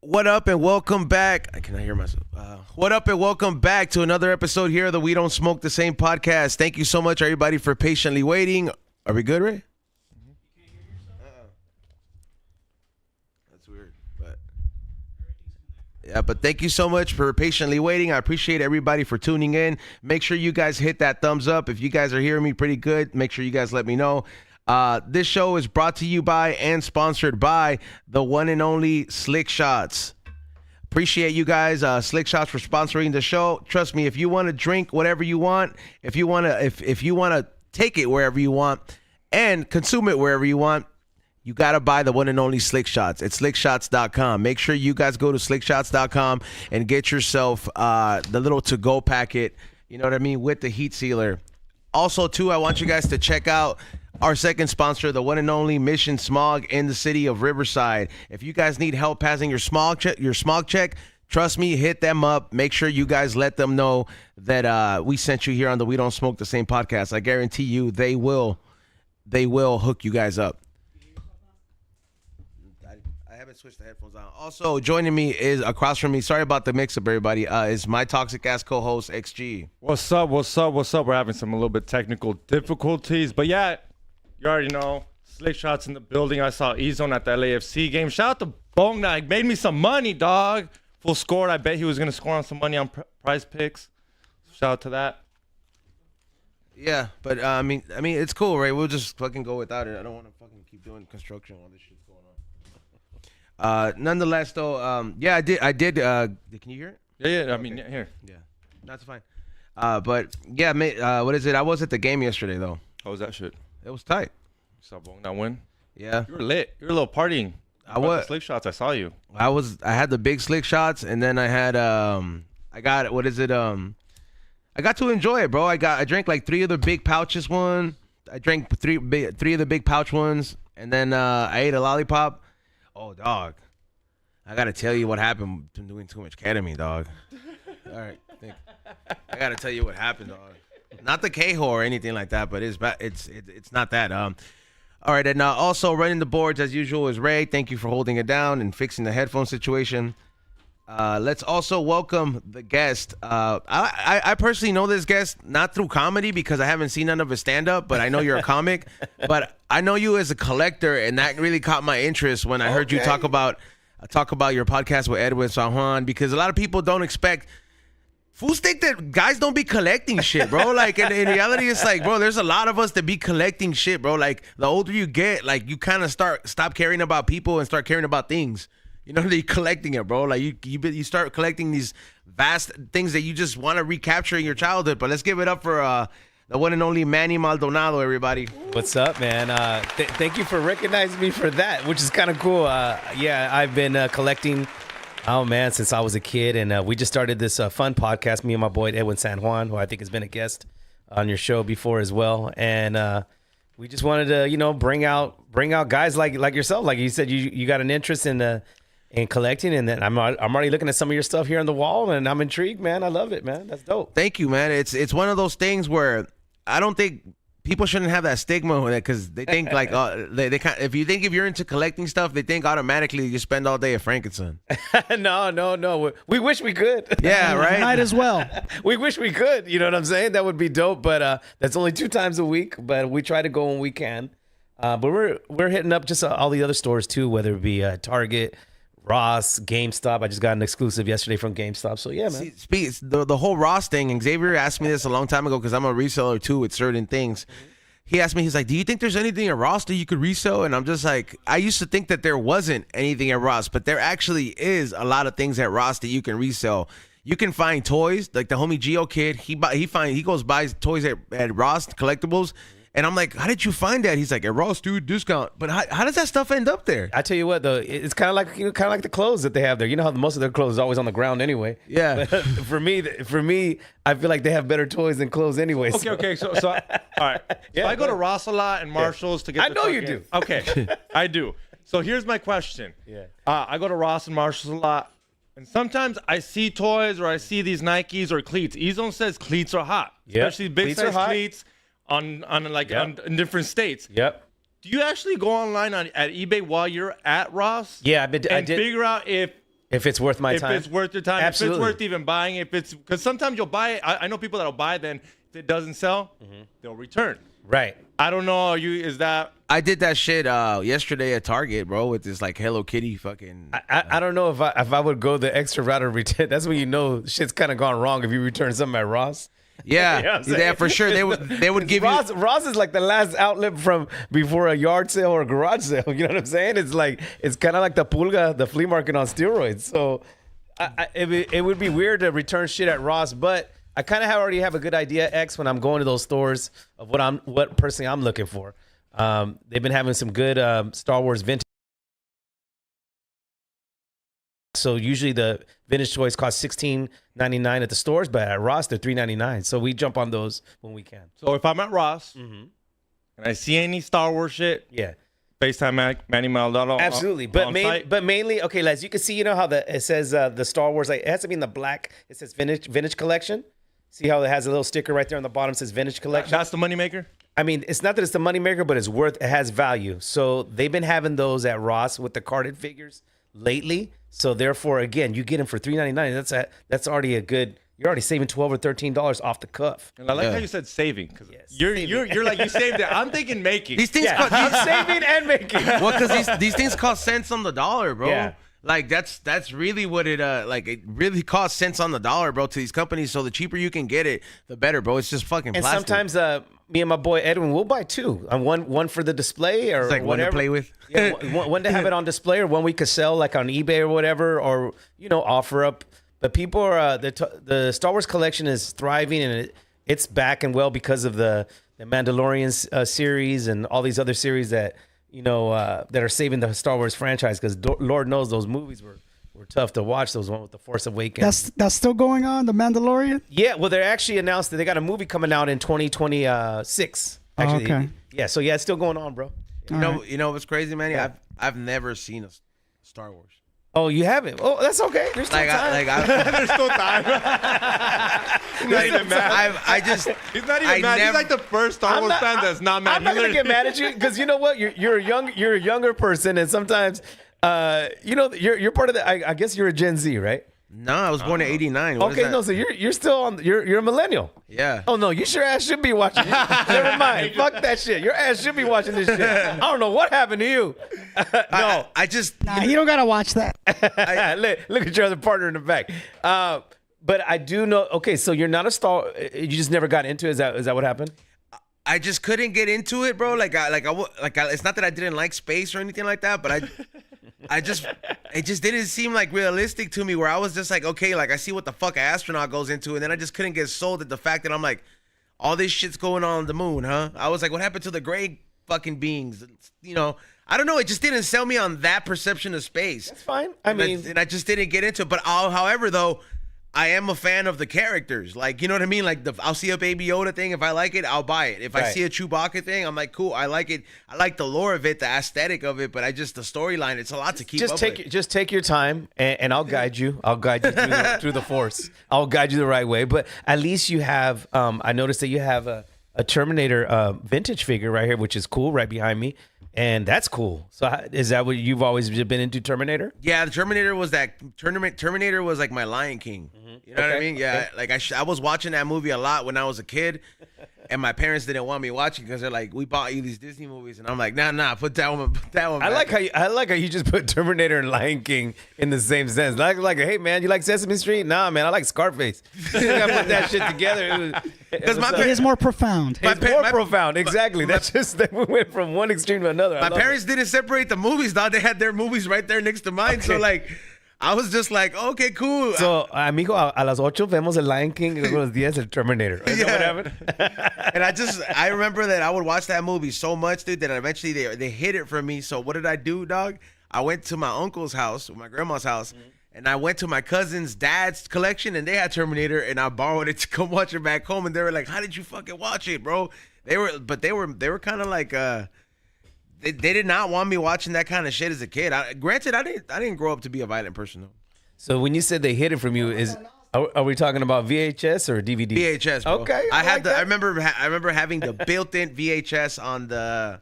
What up and welcome back. I cannot hear myself. What up and welcome back to another episode here of the We Don't Smoke the Same podcast. Thank you so much, everybody, for patiently waiting. Are we good, Ray? That's weird. But thank you so much for patiently waiting. I appreciate everybody for tuning in. Make sure you guys hit that thumbs up. If you guys are hearing me pretty good, make sure you guys let me know. This show is brought to you by and sponsored by the one and only Slick Shots. Appreciate you guys, Slick Shots, for sponsoring the show. Trust me, if you want to drink whatever you want, if you want to take it wherever you want and consume it wherever you want, you got to buy the one and only Slick Shots. It's slickshots.com. Make sure you guys go to slickshots.com and get yourself the little to-go packet, you know what I mean, with the heat sealer. Also, too, I want you guys to check out our second sponsor, the one and only Mission Smog in the city of Riverside. If you guys need help passing your smog check, trust me, hit them up. Make sure you guys let them know that we sent you here on the We Don't Smoke the Same podcast. I guarantee you they will hook you guys up. I haven't switched the headphones on. Also, joining me is across from me. Sorry about the mix-up, everybody. Is my toxic-ass co-host, XG. What's up? We're having some a little bit technical difficulties. But yeah, you already know. Slick Shots in the building. I saw E-Zone at the LAFC game. Shout out to Bong. Made me some money, dog. Full scored. I bet he was going to score on some money on prize picks. Shout out to that. Yeah, but I mean, it's cool, right? We'll just fucking go without it. I don't want to fucking keep doing construction while this shit's going on. Nonetheless, though, yeah, I did. Can you hear it? Yeah. I mean, here. Yeah, that's fine. But yeah, mate, what is it? I was at the game yesterday, though. How was that shit? It was tight. You saw Bong that win? Yeah. You were lit. You were a little partying. I was. Slick Shots. I saw you. I had the big Slick Shots, and then I had I got I got to enjoy it, bro. I drank like 3 of the big pouches one. I drank three of the big pouch ones, and then I ate a lollipop. Oh, dog. I got to tell you what happened from doing too much ketamine, dog. All right. I got to tell you what happened, dog. Not the K-hole or anything like that, but it's not that. All right, and also running the boards as usual is Ray. Thank you for holding it down and fixing the headphone situation. Let's also welcome the guest. I personally know this guest not through comedy because I haven't seen none of his stand-up, but I know you're a comic. But I know you as a collector, and that really caught my interest when I heard you talk about your podcast with Edwin San Juan, because a lot of people don't expect. Fools think that guys don't be collecting shit, bro. Like, in reality, it's like, bro, there's a lot of us that be collecting shit, bro. Like, the older you get, like, you kind of stop caring about people and start caring about things. You know, you're collecting it, bro. Like, you start collecting these vast things that you just want to recapture in your childhood. But let's give it up for the one and only Manny Maldonado, everybody. What's up, man? Thank you for recognizing me for that, which is kind of cool. Yeah, I've been collecting... Oh, man, since I was a kid, and we just started this fun podcast, me and my boy Edwin San Juan, who I think has been a guest on your show before as well, and we just wanted to, bring out guys like yourself. Like you said, you got an interest in collecting, and then I'm already looking at some of your stuff here on the wall, and I'm intrigued, man. I love it, man. That's dope. Thank you, man. It's one of those things where I don't think people shouldn't have that stigma with it, because they think like if you're into collecting stuff, they think automatically you spend all day at Frankenstein. No. We wish we could. Yeah, right. Might as well. We wish we could. You know what I'm saying? That would be dope. But that's only 2 times a week. But we try to go when we can. But we're hitting up just all the other stores too, whether it be Target, Ross, GameStop. I just got an exclusive yesterday from GameStop. So yeah, man. See, the whole Ross thing, and Xavier asked me this a long time ago because I'm a reseller too with certain things. He asked me, he's like, do you think there's anything at Ross that you could resell? And I'm just like, I used to think that there wasn't anything at Ross, but there actually is a lot of things at Ross that you can resell. You can find toys, like the homie Geo kid. He goes buys toys at Ross Collectibles. And I'm like, how did you find that? He's like, at Ross, dude, discount. But how does that stuff end up there? I tell you what, though, it's kind of like the clothes that they have there. You know how most of their clothes is always on the ground anyway. Yeah. For me, I feel like they have better toys than clothes anyway. Okay. So all right. Yeah, so I go to Ross a lot and Marshalls to get. I know you do. Okay, I do. So here's my question. Yeah. I go to Ross and Marshalls a lot, and sometimes I see toys or I see these Nikes or cleats. E-Zone says cleats are hot, especially big size cleats. On different states. Yep. Do you actually go online at eBay while you're at Ross? Yeah, I did. Figure out if If it's worth my if time. it's worth your time, Absolutely. if it's worth even buying, if it's because sometimes you'll buy it. I know people that'll buy it, then if it doesn't sell, they'll return. Right. I don't know. Is that I did that shit yesterday at Target, bro, with this like Hello Kitty fucking. I don't know if I would go the extra route of return. That's when you know shit's kind of gone wrong if you return something at Ross. Yeah, You know what I'm saying? yeah, for sure. They would give Ross, you. Ross is like the last outlet from before a yard sale or a garage sale. You know what I'm saying? It's kind of like the pulga, the flea market on steroids. So it would be weird to return shit at Ross, but I kind of already have a good idea, X, when I'm going to those stores of what personally I'm looking for. They've been having some good Star Wars vintage. So usually the vintage toys cost $16.99 at the stores, but at Ross they're $3.99. So we jump on those when we can. so? If I'm at Ross and I see any Star Wars shit, Yeah, FaceTime Manny Maldonado. absolutely. on site. But mainly, okay, as you can see, you know how it says the Star Wars, like it has to be in the black. It says vintage collection. See how it has a little sticker right there on the bottom says vintage collection. That's the moneymaker. I mean, it's not that it's the moneymaker, but it has value. So they've been having those at Ross with the carded figures lately. So therefore, again, you get them for $3.99. That's already a good. You're already saving $12 or $13 off the cuff. And I like how you said saving, because Yes. you're like you saved it. I'm thinking making. These things Yeah, cost. I'm saving and making. Well, because these things cost cents on the dollar, bro. Yeah. Like that's really what it like. It really costs cents on the dollar, bro, to these companies. So the cheaper you can get it, the better, bro. It's just fucking And plastic. sometimes me and my boy Edwin will buy two. One for the display or It's like one to whatever. play with. Yeah, one to have it on display or one we could sell like on eBay or whatever, or offer up. But people are the Star Wars collection is thriving and it's back and well because of the Mandalorian series and all these other series that that are saving the Star Wars franchise, because Lord knows those movies were tough to watch. Those one with the Force Awakens. That's still going on, The Mandalorian? Yeah, well, they actually announced that they got a movie coming out in 2026. Actually, okay. Yeah, so yeah, it's still going on, bro. You know what's crazy, man? I've never seen a Star Wars. Oh, you haven't? Oh, that's okay. There's still time. There's still time. He's not even mad. I just He's not even mad. He's like the first Star Wars fan that's not mad. I'm not gonna get mad at you because you know what? You're a younger person, and sometimes you're part of the. I guess you're a Gen Z, right? no, I was born in '89. What is Okay, that? no, so you're still on. You're a millennial. Yeah. Oh no, you sure ass should be watching. Never mind. Fuck that shit. Your ass should be watching this shit. I don't know what happened to you. No. I just Nah, you don't gotta watch that. Look at your other partner in the back. But I do know. Okay, so you're not a star. You just never got into it. Is that what happened? I just couldn't get into it, bro. It's not that I didn't like space or anything like that, but it just didn't seem like realistic to me, where I was just like, okay, like I see what the fuck an astronaut goes into, and then I just couldn't get sold at the fact that I'm like, all this shit's going on the moon, huh? I was like, what happened to the gray fucking beings? I don't know. It just didn't sell me on that perception of space. It's fine. I mean, And I just didn't get into it. But however, though, I am a fan of the characters. Like, you know what I mean? Like, I'll see a Baby Yoda thing. If I like it, I'll buy it. If I Right. see a Chewbacca thing, I'm like, cool. I like it. I like the lore of it, the aesthetic of it. But the storyline, it's a lot to keep up with. just take your time, and I'll guide you. I'll guide you through the Force. I'll guide you the right way. But at least you have. I noticed that you have a Terminator vintage figure right here, which is cool, right behind me. And that's cool. So is that what you've always been into, Terminator? Yeah, the Terminator was Terminator was like my Lion King. You know what I Okay, mean? Yeah, like I was watching that movie a lot when I was a kid, and my parents didn't want me watching because they're like, "We bought you these Disney movies," and I'm like, "Nah, put that one I back." like how you just put Terminator and Lion King in the same sense. Like, hey man, you like Sesame Street? Nah, man, I like Scarface. You gotta put that shit together. Because my It is more profound. It's more profound. Exactly. That's just that we went from one extreme to another. My parents didn't separate the movies, dog. They had their movies right there next to mine. So like, I was just like, okay, cool. So, amigo, a las 8 vemos el Lion King y luego a las 10 el Terminator. Is that what happened? And I remember that I would watch that movie so much, dude, that eventually they hid it from me. So what did I do, dog? I went to my uncle's house, my grandma's house, and I went to my cousin's dad's collection, and they had Terminator, and I borrowed it to come watch it back home. And they were like, "How did you fucking watch it, bro?" They were kind of like they did not want me watching that kind of shit as a kid. Granted, I didn't grow up to be a violent person though. So when you said they hid it from you, are we talking about VHS or DVD? VHS, bro. Okay, I like that. I remember having the built-in VHS on the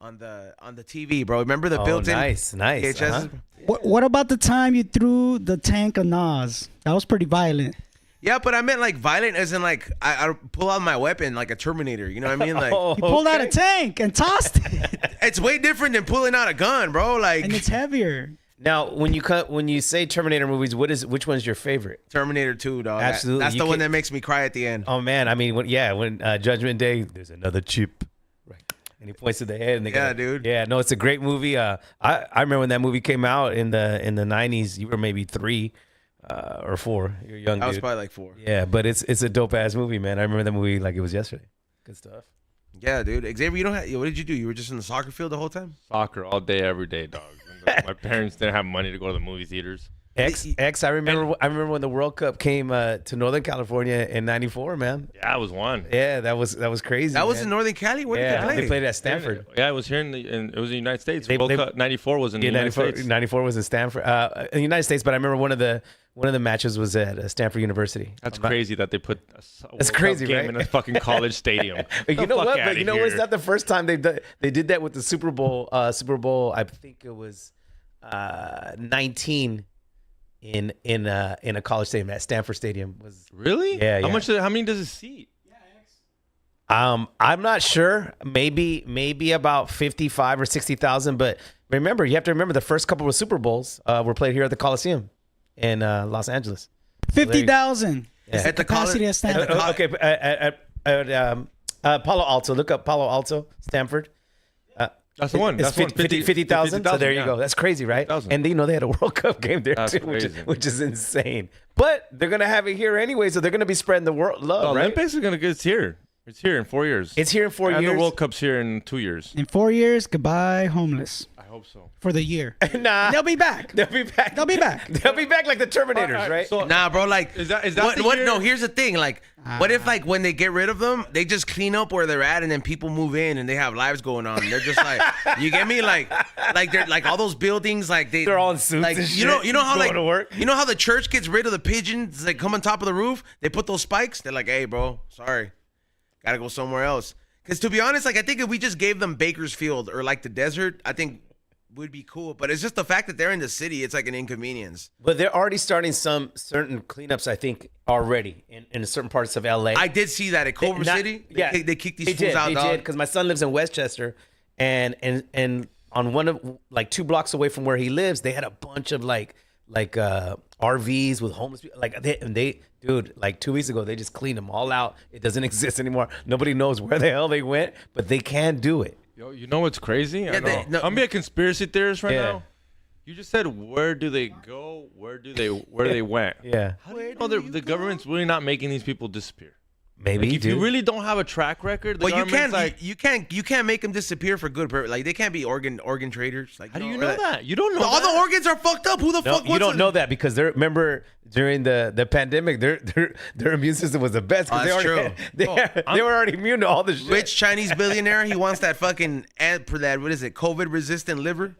on the TV, bro. Remember the Oh, built-in nice. VHS? Uh-huh. What about the time you threw the tank of Nas? That was pretty violent. Yeah, but I meant like violent as in like I pull out my weapon like a Terminator. You know what I mean? Like Oh, You pulled out a okay. tank and tossed it, it's way different than pulling out a gun, bro. Like and it's heavier. Now, when you say Terminator movies, which one's your favorite? Terminator 2, dog. Absolutely. That's You the one can't- that makes me cry at the end. Oh man, I mean, when Judgment Day, there's another chip, right? And he points to the head, and they Yeah, go, dude. Yeah, no, it's a great movie. I remember when that movie came out in the '90s. You were maybe 3 or 4. You're young, I was dude. probably like 4. Yeah, but it's a dope ass movie, man. I remember that movie like it was yesterday. Good stuff. Yeah, dude. Xavier, you don't have, what did you do? You were just in the soccer field the whole time? Soccer all day, every day, dog. My parents didn't have money to go to the movie theaters. I remember when the World Cup came to Northern California in '94, man. Yeah, I was one. Yeah, that was crazy. That was man. in Northern Cali? Where Yeah, did they play? they played at Stanford. Yeah, it was here it was in the United States. They- World they- Cup '94 was in the Yeah, United 94, States. 94 was in Stanford, in the United States. But I remember one of the matches was at Stanford University. That's crazy that they put a That's World Cup crazy, game right? in a fucking college stadium. But you The know fuck what? outta But you know what? here. It's not the first time they did that with the Super Bowl. Super Bowl, I think it was 19 in a college stadium at Stanford Stadium was. Really? Yeah, yeah. How many does it seat? I'm not sure. Maybe about 55 or 60,000. But remember, you have to remember the first couple of Super Bowls were played here at the Coliseum in Los Angeles. 50,000. Yeah. At the Capacity college- at Stanford. Okay, at Palo Alto. Look up Palo Alto, Stanford. That's the one. It's That's 50,000. So there you yeah. go. That's crazy, right? 50,000. And they had a World Cup game there That's too, crazy. which is insane. But they're gonna have it here anyway, so they're gonna be spreading the world love, The right? Olympics are gonna get. It's here. It's here in 4 years. It's here in 4 and years. the World Cup's here in 2 years. In 4 years, goodbye, homeless. I hope so. For the year. Nah, They'll be back. they'll be back. They'll be back. They'll be back like the Terminators, right? So, Nah, bro, like Is that what, the what year? no, here's the thing. Like what if like when they get rid of them, they just clean up where they're at and then people move in and they have lives going on. They're just like you get me? Like they're like all those buildings, like They're all in suits like and you know shit, how going like to work. you know how the church gets rid of the pigeons that come on top of the roof? They put those spikes, they're like, hey bro, sorry. Gotta go somewhere else. Because to be honest, like I think if we just gave them Bakersfield or like the desert, I think would be cool. But it's just the fact that they're in the city, it's like an inconvenience. But they're already starting some certain cleanups, I think, already in certain parts of LA. I did see that at Culver Not- City. yeah, They kicked these fools out, They dog. did because my son lives in Westchester, and on one of like 2 blocks away from where he lives, they had a bunch of like RVs with homeless people. Like they dude, like 2 weeks ago, they just cleaned them all out. It doesn't exist anymore. Nobody knows where the hell they went, but they can do it. Yo, you know what's crazy? I know. they- no- I'm gonna be a conspiracy theorist right Yeah. now. You just said where do they go? Where they went? Yeah, How do you know the government's really not making these people disappear? maybe. Like, if dude. you really don't have a track record, the Well, you government's can't like, you can't make them disappear for good purpose. Like they can't be organ traders. Like how do you or know like- that? You don't know All that. the organs are fucked up. Who the No, fuck? you wants don't to- know that because remember during the pandemic, their immune system was the best. 'cause Oh, that's they already true. they were already immune to all the shit. Rich Chinese billionaire. He wants that fucking for that. What is it? COVID resistant liver.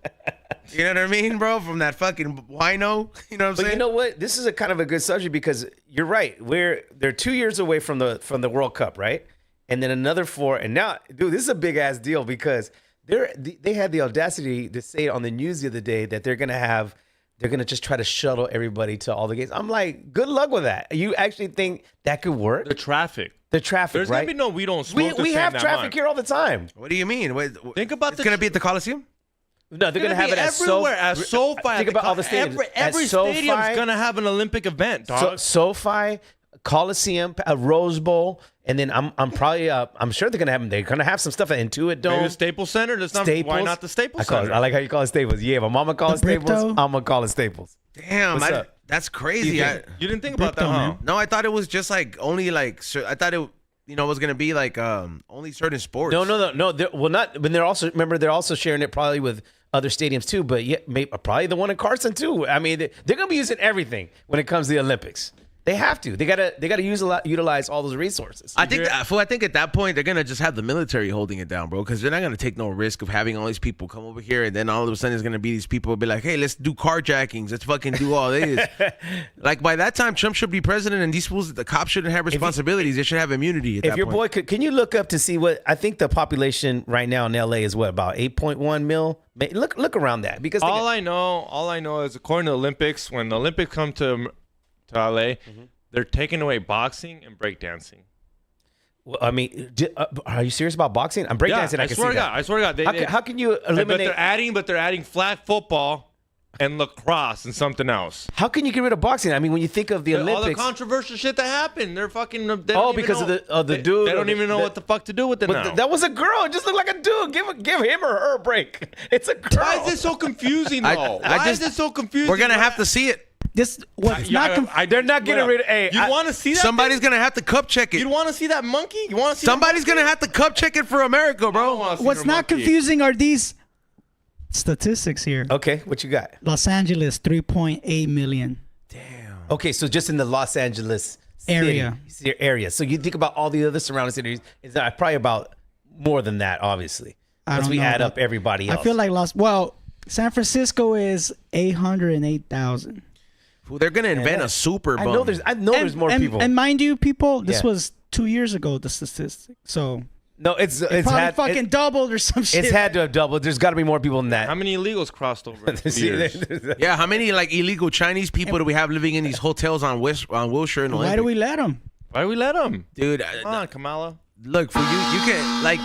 You know what I mean, bro? From that fucking wino. You know what I'm But saying? you know what? This is a kind of a good subject because you're right. They're 2 years away from the World Cup, right? And then another 4. And now, dude, this is a big ass deal because they had the audacity to say on the news the other day that they're gonna just try to shuttle everybody to all the games. I'm like, good luck with that. You actually think that could work? The traffic. The traffic, There's right? gonna be no we don't smoke. we the have same that traffic month. here all the time. What do you mean? Think about it's the gonna be at the Coliseum. No, they're gonna have it at everywhere. At SoFi. Think about all the stadiums. Every At SoFi, stadium's gonna have an Olympic event, dog. SoFi, Coliseum, a Rose Bowl, and then I'm probably I'm sure they're gonna have some stuff at Intuit Dome. Maybe the Staples Center. That's not. Staples. Why not the Staples I Center? like how you call it Staples. Yeah, my mama calls it The Staples. Bricto. I'm gonna call it Staples. Damn, What's up? that's crazy. You didn't think about that, Bricto, huh? man. No, I thought it was just like only like I thought it was gonna be like only certain sports. No. Well, not. But they're also sharing it probably with other stadiums too. But yeah, maybe probably the one in Carson too. I mean, they're gonna be using everything when it comes to the Olympics. They have to. They gotta utilize all those resources. I think at that point they're gonna just have the military holding it down, bro, because they're not gonna take no risk of having all these people come over here, and then all of a sudden there's gonna be these people who be like, hey, let's do carjackings, let's fucking do all this. Like by that time, Trump should be president, and these fools, the cops shouldn't have responsibilities. They should have immunity. At If that your point. boy can you look up to see what I think the population right now in LA is? What, about 8.1 mil? Look around that, because All I know is according to the Olympics, when the Olympics come to LA, they're taking away boxing and breakdancing. Well, I mean, are you serious about boxing? I'm breakdancing. I can see that. I swear to God. How can you eliminate? But they're adding flag football and lacrosse and something else. How can you get rid of boxing? I mean, when you think of the Olympics, all the controversial shit that happened, they're fucking. Because of the dude. They don't even know what the fuck to do with it now. That was a girl. It just looked like a dude. Give him or her a break. It's a girl. Why is this so confusing though? Why is this so confusing? We're gonna have to see it. They're not getting rid of. Hey, you want to see that? Somebody's gonna have to cup check it. You want to see that monkey? You want to see? Somebody's gonna have to cup check it for America, bro. What's not confusing are these statistics here. Okay, what you got? Los Angeles, 3.8 million. Okay, so just in the Los Angeles area. So you think about all the other surrounding cities, it's probably about more than that, obviously. As we add up everybody else. I feel like San Francisco is 808,000. They're gonna invent a super bum. I know there's more people. And mind you, people, this was 2 years ago, the statistic. So no, it's probably fucking doubled or some shit. It's had to have doubled. There's got to be more people than that. How many illegals crossed over? In 2 years? Yeah, how many like illegal Chinese people do we have living in these hotels on Wilshire and Olympic? Why do we let them? Why do we let them? Dude, Come on, Kamala. Look, for you can like.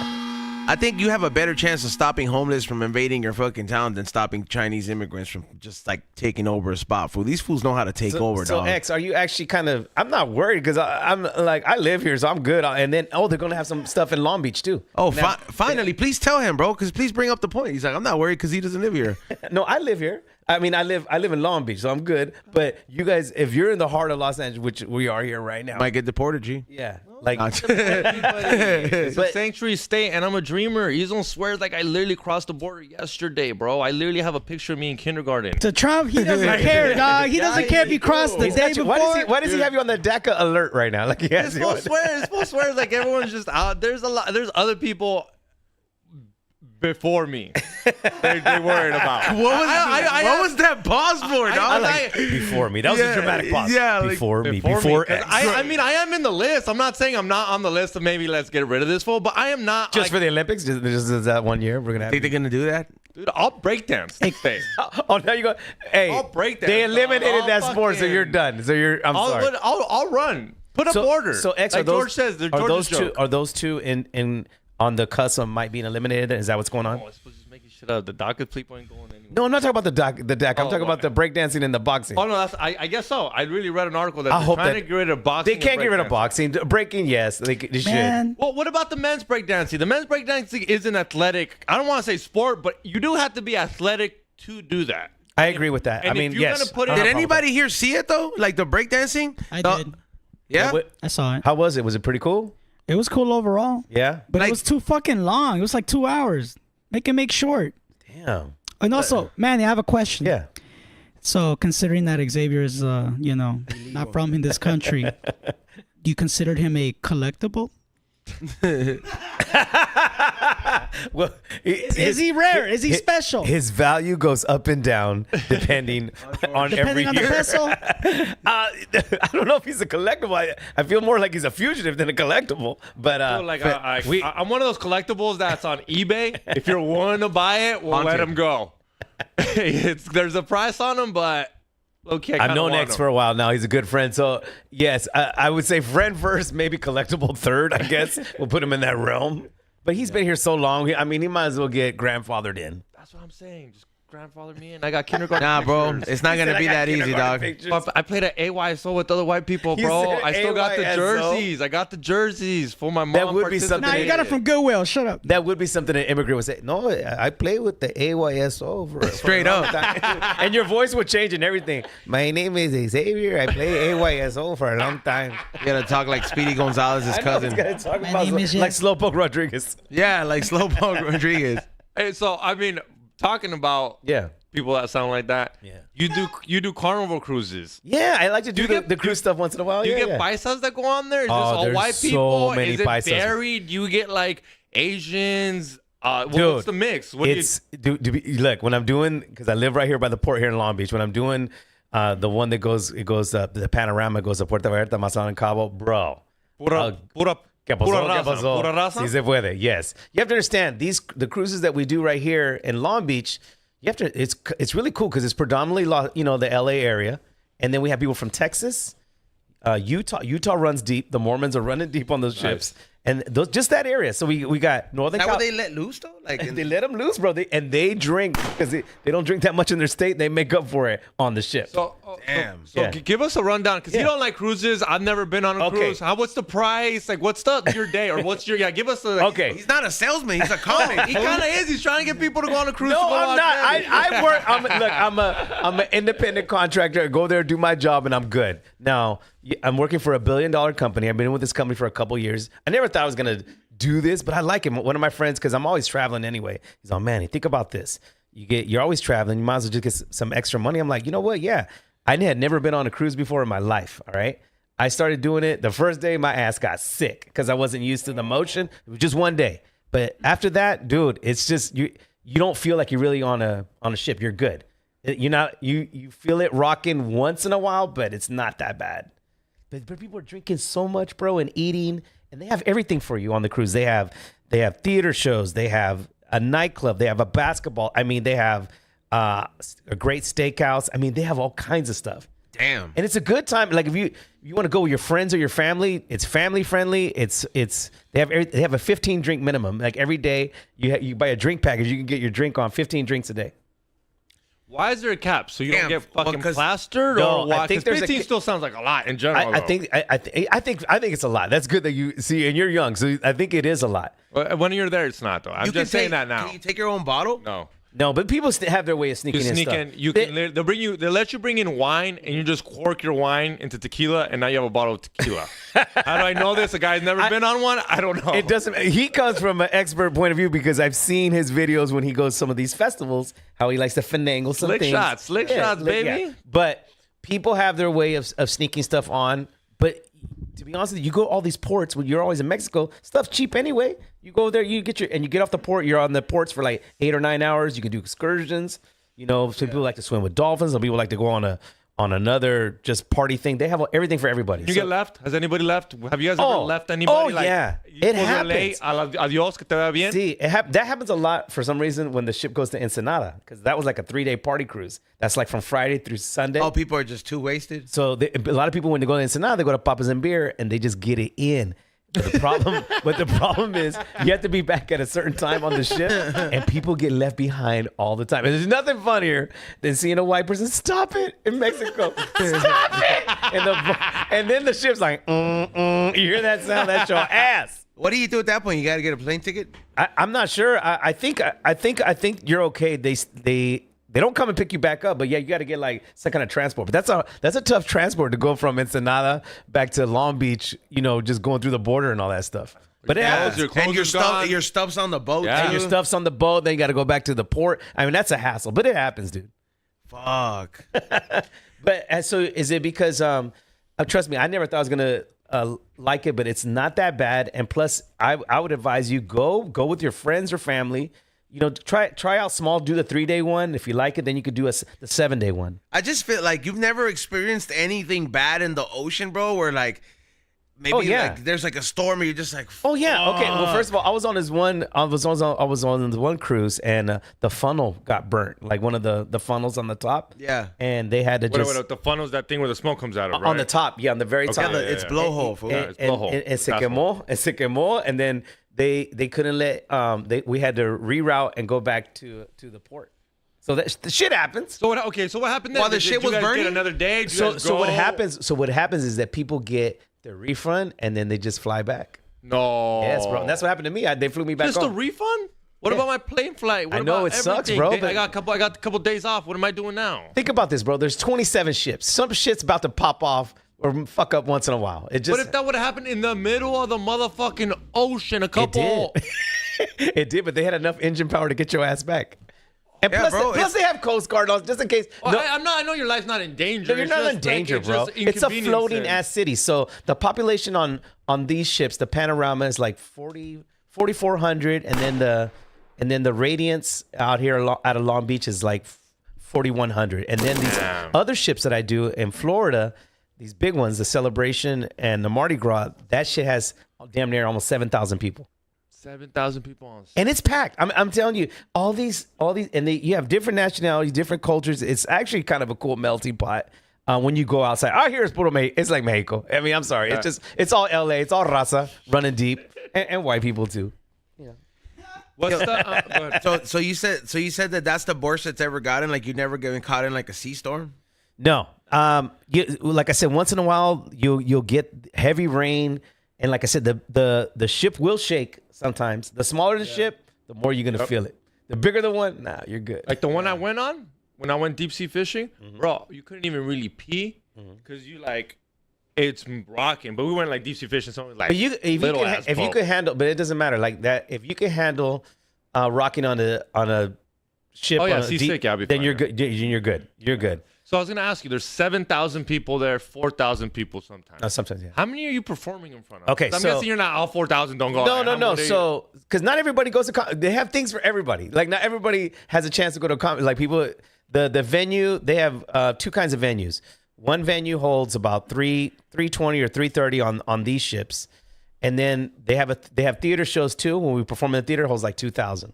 I think you have a better chance of stopping homeless from invading your fucking town than stopping Chinese immigrants from just like taking over a spot. Fool, these fools know how to take over, so dog. X, are you actually kind of? I'm not worried because I'm like I live here, so I'm good. And then they're gonna have some stuff in Long Beach too. Oh, finally, please tell him, bro, because please bring up the point. He's like, I'm not worried because he doesn't live here. No, I live here. I mean, I live in Long Beach, so I'm good. But you guys, if you're in the heart of Los Angeles, which we are here right now, Might get deported, G. yeah, like It's a sanctuary state, and I'm a dreamer. Izon swears like I literally crossed the border yesterday, bro. I literally have a picture of me in kindergarten. To Trump, he doesn't care, dog. He doesn't care if you cross the day before. Why does he have you on the DACA alert right now? Like, It's supposed to swear like everyone's just out. There's there's other people before me. They worried about. What was that pause for, dog? Before me. That was a dramatic pause. Yeah, like, before me. Before Before me. X. I mean, I am in the list. I'm not saying I'm not on the list of maybe let's get rid of this fool, but I am not. Just for the Olympics? Just that 1 year? We're going to have Think they're gonna do that? Dude, I'll breakdance. Hey. Oh, now you go. Hey, I'll break that. they eliminated I'll that sport, so fucking- you're done. So I'm sorry. I'll run. Put a border. So X, like are those, George says, they're are George's those two? joke. Are those two in on the cusp of might being eliminated? Is that what's going on? Oh, I suppose just making shit up. The DACA people ain't going anywhere. No, I'm not talking about the deck. I'm talking about okay. the breakdancing and the boxing. Oh no, I guess so. I really read an article that I they're hope trying that to get rid of boxing. They can't and get rid of breakdancing. boxing. Breaking, yes, they should. Man, Well, what about the men's breakdancing? The men's breakdancing is an athletic. I don't want to say sport, but you do have to be athletic to do that. I agree with that. And I mean, if you're yes. gonna put it- I don't Did have a problem anybody here see it though? Like the breakdancing? I The- did. Yeah. with that. I saw it. How was it? Was it pretty cool? It was cool overall, Yeah. but Like- it was too fucking long. It was like 2 hours. Make short. Damn. And also, Manny, I have a question. Yeah. So, considering that Xavier is, not from in this country, do you consider him a collectible? Well, Is he rare? Is he special? His value goes up and down depending on every Depending on the year. peso? I don't know if he's a collectible. I feel more like he's a fugitive than a collectible. But So, like I'm one of those collectibles that's on eBay. If you're willing to buy it, we'll let them go. There's a price on them, but okay. I've known X for a while now. He's a good friend. So, yes, I would say friend first, maybe collectible third, I guess. We'll put him in that realm. But he's been here so long. I mean, he might as well get grandfathered in. That's what I'm saying. Just grandfather me in. I got kindergarten. Nah, bro. pictures. It's not gonna be that easy, dog. I played at AYSO with other white people, You bro. said I still got the AYSO? jerseys. I got the jerseys for my mom. That would be something- Nah, you got it from Goodwill. Shut up. That would be something an immigrant would say. No, I play with the AYSO for Straight a long up. time." And your voice would change and everything. My name is Xavier. I play AYSO for a long time. You gotta talk like Speedy Gonzalez's cousin. Talk My about name is like Jeff. Slowpoke Rodriguez. Yeah, like Slowpoke Rodriguez. Hey, so I mean, talking about Yeah. people that sound like that. Yeah. You do carnival cruises. Yeah, I like to do get- the cruise stuff once in a while. Do you yeah, get paisas that go on there? Is this Oh, all there's white so people? many Is it paisas. varied? Do you get like Asians? Dude, What's the mix? What do you, It's look, when I'm doing, because I live right here by the port here in Long Beach. When I'm doing the one that goes, the panorama goes to Puerto Vallarta, Mazatlan, and Cabo, bro. pura ¿Qué pasó? pura ¿Qué raza? pasó? Pura raza? Sí se puede. Yes, you have to understand the cruises that we do right here in Long Beach. You have to. It's really cool because it's predominantly the LA area, and then we have people from Texas, Utah. Utah runs deep. The Mormons are running deep on those ships. And just that area. So we got Northern Is that California. what they let loose though? Like They let them loose, bro. They drink because they don't drink that much in their state. They make up for it on the ship. So, Damn. So Yeah. give us a rundown because you don't like cruises. I've never been on a Okay. cruise. What's the price? Like, what's your day or what's your Give us a Okay. He's not a salesman. He's a comic. He kind of is. He's trying to get people to go on a cruise. to No, go I'm watch not. Manny. I work. I'm an independent contractor. I go there, do my job, and I'm good. Now, I'm working for $1 billion company. I've been with this company for a couple years. I never thought I was gonna do this, but I like it. One of my friends, because I'm always traveling anyway. He's like, Manny, think about this. You're always traveling. You might as well just get some extra money. I'm like, you know what? Yeah. I had never been on a cruise before in my life. All right. I started doing it. The first day, my ass got sick because I wasn't used to the motion. It was just one day. But after that, dude, it's just you don't feel like you're really on a ship. You're good. You feel it rocking once in a while, but it's not that bad. But people are drinking so much, bro, and eating, and they have everything for you on the cruise. They have theater shows. They have a nightclub. They have a basketball. I mean, they have a great steakhouse. I mean, they have all kinds of stuff. Damn. And it's a good time. Like if you want to go with your friends or your family, it's family friendly. They have a 15 drink minimum. Like every day you buy a drink package, you can get your drink on 15 drinks a day. Why is there a cap? So you don't Damn, get fucking because- plastered No, or why? I think Because there's a 15 ca- still sounds like a lot in general. I think it's a lot. That's good that you see, and you're young, so I think it is a lot. when you're there, it's not though. I'm You can just saying take- that now. Can you take your own bottle? No. No, but people have their way of sneaking You in sneak stuff. in. They'll let you bring in wine, and you just cork your wine into tequila, and now you have a bottle of tequila. How do I know this? A guy's never been on one. I don't know. It doesn't. He comes from an expert point of view because I've seen his videos when he goes to some of these festivals. How he likes to finagle some Slick things. shots, slick shots, baby. But people have their way of sneaking stuff on. But to be honest with you, you go to all these ports when you're always in Mexico. Stuff's cheap anyway. You go there, you get off the port. You're on the ports for like 8 or 9 hours. You can do excursions. Some people like to swim with dolphins. Some people like to go on another just party thing. They have everything for everybody. You get left? Has anybody left? Have you guys ever left anybody? Yeah. You It go to LA, happens. Adios, que te vaya bien. See, that happens a lot for some reason when the ship goes to Ensenada because that was like a 3-day party cruise. That's like from Friday through Sunday. Oh, people are just too wasted. So a lot of people when they go to Ensenada, they go to Papas and Beer and they just get it in. But the problem is you have to be back at a certain time on the ship, and people get left behind all the time. And there's nothing funnier than seeing a white person stop it in Mexico. Stop it! And then the ship's like, You hear that sound? That's your ass. What do you do at that point? You got to get a plane ticket? I'm not sure. I think you're okay. They don't come and pick you back up, but yeah, you got to get like some kind of transport. But that's a tough transport to go from Ensenada back to Long Beach. Just going through the border and all that stuff. But it happens. Your clothes And your are gone. your stuff's on the boat. Yeah. And your stuff's on the boat. Then you got to go back to the port. I mean, that's a hassle, but it happens, dude. Fuck. But so is it because trust me, I never thought I was gonna like it, but it's not that bad. And plus, I would advise you go with your friends or family. Try out small. Do the 3-day one. If you like it, then you could do the 7-day one. I just feel like you've never experienced anything bad in the ocean, bro, where like maybe like there's like a storm and you're just like, Oh yeah. Okay. Well, fuck. first of all, I was on this one cruise, and the funnel got burnt. Like one of the funnels on the top. Yeah. And they had to just Wait, the funnel's that thing where the smoke comes out of, right? on the top. Yeah, on the very top. it's blowhole. fool. it's blowhole. And se quemó, and then they couldn't let we had to reroute and go back to the port. So the shit happens. So what happened then? While the Did shit you was guys burning? get another day? Did you So guys so what go? happens is that people get their refund and then they just fly back. No. Yes, bro. And that's what happened to me. They flew me back Just a home. refund? What about my plane flight? What I know about it sucks, everything? bro, I but- got a couple days off. What am I doing now? Think about this, bro. There's 27 ships. Some shit's about to pop off or fuck up once in a while. It just What if that would have happened in the middle of the motherfucking ocean? A it couple. did. It did, but they had enough engine power to get your ass back. And Yeah, plus, bro, plus they have Coast Guard laws just in case. Well, No, I know your life's not in danger. you're It's not just in danger, like, bro. just It's a floating inconvenience. ass city. So the population on these ships, the Panorama is like 4,400, and then the Radiance out here out of Long Beach is like 4,100. And then these other ships that I do in Florida, these big ones, the Celebration and the Mardi Gras, that shit has damn near almost 7,000 people. 7,000 people on. And it's packed. I'm telling you, all these, and you have different nationalities, different cultures. It's actually kind of a cool melting pot. When you go outside, I hear it's like Mexico. I mean, I'm sorry, it's all LA, it's all raza running deep, and white people too. What's the? Go ahead. So you said that that's the worst that's ever gotten. Like you never been caught in like a sea storm. No, like I said, once in a while you'll get heavy rain, and like I said, the ship will shake sometimes. The smaller the ship, the more you're gonna feel it. The bigger the one, nah, you're good. Like the one I went on when I went deep sea fishing, Mm-hmm. bro. You couldn't even really pee because you like it's rocking. But we went like deep sea fishing, so it was like But if you could handle, but it doesn't matter like that. If you can handle rocking on a ship, Oh, yeah, on a seasick, yeah, I'll be then fine, you're yeah. good. You're good. You're good. So I was gonna ask you, there's 7,000 people there, 4,000 people sometimes. Sometimes, yeah. How many are you performing in front of? Okay, 'Cause I'm so- guessing you're not all 4,000. Don't go. No, like, no, how no. many- So, because not everybody goes to they have things for everybody. Like, not everybody has a chance to go to comedy. Like, people, the venue, they have two kinds of venues. One venue holds about 320 or 330 on these ships, and then they have theater shows too. When we perform in the theater, it holds like 2,000.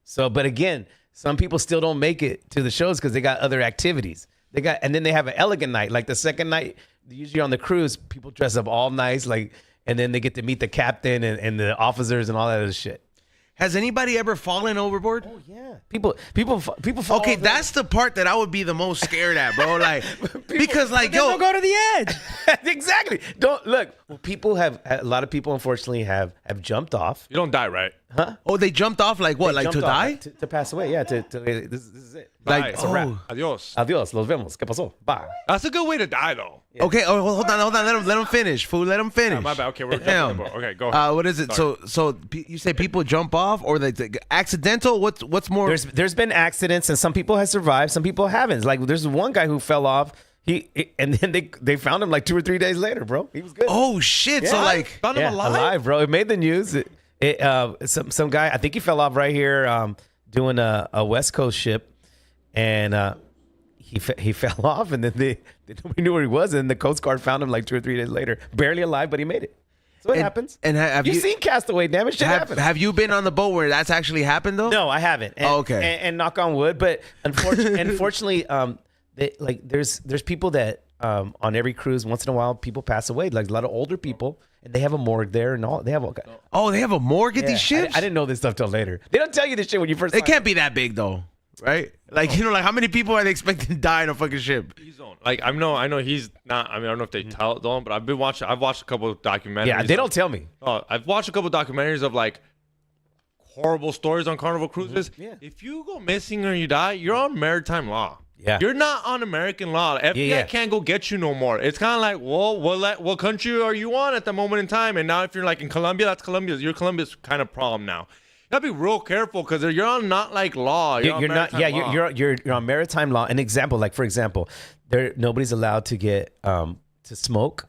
So, but again, some people still don't make it to the shows because they got other activities. And then they have an elegant night. Like the second night, usually on the cruise, people dress up all nice, like, and then they get to meet the captain and the officers and all that other shit. Has anybody ever fallen overboard? Oh yeah, people fall. Okay, over. that's the part that I would be the most scared at, bro. Like, because like, Then yo, they'll go to the edge. Exactly. Don't look. Well, a lot of people unfortunately have jumped off. You don't die, right? oh, they jumped off like what, They like to jumped off die? to pass away. Yeah, this is it. Like, Bye. It's a wrap. oh. Adios. Adios, los vemos. ¿Qué pasó? Bye. That's a good way to die, though. Okay, oh, hold on. Let him finish, fool. Let him finish. My bad. Okay, we're Damn. jumping. Okay, go ahead. What is it? Sorry. So you say people jump off or like accidental? What's more? There's been accidents and some people have survived, some people haven't. Like there's one guy who fell off. And then they found him like 2 or 3 days later, bro. He was good. Oh shit! So Yeah. like, Found him alive? bro. It made the news. Some guy, I think he fell off right here doing a West Coast ship, and he fell off, and then nobody knew where he was, and the Coast Guard found him like 2 or 3 days later, barely alive, but he made it. So it happens. And have You've you seen Castaway? Damn it, shit happens. have you been on the boat where that's actually happened though? No, I haven't. And, Oh, okay. And knock on wood, but unfortunately, there's people that on every cruise once in a while people pass away. Like a lot of older people, and they have a morgue there and all. They have all. Oh, they have a morgue at Yeah, these ships. I didn't know this stuff till later. They don't tell you this shit when you first. It sign can't be that big though, right? Like you know, like how many people are they expecting to die on a fucking ship? He's on. Like I know he's not. I mean, I don't know if they tell it on, but I've watched a couple of documentaries. Yeah, they don't tell me. I've watched a couple of documentaries of like horrible stories on Carnival cruises. Yeah. If you go missing or you die, you're on maritime law. Yeah. You're not on American law. FBI yeah. can't go get you no more. It's kind of like, well, what country are you on at the moment in time? And now if you're like in Colombia, that's Colombia's. Your Colombia's kind of problem now. You gotta be real careful because you're on not like law. You're on not. Yeah, maritime law. you're on maritime law. An example, like for example, nobody's allowed to get to smoke.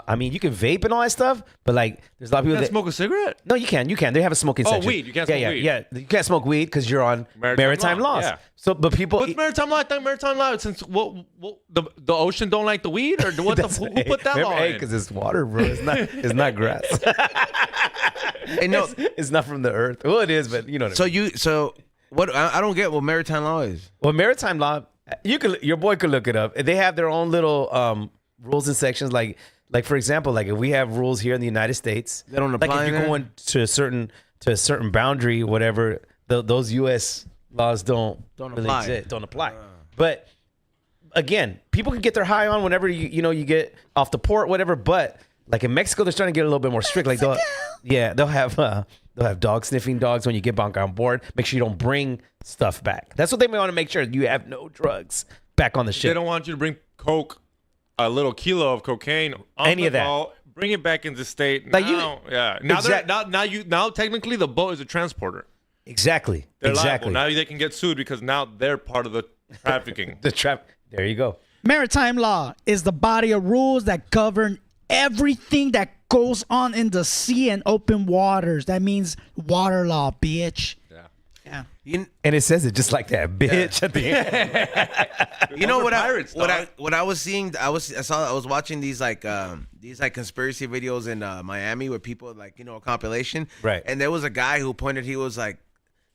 I mean, you can vape and all that stuff, but like, there's a lot of people You can't that smoke a cigarette. No, you can. They have a smoking section. weed. You can't smoke weed. Yeah, you can't smoke weed because you're on maritime law, laws. yeah. So, but people. What's maritime law? I think maritime law since the ocean don't like the weed or who put that law in? Because it's water, bro. It's not grass. And no, It's not from the earth. Well, it is, but you know. What I mean. so what? I don't get what maritime law is. Well, maritime law, your boy could look it up. They have their own little rules and sections. Like for example, like if we have rules here in the United States, They don't like apply if you're there? going to a certain boundary, whatever, those U.S. laws don't really apply. exist, don't apply. But again, people can get their high on whenever you get off the port, whatever. But like in Mexico, they're starting to get a little bit more strict. Like they'll have dog sniffing dogs when you get back on board. Make sure you don't bring stuff back. That's what they want to make sure you have no drugs back on the ship. They don't want you to bring coke, a little kilo of cocaine, on Any the of that. boat, bring it back into state. Like now, yeah. Now, Exact- now technically the boat is a transporter. Exactly. They're exactly. liable. Now they can get sued because now they're part of the trafficking. The trap. There you go. Maritime law is the body of rules that govern everything that goes on in the sea and open waters. That means water law, bitch. Yeah. Yeah. And it says it just like that, bitch. At the end. You know what pirates, what I was seeing, I was watching these conspiracy videos in Miami where people like, you know, a compilation. Right. And there was a guy who pointed, he was like,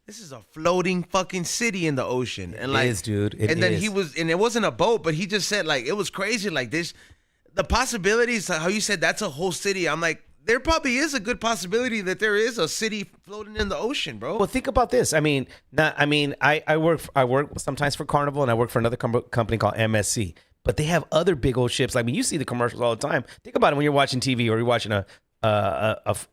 this is a floating fucking city in the ocean. And like, It is, dude. It and then is. and it wasn't a boat, but he just said like, it was crazy. Like this, the possibilities, how you said that's a whole city. I'm like, there probably is a good possibility that there is a city floating in the ocean, bro. Well, think about this. I mean, I work sometimes for Carnival, and I work for another company called MSC. But they have other big old ships. Like, I mean, you see the commercials all the time. Think about it when you're watching TV or you're watching a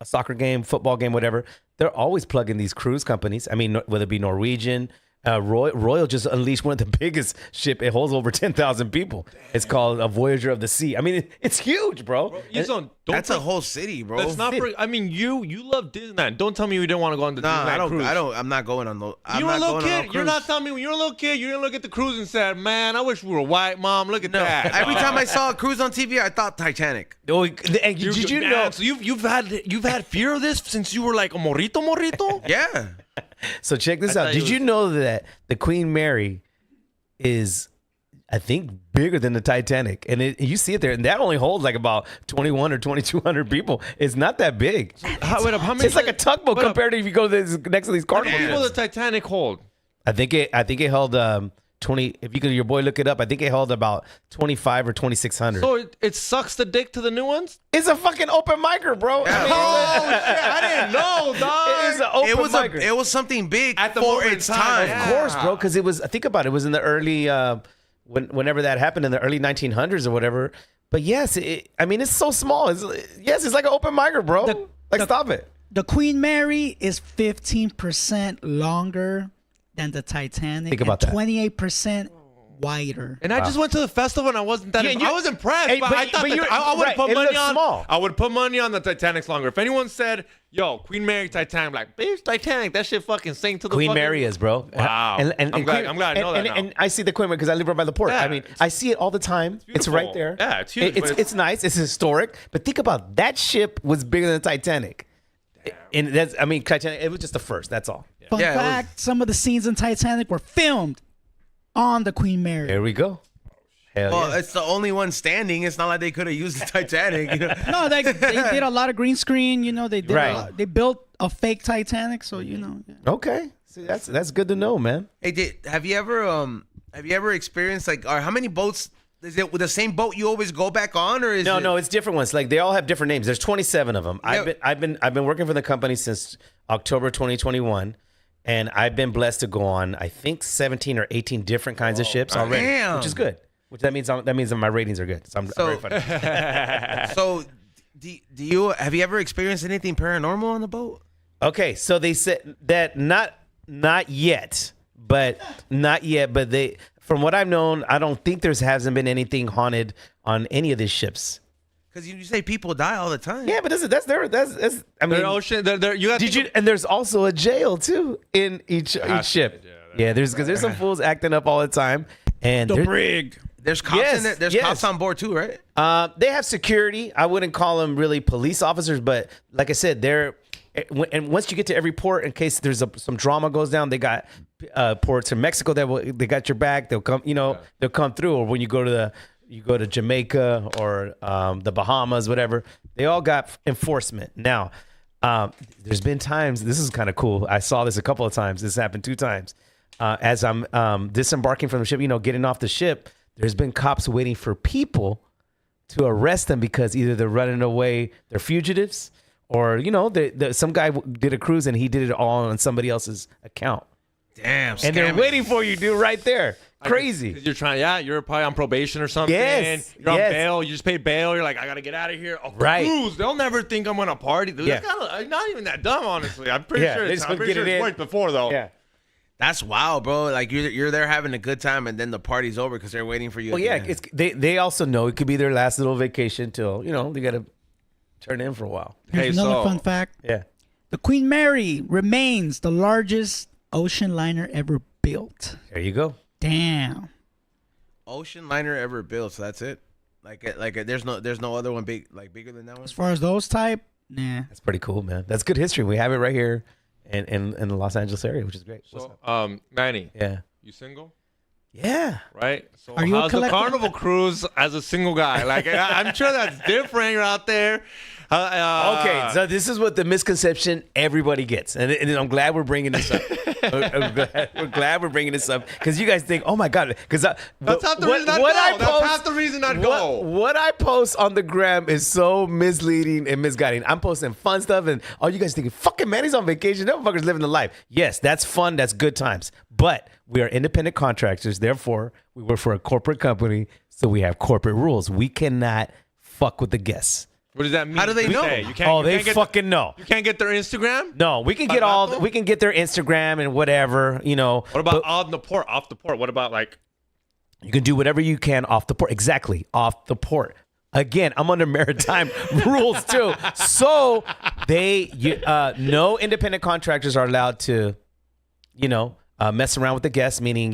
soccer game, football game, whatever. They're always plugging these cruise companies. I mean, whether it be Norwegian, Royal just unleashed one of the biggest ship. It holds over 10,000 people. Damn. It's called a Voyager of the Sea. I mean, it's huge, bro. That's a whole city, bro. That's not. I mean, you love Disneyland. Don't tell me you didn't want to go on the Disneyland cruise. I'm not going on those. You were a little kid. You're not telling me when you were a little kid. You didn't look at the cruise and said, "Man, I wish we were white, Mom. Look at that." Every time I saw a cruise on TV, I thought Titanic. Oh, did you know? So you've had fear of this since you were like a morrito? Yeah. So check this out. Did you know that the Queen Mary is, I think, bigger than the Titanic? And you see it there, and that only holds like about 21 or 2,200 people. It's not that big. It's like a tugboat compared to if you go next to these How carnivals. many people does the Titanic hold? I think it held 20. If you could, your boy look it up. I think it held about 25 or 2,600. So it sucks the dick to the new ones. It's a fucking open micer, bro. Yeah. Oh shit! I didn't know, dog. It is an open micer. It was something big At the for moment its in time. time, Of course, bro, because it was. Think about it. It was in the early, whenever that happened in the early 1900s or whatever. But yes, I mean, it's so small. It's like an open micer, bro. Stop it. The Queen Mary is 15% longer than the Titanic. Think about and that. 28% wider. And I just went to the festival and I wasn't that. I was impressed, Hey, but I thought I would right, put it money looks on. small. I would put money on the Titanic's longer. If anyone said, "Yo, Queen Mary Titanic," I'm like, "Bitch, Titanic, that shit fucking sank to the Queen fucking-" Mary is, bro. Wow. And I'm glad I know that now. And I see the Queen Mary because I live right by the port. Yeah, I mean, I see it all the time. It's right there. Yeah, it's huge, but It's nice. It's historic. But think about that ship was bigger than the Titanic. And that's, I mean, Titanic. It was just the first. That's all. Fun Yeah, it fact: some of the scenes in Titanic were filmed on the Queen Mary. There we go. Hell Well, yeah. it's the only one standing. It's not like they could have used the Titanic. You know? No, they did a lot of green screen. You know, they did. Right. They built a fake Titanic, so you know. Yeah. Okay. See, that's good to know, man. Hey, have you ever experienced like, or how many boats? Is it with the same boat you always go back on, or is it? No, it's different ones. Like they all have different names. There's 27 of them. Yeah. I've been working for the company since October 2021, and I've been blessed to go on I think 17 or 18 different kinds of ships already, damn. which is good. Which that means that my ratings are good. So I'm very funny. So, do you have you ever experienced anything paranormal on the boat? Okay, so they said that not yet, but they, from what I've known, I don't think hasn't been anything haunted on any of these ships. Because you say people die all the time. Yeah, but that's I mean, ocean. You got and there's also a jail too in each ship. Yeah, there's some fools acting up all the time, and brig. There's cops Yes, in there. There's yes. cops on board too, right? They have security. I wouldn't call them really police officers, but like I said, and once you get to every port, in case there's some drama goes down, they got ports in Mexico they got your back. They'll come, they'll come through. Or when you go to Jamaica or the Bahamas, whatever, they all got enforcement. Now, there's been times. This is kind of cool. I saw this a couple of times. This happened 2 times. As I'm disembarking from the ship, getting off the ship. There's been cops waiting for people to arrest them because either they're running away, they're fugitives, or some guy did a cruise and he did it all on somebody else's account. Damn. And they're waiting for you, dude, right there. Crazy. You're trying, you're probably on probation or something. Yes, You're on yes. bail. You just pay bail. You're like, I gotta get out of here. Oh, Right. cruise. They'll never think I'm gonna party. Dude, Yeah. That's not even that dumb, honestly. I'm pretty Yeah, sure they it's, just I'm pretty get sure it it's in. worked before though. Yeah. That's wild, bro. Like you're there having a good time, and then the party's over because they're waiting for you. Well, yeah, they also know it could be their last little vacation till they got to turn in for a while. Here's Hey, another so- fun fact: Yeah. The Queen Mary remains the largest ocean liner ever built. There you go. Damn. Ocean liner ever built. So that's it. There's no other one bigger than that one. As far as those type, nah. That's pretty cool, man. That's good history. We have it right here in the Los Angeles area, which is great. So, Manny, Yeah. you single? Yeah. Right? So Are you a how's the collector? Carnival cruise as a single guy? Like, I'm sure that's different. You're out there. Okay, so this is what the misconception everybody gets, and I'm glad we're bringing this up. We're glad we're bringing this up because you guys think, oh my god, because that's half the reason I'd go. That's half the reason I'd go. What I post on the gram is so misleading and misguiding. I'm posting fun stuff, and all you guys thinking, fucking man, he's on vacation. That motherfucker's living the life. Yes, that's fun. That's good times. But we are independent contractors. Therefore, we work for a corporate company, so we have corporate rules. We cannot fuck with the guests. What does that mean? How do they know? You can't, Oh, you they can't get fucking know. You can't get their Instagram? No, we can get we can get their Instagram and whatever, you know. What about on the port, off the port? What about like? You can do whatever you can off the port. Exactly, off the port. Again, I'm under maritime rules too. So no independent contractors are allowed to, mess around with the guests, meaning,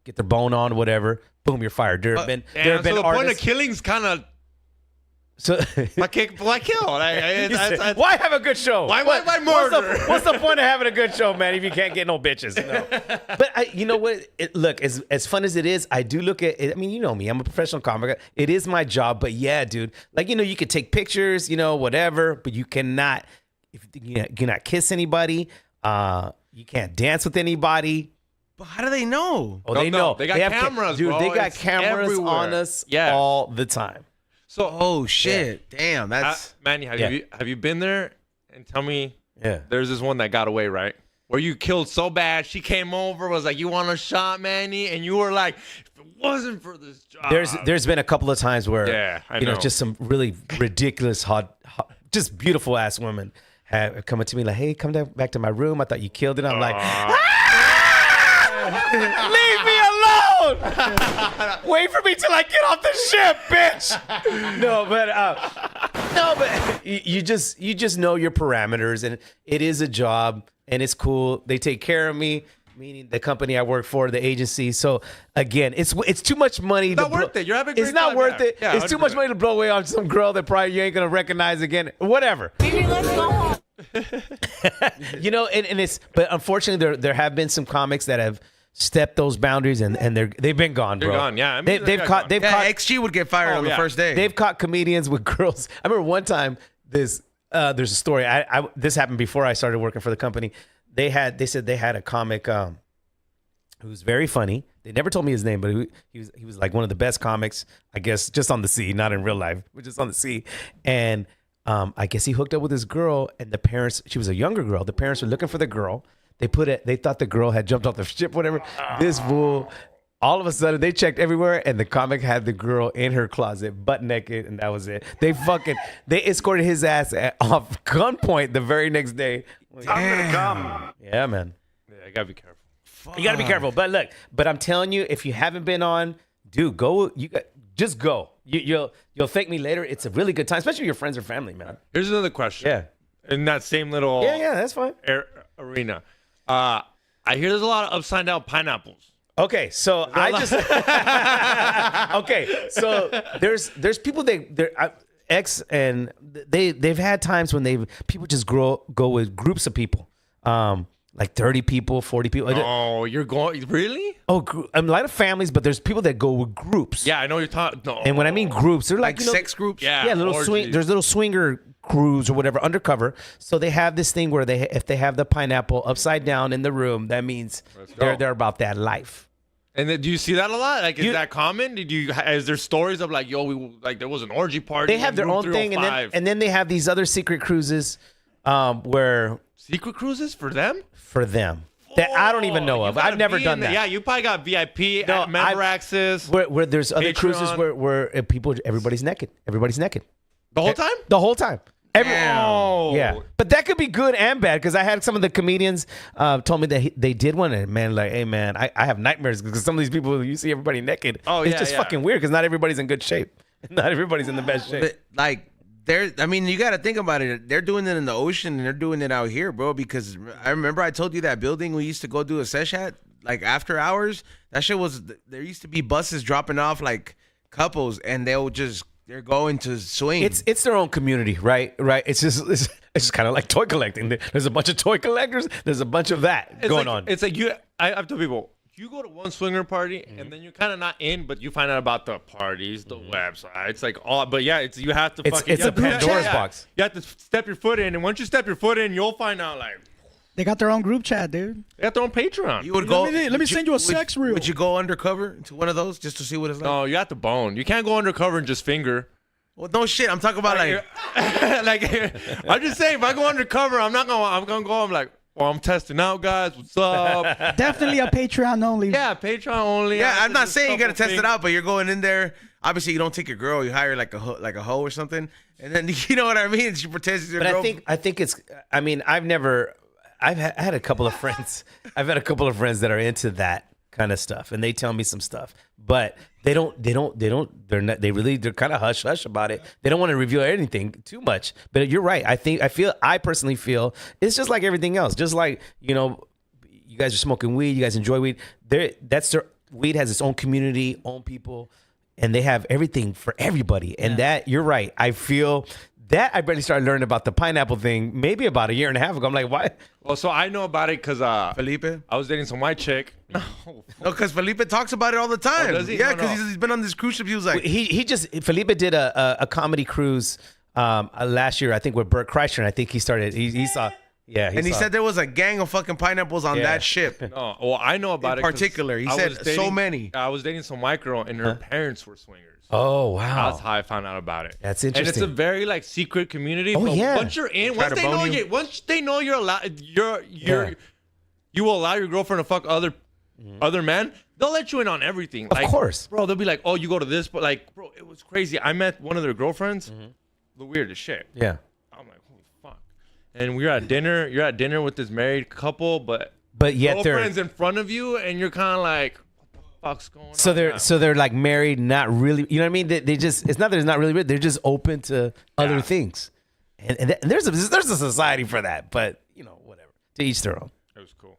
get their bone on, whatever. Boom, you're fired. There have been so the artists. point of killing's kind of So why kill? why have a good show? Why murder? What's the point of having a good show, man, if you can't get no bitches? But you know what? Look, as fun as it is, I do look at it. I mean, you know me. I'm a professional comic. It is my job. But yeah, dude, you could take pictures, whatever, but you cannot kiss anybody. You can't dance with anybody. But how do they know? Oh, they know. They got have cameras, dude. bro. They got It's cameras everywhere. on us Yeah. all the time. So, Oh shit! Damn, that's Manny, have you been there? And tell me, Yeah. there's this one that got away, right? Where you killed so bad, she came over, was like, "You want a shot, Manny?" And you were like, "If it wasn't for this job." There's been a couple of times where Yeah, I know. just some really ridiculous hot, just beautiful ass women have come up to me like, "Hey, come back to my room. I thought you killed it." I'm like, leave me alone. Wait for me till I get off the ship, bitch. But you just know your parameters, and it is a job, and it's cool. They take care of me, meaning the company I work for, the agency. So again, it's too much money. It's not worth it. You're having a It's great not time worth there. it. Yeah, It's too much 100%. money to blow away on some girl that probably you ain't gonna recognize again. Whatever. Baby, let's go home. But unfortunately there have been some comics that have stepped those boundaries and they've been gone, bro. They're gone, yeah. I mean, they've they're caught gone. they've yeah. caught XG would get fired on the yeah. first day. they've caught comedians with girls. I remember one time there's a story. This happened before I started working for the company. They said they had a comic who was very funny. They never told me his name, but he was like one of the best comics, I guess, just on the sea, not in real life, but just on the sea. And I guess he hooked up with this girl, and the parents, she was a younger girl. The parents were looking for the girl. They thought the girl had jumped off the ship, whatever. This fool, all of a sudden, they checked everywhere, and the comic had the girl in her closet, butt naked, and that was it. They escorted his ass off gunpoint the very next day. Damn. Yeah, man. Yeah, I gotta be careful. You got to be careful. But look, I'm telling you, if you haven't been on, dude, go. Just go. You'll thank me later. It's a really good time, especially with your friends or family, man. Here's another question. Yeah. In that same little Yeah, that's fine. arena, I hear there's a lot of upside down pineapples. Okay, so there's people and they've had times when people just go with groups of people, like 30 people, 40 people. Oh, you're going really? A lot of families, but there's people that go with groups. Yeah, I know you're talking. No. And when I mean groups, they're like sex groups. Yeah, Yeah, little orgies. swing. There's little swinger crews or whatever undercover. So they have this thing where if they have the pineapple upside down in the room, that means go. they're about that life. And then, do you see that a lot? Like, is that common? Is there stories of like, there was an orgy party? They have in their room own thing, 305? and then they have these other secret cruises, where secret cruises for them? for them that I don't even know You of. gotta I've never be done in that. Yeah, you probably got VIP, No, member access. Where there's other Patreon. cruises where everybody's naked. Everybody's naked The whole time? the whole time. Oh. Yeah, but that could be good and bad because I had some of the comedians told me that they did one, and man, like, hey man, I have nightmares because some of these people, you see everybody naked. Oh, it's yeah, just yeah. fucking weird because not everybody's in good shape. Not everybody's in the best shape. But like I mean, you got to think about it. They're doing it in the ocean and they're doing it out here, bro. Because I remember I told you that building we used to go do a sesh at, like after hours. That shit was. There used to be buses dropping off like couples, and they're going to swing. It's their own community, right? Right. It's just kind of like toy collecting. There's a bunch of toy collectors. There's a bunch of that going on. It's like I've told people, you go to one swinger party and then you're kind of not in, but you find out about the parties, the websites, like all. But yeah, you have to. It's a Pandora's box. You have to step your foot in, and once you step your foot in, you'll find out like They got their own group chat, dude. they got their own Patreon. You would go. Let me send you a sex reel. Would you go undercover to one of those just to see what it's like? No, you have to bone. You can't go undercover and just finger. Well, no shit. I'm talking about like I'm just saying, if I go undercover, I'm gonna go. I'm like, well, I'm testing out, guys. What's up? Definitely a Patreon only. Yeah, Patreon only. Yeah, I'm not saying you gotta couple test it out, but you're going in there. Obviously, you don't take your girl. You hire like a hoe or something, and then you know what I mean. She pretends she's your girl. But I think it's. I mean, I've had a couple of friends. I've had a couple of friends that are into that kind of stuff, and they tell me some stuff, but they're kind of hush about it. They don't want to reveal anything too much. But you're right. I personally feel it's just like everything else. Just like, you guys are smoking weed, you guys enjoy weed. Weed has its own community, own people, and they have everything for everybody. And that, you're right. I feel that I barely started learning about the pineapple thing maybe about a year and a half ago. I'm like, why? Well, so I know about it because Felipe? I was dating some white chick. No, because Felipe talks about it all the time. Oh, does he? Yeah, No, because no. he's been on this cruise ship. He was like, Felipe did a comedy cruise last year, I think, with Bert Kreischer. And I think he started. He saw. Yeah, he said there was a gang of fucking pineapples on that ship. No, well, I know about In it. 'cause particular, he I said was dating- so many. I was dating some white girl, and her parents were swingers. Oh wow, That's how I found out about it. That's And it's interesting. a very like secret community. Oh, but yeah. Once you're in, Try to bone you. once they know you're allowed, you will allow your girlfriend to fuck other men. They'll let you in on everything. Of course, bro. They'll be like, "Oh, you go to this," but like, bro, it was crazy. I met one of their girlfriends. The weirdest shit. yeah. I'm like, holy fuck. And we're at dinner. You're at dinner with this married couple, but yet they're girlfriend's in front of you, and you're kind of like, what the fuck's going on? so they're like married, not really. You know what I mean? They just, it's not that it's not really weird. They're just open to other things, and there's a society for that. But whatever. To each their own. It was cool.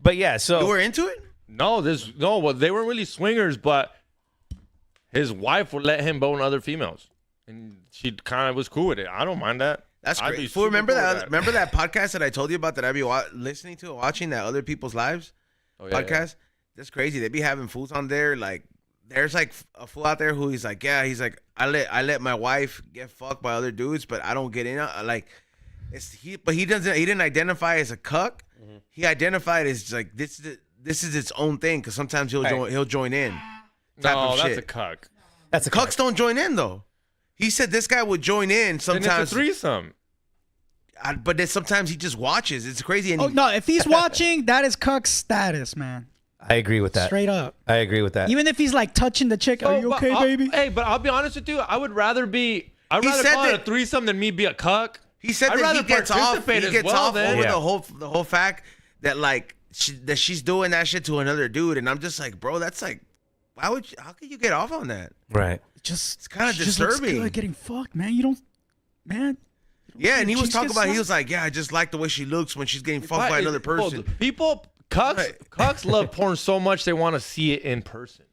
But yeah, so you were into it? Well, they weren't really swingers, but his wife would let him bone other females, and she kind of was cool with it. I don't mind that. That's I'd be great. super Remember cool with that? Remember that podcast that I told you about that I'd be listening to and watching, that Other People's Lives podcast? That's crazy. They be having fools on there. Like, there's like a fool out there who he's like, I let my wife get fucked by other dudes, but I don't get in. Like, he didn't identify as a cuck. He identified as like this is its own thing, because sometimes he'll join in. No, that's a cuck. that's a Cucks don't join in though. He said this guy would join in And sometimes. it's a threesome. But then sometimes he just watches. It's crazy. And Oh no, if he's watching, that is cuck status, man. I agree with that. Straight up. I agree with that. Even if he's like touching the chick, are you okay, baby? Hey, but I'll be honest with you. I would rather He call said it a threesome than me be a cuck. He said I'd that he rather gets off. participate He as gets well, off then. over Yeah. the whole fact that like that she's doing that shit to another dude, and I'm just like, bro, that's like, how could you get off on that? right. It's kind of She just looks disturbing. good getting fucked, man. You don't, man. Yeah, and he was Cheeks talking get about. He sucked? was like, yeah, I just like the way she looks when she's getting fucked by another person. Cucks love porn so much they want to see it in person.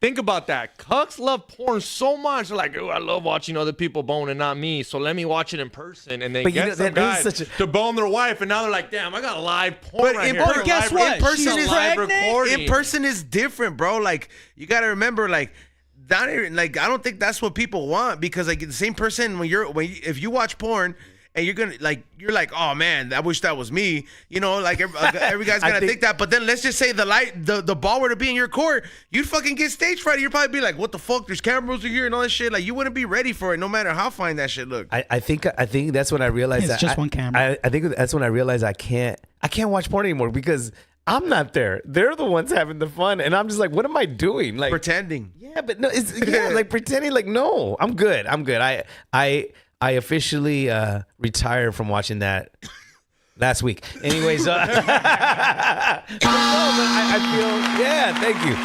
Think about that. Cucks love porn so much. They're like, oh, I love watching other people bone and not me, so let me watch it in person. And they But you get know, some that is guys such a- to bone their wife, and now they're like, damn, I got live porn But right in here. per- guess Live- what? in person She's is live pregnant? recording. In person is different, bro. Like, you gotta remember, like, not even, like, I don't think that's what people want, because like the same person if you watch porn and you're like, oh man, I wish that was me. Like every guy's gonna think that. But then let's just say the ball were to be in your court, you'd fucking get stage fright. You'd probably be like, what the fuck? There's cameras here and all this shit. Like, you wouldn't be ready for it, no matter how fine that shit looked. I think that's when I realized It's just one camera. I think that's when I realized I can't watch porn anymore, because I'm not there. They're the ones having the fun, and I'm just like, what am I doing? Like, Pretending. yeah, but no, it's like pretending. Like, no, I'm good. I officially retired from watching that last week. Anyways, but no, but I feel, yeah, thank you.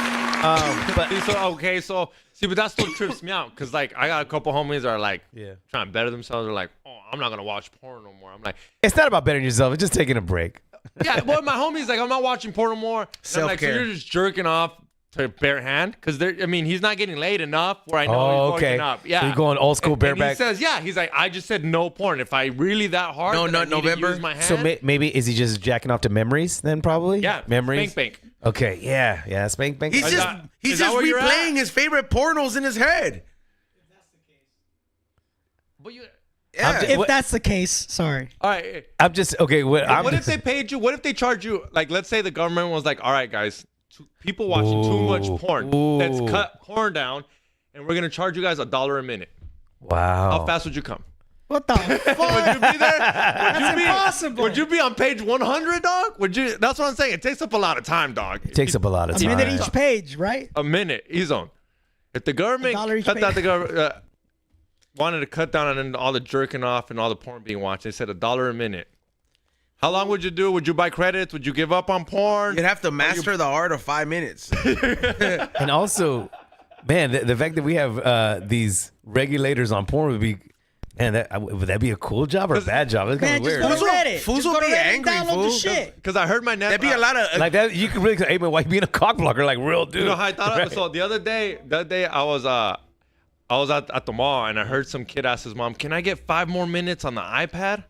So see, but that still trips me out because like I got a couple homies that are like trying to better themselves. They're like, oh, I'm not gonna watch porn no more. I'm like, It's not about bettering yourself. It's just taking a break. yeah. Well, my homies like, I'm not watching porn no more. And I'm like, so Self-care. you're just jerking off to bare hand because I mean, he's not getting laid enough where I know he's working up. Yeah, So you're going old school And bareback. he says, yeah, he's like, I just said no porn. If I really that hard, No, then not I need to November. use my hand. So maybe is he just jacking off to memories then? Probably. yeah, memories. Spank. Okay. Yeah. Spank. He's Is just that- he's is that just where you're replaying at? his favorite pornos in his head. But you, Yeah. If that's the case, sorry. all right. I'm just okay. What if they paid you? What if they charge you? Like, let's say the government was like, all right, guys, people watching too much porn. Let's cut porn down, and we're gonna charge you guys $1 a minute. Wow. How fast would you come? What the fuck? Would you be there? That's impossible. Would you be on page 100, dog? Would you? That's what I'm saying. It takes up a lot of time, dog. It takes up a lot of A time. minute each page, right? A minute, ease on. If the government $1 each cut down page. the government wanted to cut down on all the jerking off and all the porn being watched, they said $1 a minute. How long would you do? Would you buy credits? Would you give up on porn? You'd have to master the art of 5 minutes. And also, man, the fact that we have these regulators on porn would be, man, would that be a cool job or a bad job? It's kind Man, of just weird. go to Reddit. Fools Just will go to be Reddit and angry, download the fool. shit. Because I heard my net. That'd be a lot of Like that, you could really say, hey man, why you being a cock blocker like real dude? You know how I thought of it? So the other day I was at the mall and I heard some kid ask his mom, "Can I get 5 more minutes on the iPad?"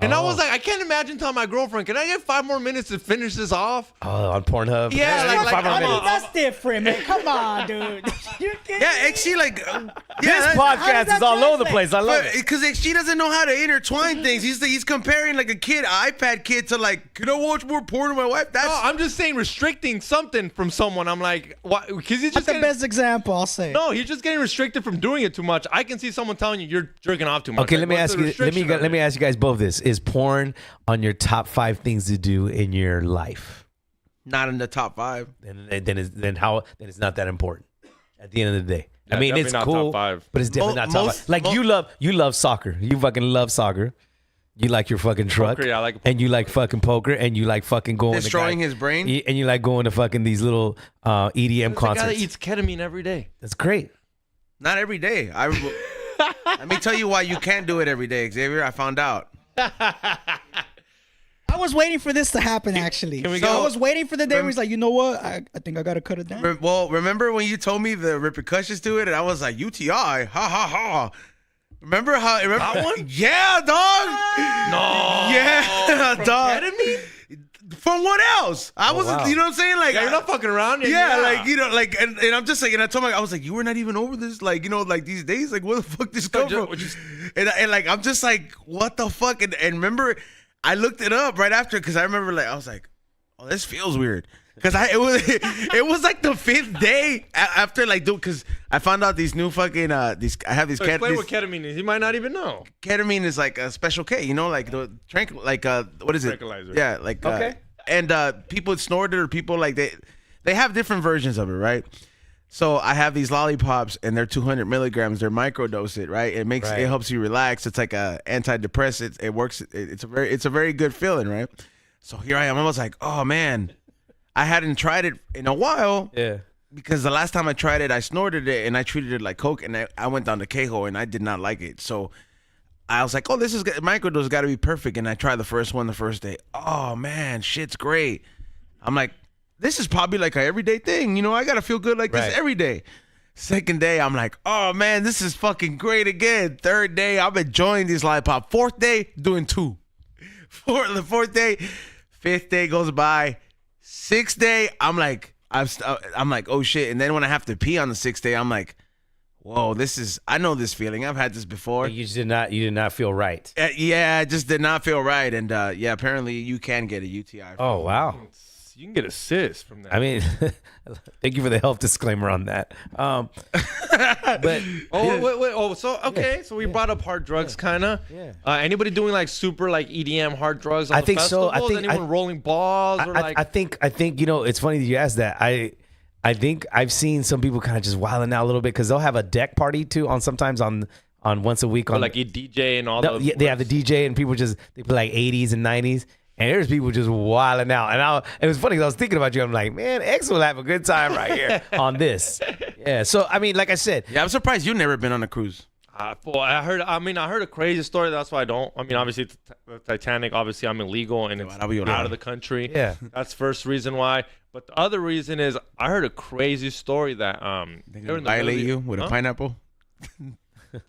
And I was like, I can't imagine telling my girlfriend, "Can I get 5 more minutes to finish this off?" Oh, on Pornhub. Yeah, like, 5 more I'm minutes. on- That's different, man. Come on, dude. You kidding yeah, me? actually, like, This that- podcast that is all over the translate? place. I love it. because she doesn't know how to intertwine things. He's comparing like a kid, iPad kid, to like, can I watch more porn with my wife? That's No, I'm just saying restricting something from someone. I'm like, why? Because he's That's just the getting, best example, I'll say. no, he's just getting restricted from doing it too much. I can see someone telling you you're jerking off too much. Okay, Like, let me what's ask the you. restriction of Let me it? ask you guys both this: is porn on your top 5 things to do in your life? not in the top 5. Then it's not that important at the end of the day. Yeah, I mean, it's definitely not cool, top 5. but it's definitely not top Most- 5. Like you love soccer. You fucking love soccer. You like your fucking truck. Poker, yeah, I like and you like fucking poker, and you like fucking going Destroying to his brain? and you like going to fucking these little EDM There's a guy that concerts. eats ketamine every day. That's great. Not every day. Let me tell you why you can't do it every day, Xavier. I found out. I was waiting for this to happen, actually. Can we So go- I was waiting for the day where he's like, you know what? I think I got to cut it down. Well, remember when you told me the repercussions to it, and I was like, UTI, ha ha ha. Remember how? That one? Yeah, dog. No. Yeah, From dog. ketamine? From what else? I was, wow. you know what I'm saying? Like, Yeah, you're not fucking around. yeah, like, you know, like, and I'm just like, and I told my, I was like, you were not even over this, like, you know, like these days, like, where the fuck this come from? And like, I'm just like, what the fuck? And remember, I looked it up right after because I remember, like, I was like, oh, this feels weird. Because it was like the 5th day after, like, dude, because I found out these new fucking, I have these, So explain what ketamine is. He might not even know. ketamine is like a special K, you know, like the what is it? Tranquilizer. Yeah, like Okay. And people snort it, or people like they have different versions of it, right? So I have these lollipops, and they're 200 milligrams. They're microdose it, right? It makes Right. it helps you relax. It's like a antidepressant. It works. It's a very good feeling, right? So here I am. I was like, oh man, I hadn't tried it in a while. Yeah. Because the last time I tried it, I snorted it and I treated it like coke, and I went down to K-hole and I did not like it. So I was like, oh, this is good. Microdose got to be perfect. And I tried the first one the first day. Oh man, shit's great. I'm like, this is probably like an everyday thing. You know, I got to feel good like Right. this every day. Second day, I'm like, oh man, this is fucking great again. Third day, I'm enjoying this lollipop. Fourth day, doing 2. The fourth day, 5th day goes by. 6th day, I'm like, oh shit. And then when I have to pee on the 6th day, I'm like, whoa, I know this feeling. I've had this before. You did not feel right. Yeah, it just did not feel right. And yeah, apparently you can get a UTI. Oh wow. You can get a cyst from that. I mean, thank you for the health disclaimer on that. But wait. Oh, so okay. So we brought up hard drugs, kind of. Yeah. Anybody doing like super like EDM hard drugs? On I the think so. festivals? Anyone rolling balls or like? I think you know, it's funny that you asked that. I think I've seen some people kind of just wilding out a little bit because they'll have a deck party too sometimes on once a week or on like a DJ and all no, the. yeah, they have the DJ and people they play like 80s and 90s. And there's people just wilding out. And it was funny because I was thinking about you. I'm like, man, X will have a good time right here on this. Yeah. So, I mean, like I said. Yeah, I'm surprised you've never been on a cruise. Boy, I heard a crazy story. That's why I don't. I mean, obviously, the Titanic, obviously, I'm illegal and it's out of the country. Yeah. That's first reason why. But the other reason is I heard a crazy story that They gonna violate you with a pineapple?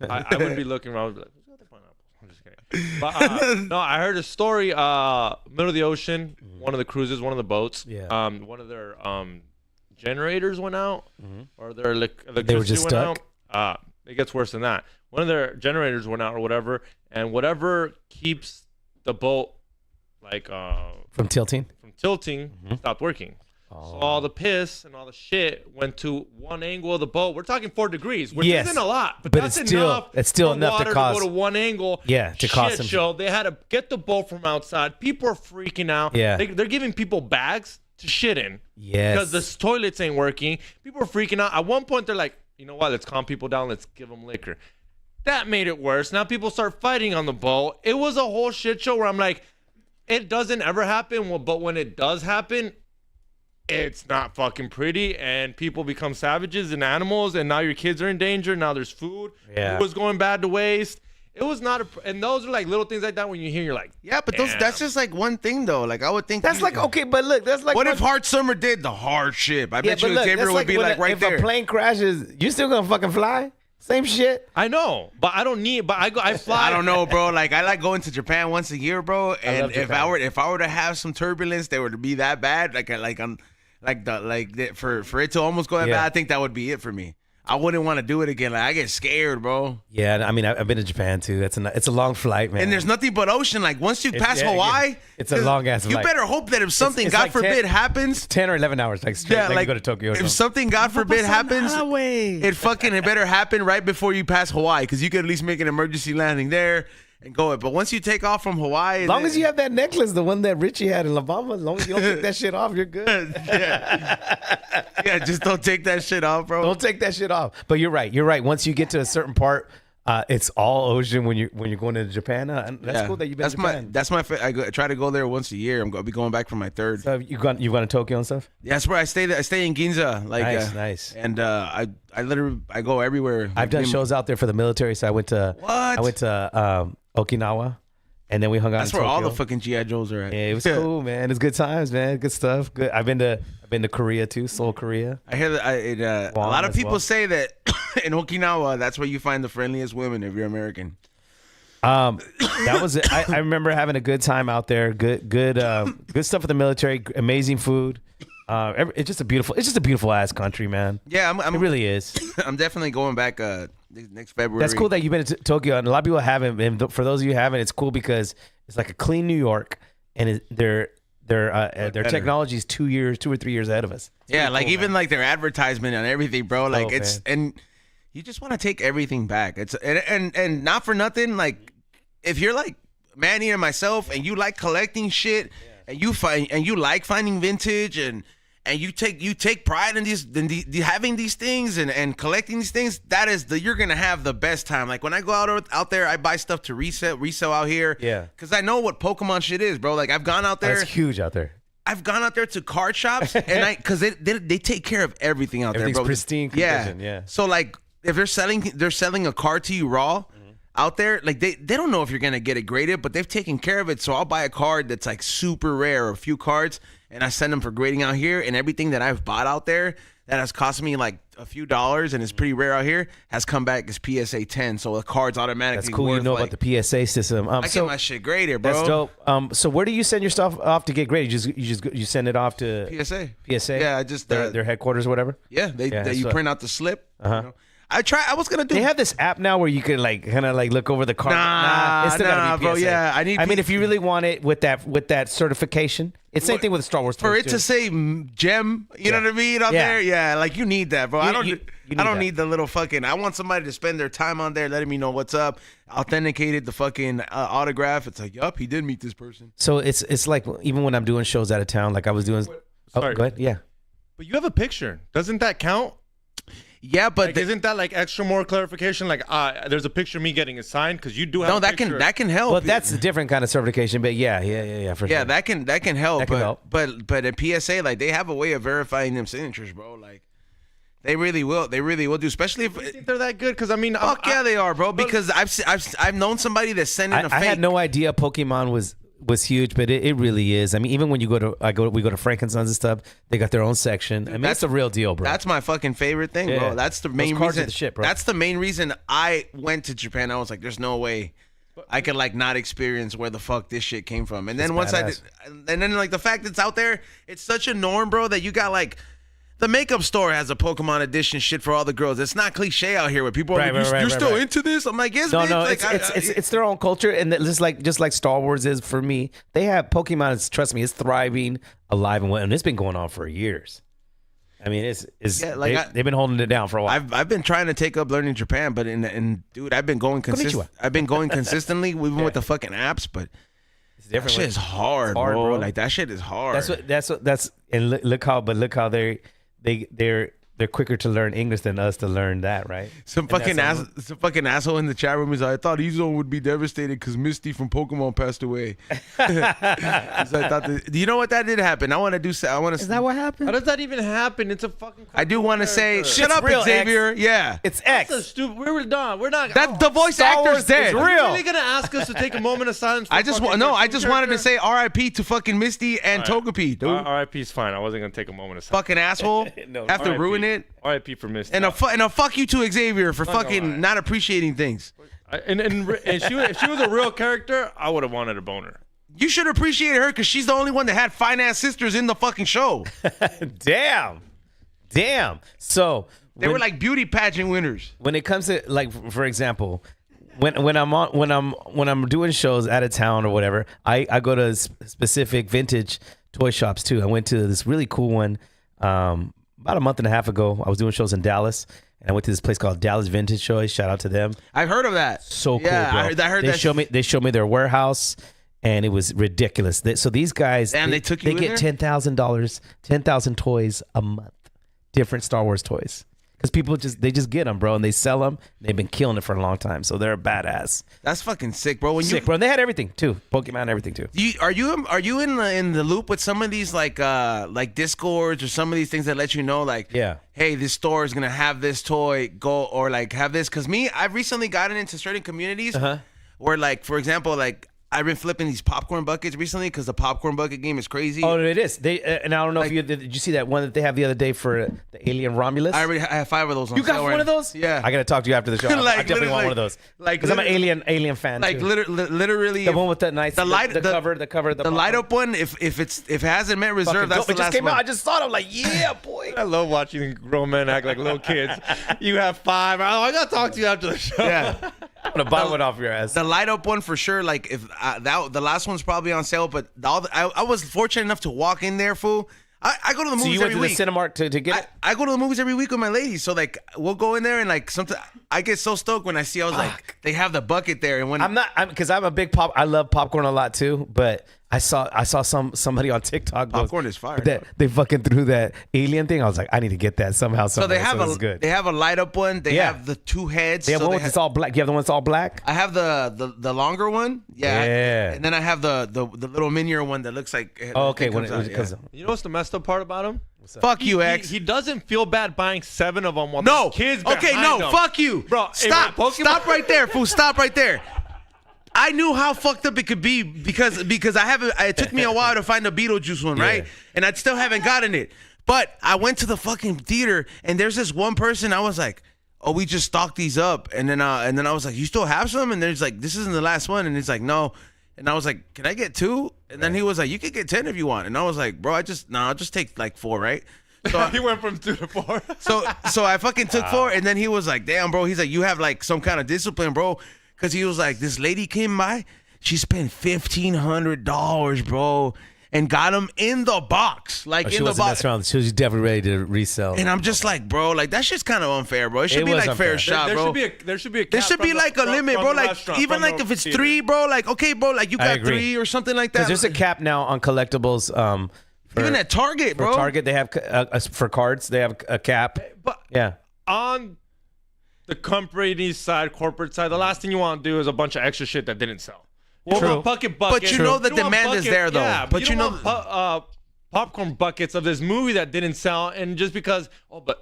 I wouldn't be looking around. Like, who's got the pineapple? I'm just kidding. But no, I heard a story. Middle of the ocean, one of the cruises, one of the boats. Yeah. One of their generators went out, or their electricity They were just went stuck? out. It gets worse than that. One of their generators went out or whatever, and whatever keeps the boat like From tilting? stopped working. So all the piss and all the shit went to one angle of the boat. We're talking 4 degrees, which isn't a lot, but that's enough. It's still for enough water to cause go to one angle. Yeah, to cause shit some show. They had to get the boat from outside. People are freaking out. Yeah. They're giving people bags to shit in. Yes. Because the toilets ain't working. People are freaking out. At one point, they're like, you know what? Let's calm people down. Let's give them liquor. That made it worse. Now people start fighting on the boat. It was a whole shit show where I'm like, it doesn't ever happen. But when it does happen, it's not fucking pretty. And people become savages and animals. And now your kids are in danger. Now there's food. Yeah. Food was going bad to waste. It was not and those are like little things like that when you hear, you're like, Yeah, but that's just like one thing though. Like I would think That's like, okay, but look, that's like. What if Hard Summer did the hard shit? I bet you Xavier would be like right there. If a plane crashes, you still gonna fucking fly? Same shit. I know, but I don't need. But I fly. I don't know, bro. Like I like going to Japan once a year, bro. And if I were to have some turbulence, they were to be that bad. For it to almost go that bad, I think that would be it for me. I wouldn't want to do it again. Like I get scared, bro. Yeah, I mean, I've been to Japan too. It's a long flight, man. And there's nothing but ocean. Like once you pass Hawaii, it's a long ass flight. You better hope that if something, it's God like forbid, happens, 10 or 11 hours, like straight, like you go to Tokyo. If something, God forbid, happens, it better happen right before you pass Hawaii, because you could at least make an emergency landing there and go. But once you take off from Hawaii, as long as you have that necklace, the one that Richie had in La Bamba, as long as you don't take that shit off, you're good. yeah, just don't take that shit off, bro. Don't take that shit off. But you're right. Once you get to a certain part, it's all ocean when you're going to Japan. That's cool that you've been to Japan. That's my. I try to go there once a year. I'll be going back for my third. So you've gone to Tokyo and stuff. Yeah, that's where I stay. I stay in Ginza. Like nice. And I literally go everywhere. I've done shows out there for the military. So I went to Okinawa, and then we hung out. That's in where Tokyo. all the fucking GI Joes are at. Yeah, it was cool, man. It's good times, man. Good stuff. Good. I've been to Korea too, Seoul, Korea. I hear that a lot of people say that in Okinawa, that's where you find the friendliest women if you're American. That was it. I remember having a good time out there. Good stuff for the military. Amazing food. It's just a beautiful ass country, man. Yeah, it really is. I'm definitely going back next February. That's cool that you've been to Tokyo, and a lot of people haven't. And for those of you who haven't, it's cool because it's like a clean New York, and their technology is 2 or 3 years ahead of us. It's yeah, really like cool, even man. like their advertisement and everything, bro. Like and you just want to take everything back. It's and not for nothing. Like if you're like Manny and myself, and you like collecting shit, and you like finding vintage and you take pride in having these things and collecting these things, you're gonna have the best time. Like when I go out there, I buy stuff to resell out here. Yeah, because I know what Pokemon shit is, bro. Like I've gone out there. It's huge out there. I've gone out there to card shops and because they take care of everything out there, bro. Pristine condition. Yeah. So like if they're selling a card to you raw. Out there, like they don't know if you're gonna get it graded, but they've taken care of it. So I'll buy a card that's like super rare, or a few cards, and I send them for grading out here. And everything that I've bought out there that has cost me like a few dollars and is pretty rare out here has come back as PSA 10. So the card's automatically. That's cool. You know about the PSA system. I get my shit graded, bro. That's dope. So where do you send your stuff off to get graded? You send it off to PSA. Yeah, I just their headquarters or whatever. Yeah, you print out the slip. Uh-huh. You know? I was gonna do. They have this app now where you can like kind of like look over the card. It's still gotta be PSA. Bro. Yeah, I mean, if you really want it with that certification, it's same thing with Star Wars. For it to say gem, you know what I mean, out there. Yeah, like you need that, bro. I don't need the little fucking. I want somebody to spend their time on there, letting me know what's up, authenticated the fucking autograph. It's like, yup, he did meet this person. So it's like even when I'm doing shows out of town, like I was doing. Sorry. Go ahead. Yeah. But you have a picture. Doesn't that count? Yeah, but Like, isn't that like extra more clarification? Like, there's a picture of me getting it signed because you do have. no, a that picture. can help. Well, that's a different kind of certification, but yeah, for yeah, sure. that can help. That can help. But at PSA, like they have a way of verifying them signatures, bro. Like they really will. They really will do, especially if. You think they're that good? Because I mean, Fuck yeah, they are, bro. Because I've known somebody that sent in a fake. I had no idea Pokemon was huge, but it really is. I mean, even when you we go to Frank and Sons and stuff, they got their own section. I mean, that's a real deal, bro. That's my fucking favorite thing, Yeah. bro. That's the main cards are reason. the shit, bro. That's the main reason I went to Japan. I was like, there's no way I could like not experience where the fuck this shit came from. And then once I did, and then like the fact it's out there, it's such a norm, bro, that you got like. The makeup store has a Pokemon edition shit for all the girls. It's not cliche out here where people are like, you're still into this? I'm like, yes, No, bitch. no, Like, it's their own culture, and just like Star Wars is for me. They have Pokemon. Trust me, it's thriving, alive, and it's been going on for years. I mean, they've been holding it down for a while. I've been trying to take up learning Japan, but dude, I've been going consistently, even with the fucking apps, but it's different. that shit is hard, bro. Like that shit is hard. And look how they're quicker to learn English than us to learn that, right? Some fucking asshole in the chat room is like, I thought Izo would be devastated because Misty from Pokemon passed away. Do you know what that did happen? Is that what happened? How does that even happen? It's a fucking. I do want to say, shut It's up, real, Xavier. X. Yeah, It's X. That's stupid. We're done. We're not. that the voice actor's dead. real. Are you really gonna ask us to take a moment of silence? For I just wanted to say R.I.P. to fucking Misty and Togepi, dude. R.I.P. is fine. I wasn't gonna take a moment of silence. Fucking asshole. No, Have to R.I.P. ruin it. R.I.P. for Misty. And a fuck you to Xavier for gonna lie. fucking not appreciating things. If she was a real character, I would have wanted a boner. You should appreciate her because she's the only one that had fine-ass sisters in the fucking show. Damn. So They were like beauty pageant winners. when it comes to, like, for example, when I'm doing shows out of town or whatever, I go to specific vintage toy shops too. I went to this really cool one about a month and a half ago. I was doing shows in Dallas, and I went to this place called Dallas Vintage Toys. Shout out to them. I've heard of that. So cool, yeah, bro. I heard they that. showed me their warehouse, and it was ridiculous. So these guys, Damn, they took you in get there? $10,000, 10,000 toys a month, different Star Wars toys. Because people just get them, bro, and they sell them. They've been killing it for a long time, so they're a badass. That's fucking sick, bro. Sick, bro. And they had everything too, Pokemon, everything too. Are you in the loop with some of these like Discords or some of these things that let you know like, Yeah. hey, this store is gonna have this toy go or like have this? Because I've recently gotten into certain communities where, like, for example, like I've been flipping these popcorn buckets recently because the popcorn bucket game is crazy. Oh, it is. They and I don't know if did you see that one that they have the other day for the Alien Romulus? I have 5 of those. On You got sale one right of those? Yeah. I gotta talk to you after the show. Like, I definitely want one of those. like, Because I'm an Alien fan Like too. literally, The one with the nice the light, the cover, the light up one. If it hasn't met reserve, fucking that's dope. the It just last came one. out. I just saw it. I'm like, yeah, boy. I love watching grown men act like little kids. You have 5. Oh, I gotta talk to you after the show. Yeah. I'm gonna buy one off your ass. The light up one for sure. Like if the last one's probably on sale, but I was fortunate enough to walk in there, fool. I go to the movies So you went every to week. the Cinemark to get it? I go to the movies every week with my ladies, so like we'll go in there and like something. I get so stoked when I see. I was like, they have the bucket there, and when I'm because I'm a big I love popcorn a lot too, but I saw somebody on TikTok. Popcorn is fire, that dog. they fucking threw that alien thing. I was like, I need to get that somehow. so they have good. they have a light up one. They Yeah. have the 2 heads. They have so one that's all black. You have the one that's all black. I have the longer one. Yeah. Yeah. And then I have the little miniature one that looks like. Oh, okay. When it Because You know what's the messed up part about him? fuck you, X. He doesn't feel bad buying 7 of them while No. there's kids Okay, behind no. him. Fuck you. Bro, hey, Stop. Pokemon- Stop right there, fool. Stop right there. I knew how fucked up it could be because it took me a while to find the Beetlejuice one, right? Yeah. And I still haven't gotten it. But I went to the fucking theater and there's this one person. I was like, oh, we just stocked these up. And then I was like, you still have some? And there's like, this isn't the last one. And it's like, no. And I was like, can I get 2? And then he was like, you could get 10 if you want. And I was like, bro, I'll just take like 4, right? So He went from 2 to 4. So I fucking took 4, and then he was like, damn, bro. He's like, you have like some kind of discipline, bro. Because he was like, this lady came by, she spent $1,500, bro, and got him in the box. Like she in the wasn't box. messing around. She was definitely ready to resell. And I'm just like, bro, like that shit's kind of unfair, bro. It should It be was like unfair. fair shot, there bro. should be a There cap should be from like the- a limit, from bro. the Like restaurant, even from like the if it's theater. 3, bro. Like okay, bro. Like you I got agree. 3 or something like that. Because there's a cap now on collectibles. Even at Target, for bro. Target, they have for cards. They have a cap. But Yeah. on the company side, corporate side, the last thing you want to do is a bunch of extra shit that didn't sell. You True. want bucket. But you know the don't want demand is there, though. Yeah, But you know popcorn buckets of this movie that didn't sell, and just because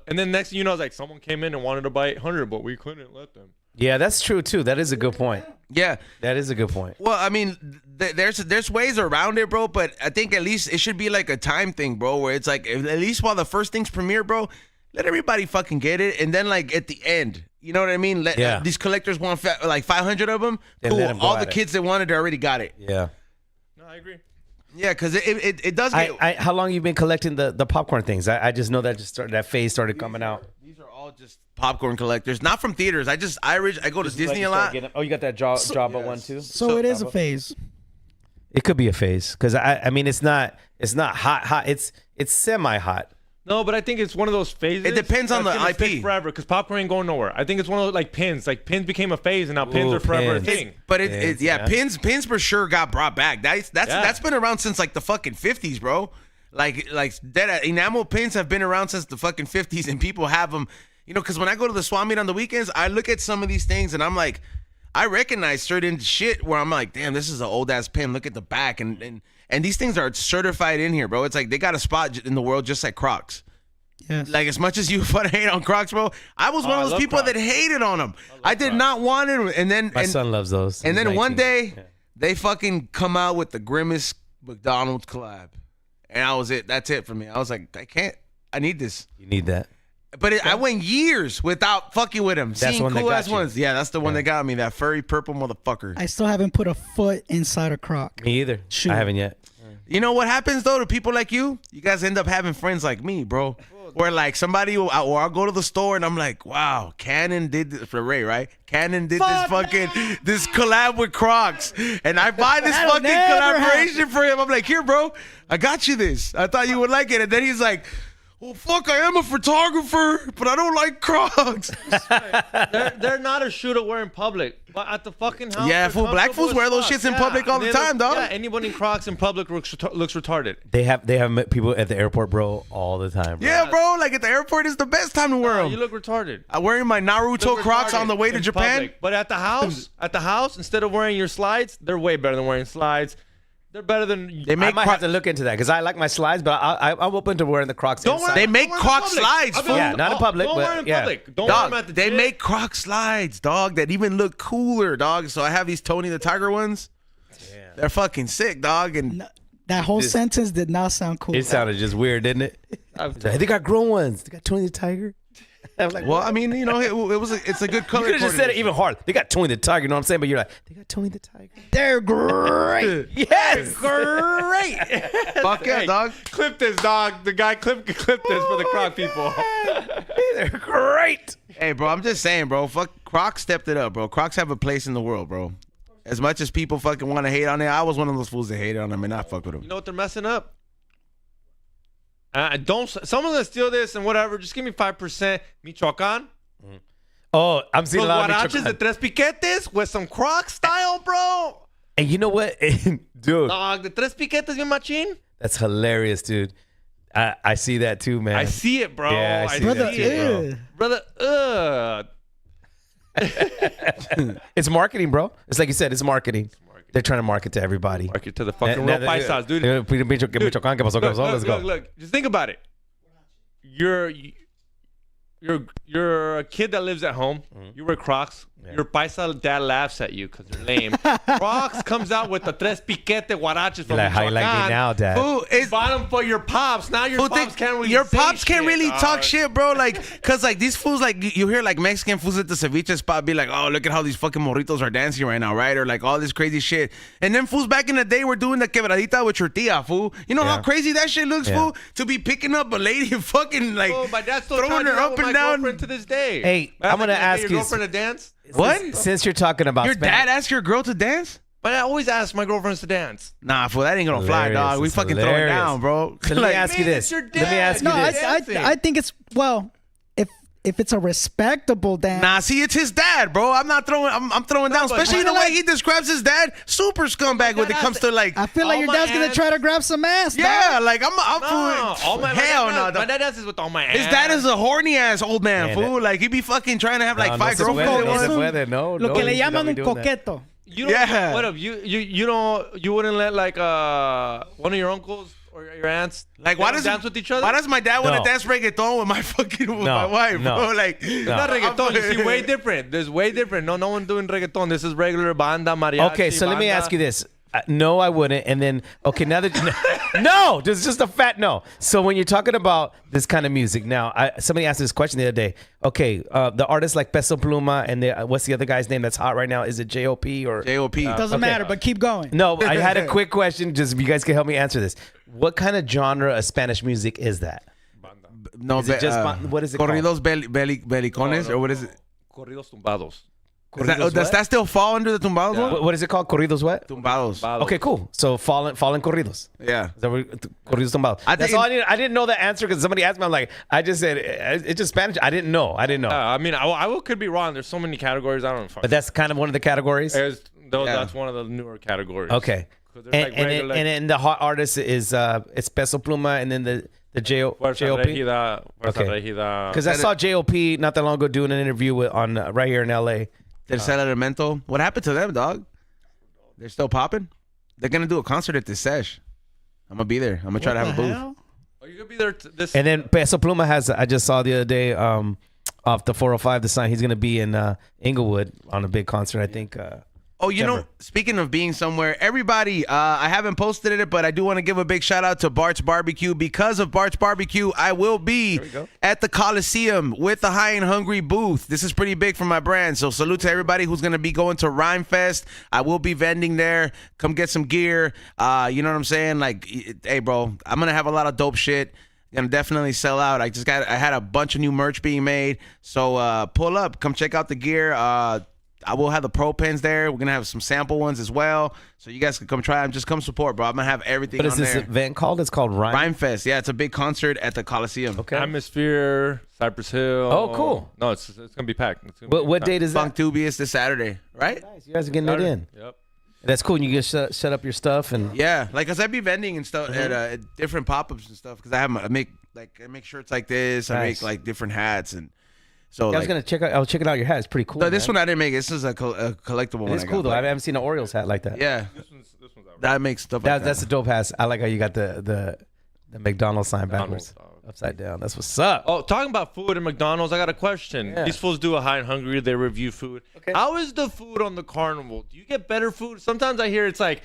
and then next thing you know, it's like someone came in and wanted to buy 800, but we couldn't let them. Yeah, that's true too. That is a good point. Yeah. That is a good point. Well, I mean, there's ways around it, bro. But I think at least it should be like a time thing, bro, where it's like at least while the first things premiere, bro, let everybody fucking get it, and then like at the end, you know what I mean? Let these collectors want like 500 of them. Then let 'em Cool. go All the at it. kids that wanted it already got it. Yeah. No, I agree. Yeah, because it does get. How long you been collecting the popcorn things? I just know that that phase started coming out. These are all just popcorn collectors, not from theaters. I go to Disney a lot. Oh, you got that Jabba one too? So it is a phase. It could be a phase because I mean it's not hot. It's semi hot. No, but I think it's one of those phases. It depends on that's the gonna IP. stick forever, because popcorn ain't going nowhere. I think it's one of those like pins. Like pins became a phase, and now pins Ooh, are forever a pins. thing. But Pins, pins for sure got brought back. That's been around since like the fucking 50s, bro. Like that enamel pins have been around since the fucking 50s, and people have them. You know, because when I go to the swap meet on the weekends, I look at some of these things and I'm like, I recognize certain shit where I'm like, damn, this is an old ass pin. Look at the back, and these things are certified in here, bro. It's like they got a spot in the world just like Crocs. Yes. Like, as much as you fucking hate on Crocs, bro, I was one of those people Crocs. that hated on them. I did not want it. And then My son loves those. and He's then one 19. day, they fucking come out with the Grimace McDonald's collab. And I was it. That's it for me. I was like, I need this. You need that. But I went years without fucking with him. That's the Seeing one that cool got ass you. ones. Yeah, that's the one that got me. That furry purple motherfucker. I still haven't put a foot inside a Croc. Me either. Shoot. I haven't yet. You know what happens though to people like you? You guys end up having friends like me, bro. Where like somebody or I'll go to the store and I'm like, wow, Canon did this for Ray, right? Canon did this collab with Crocs, and I buy this That'll fucking never collaboration for him. I'm like, here, bro, I got you this. I thought you would like it, and then he's like, well, fuck, I am a photographer, but I don't like Crocs. They're not a shoe to wear in public, but at the fucking house. Yeah, they're fool, black comfortable fools wear as those fuck. shits in public all the They time, dog. Yeah, anybody in Crocs in public looks retarded. They have met people at the airport, bro, all the time. Bro. Yeah, bro, like at the airport is the best time to wear You them. look retarded. I'm wearing my Naruto Look Crocs retarded on the way to in Japan. public. But at the house, instead of wearing your slides, they're way better than wearing slides. They're better than. They I make might have to look into that because I like my slides, but I'm open to wearing the Crocs. Don't inside. wear. They make don't wear Croc in public. slides, I mean, fool. Yeah, not in public, Don't but wear in yeah. public. Don't wear them Dog, at the they gym. make Croc slides, dog, that even look cooler, dog. So I have these Tony the Tiger ones. Damn. They're fucking sick, dog. And That whole sentence did not sound cool. It sounded just weird, didn't it? Hey, they got grown ones. They got Tony the Tiger. I'm like, well, I mean, you know, it's a good you color. could have just said it even hard. They got Tony the Tiger. You know what I'm saying? But you're like, they got Tony the Tiger. They're great. Yes, Great. Fuck yeah, dog. Clip this, dog. The guy clip this for the Croc people. they're great. Hey, bro, I'm just saying, bro. Fuck, Crocs stepped it up, bro. Crocs have a place in the world, bro. As much as people fucking want to hate on it, I was one of those fools that hated on them, and I fuck with them. You know what they're messing up? Someone's gonna steal this and whatever. Just give me 5%. Michoacan. Oh, I'm seeing a Los lot of guaraches de tres piquetes with some Croc style, bro. And you know what, dude? Dog, the tres piquetes, bien machín. That's hilarious, dude. I see that too, man. I see it, bro. Yeah, I see Brother, that too, ew. Brother, It's marketing, bro. It's like you said, it's marketing. They're trying to market to everybody. Market to the fucking real paisas, dude. Michoacán, ¿qué pasó? ¿Qué pasó? Let's go. Look. Just think about it. You're a kid that lives at home. You wear Crocs. Your paisa dad laughs at you because you're lame. Crocs comes out with the tres piquete guaraches from Like, how you like me Michoacán. now, Dad? Who is Buy them for your pops. Now your pops can't really your say pops can't shit, really dog. talk shit, bro. Like, cause like these fools, like you hear like Mexican fools at the ceviche spot be like, oh, look at how these fucking morritos are dancing right now, right? Or like all this crazy shit. And then fools back in the day were doing the quebradita with your tia, fool. You know how Yeah. crazy that shit looks, fool? To be picking up a lady and fucking like Oh, my dad's still throwing trying her to up with my and down. girlfriend to this day. Hey, I'm gonna ask your you- girlfriend to dance. What? Since you're talking about Your Spanish- dad asked your girl to dance? But I always ask my girlfriends to dance. Nah, fool, that ain't gonna fly, Hilarious. dog. We It's fucking throw it hilarious. down, bro. So let me ask you man, this. it's your Let me dad. ask you No, this. I think it's, well, if if it's a respectable dance. Nah, see, it's his dad, bro. I'm not throwing. I'm throwing down, especially the way he describes his dad. Super scumbag when it comes to like. I feel like your dad's gonna try to grab some ass. Yeah, dog. like I'm all my hell no. My dad dances with all my ass. His dad is a horny ass old man, Yeah, fool. Like he be fucking trying to have like 5 se girlfriends. puede, no se Eso- puede, no, Lo no, que le you should not llaman be un doing that. coqueto. You don't, Yeah. What up? You don't, you wouldn't let like one of your uncles or your aunts Like why does dance with each other? Why does my dad want No. to dance reggaeton with my fucking with No, my wife, no. bro? Like It's not reggaeton. You see, way different. There's way different. No one doing reggaeton. This is regular banda, mariachi. Okay, so let me banda. ask you this. No, I wouldn't. And then, okay, now that no, just a fat no. So when you're talking about this kind of music, now somebody asked this question the other day. Okay, the artists like Peso Pluma and what's the other guy's name that's hot right now? Is it J.O.P. or J.O.P. Doesn't matter, but keep going. No, I had a quick question. Just if you guys can help me answer this. What kind of genre of Spanish music is that? No, Is it just what is it called? corridos belicones No, or what is it? Corridos tumbados. Does that still fall under the tumbados one? What is it called? Corridos what? Tumbados. Okay, cool. So fallen corridos. Yeah. Is that what- Corridos tumbados. I That's think all I needed. I didn't know the answer because somebody asked me. I'm like, I just said it's just Spanish. I didn't know. I mean, could be wrong. There's so many categories. I don't know. But that's kind of one of the categories. That's one of the newer categories. Okay. 'Cause there's And then the hot artist is it's Peso Pluma and then the Fuerza J.O.P. Regida. Fuerza Okay. Regida. Because I saw J.O.P. not that long ago doing an interview on right here in L.A. Tercer Elemento. What happened to them, dog? They're still popping? They're going to do a concert at this sesh. I'm going to be there. I'm going to try to have a booth. Oh, you could be there. This. And then Peso Pluma I just saw the other day off the 405 the sign he's going to be in Inglewood on a big concert, I think. Oh, you know, speaking of being somewhere, everybody, I haven't posted it, but I do want to give a big shout out to Bart's Barbecue. Because of Bart's Barbecue, I will be at the Coliseum with the High and Hungry booth. This is pretty big for my brand. So salute to everybody who's going to be going to Rhyme Fest. I will be vending there. Come get some gear. You know what I'm saying? Like, hey, bro, I'm going to have a lot of dope shit. Gonna definitely sell out. I had a bunch of new merch being made. So pull up. Come check out the gear. I will have the pro pens there. We're gonna have some sample ones as well, so you guys can come try them. Just come support, bro. I'm gonna have everything. What is on this there. event called? It's called Rhyme Fest. Yeah, it's a big concert at the Coliseum. Okay. Atmosphere, Cypress Hill. Oh, cool. No, it's gonna be packed. What date is that? Funk Dubious this Saturday, right? Nice. You guys are getting it in. Yep. That's cool. You can set up your stuff and Yeah, like cause I be vending and stuff at different pop-ups and stuff. Cause I make shirts like this. I Nice. make like different hats and so. I was gonna check out. I was checking out your hat. It's pretty cool. No, this man. one I didn't make. This is a collectible one. It's cool though. I haven't seen an Orioles hat like that. Yeah, This one's out. that makes stuff like That's a dope hat. I like how you got the McDonald's sign McDonald's, backwards, upside down. That's what's up. Oh, talking about food at McDonald's, I got a question. Yeah. These fools do a High and Hungry. They review food. Okay. How is the food on the carnival? Do you get better food? Sometimes I hear it's like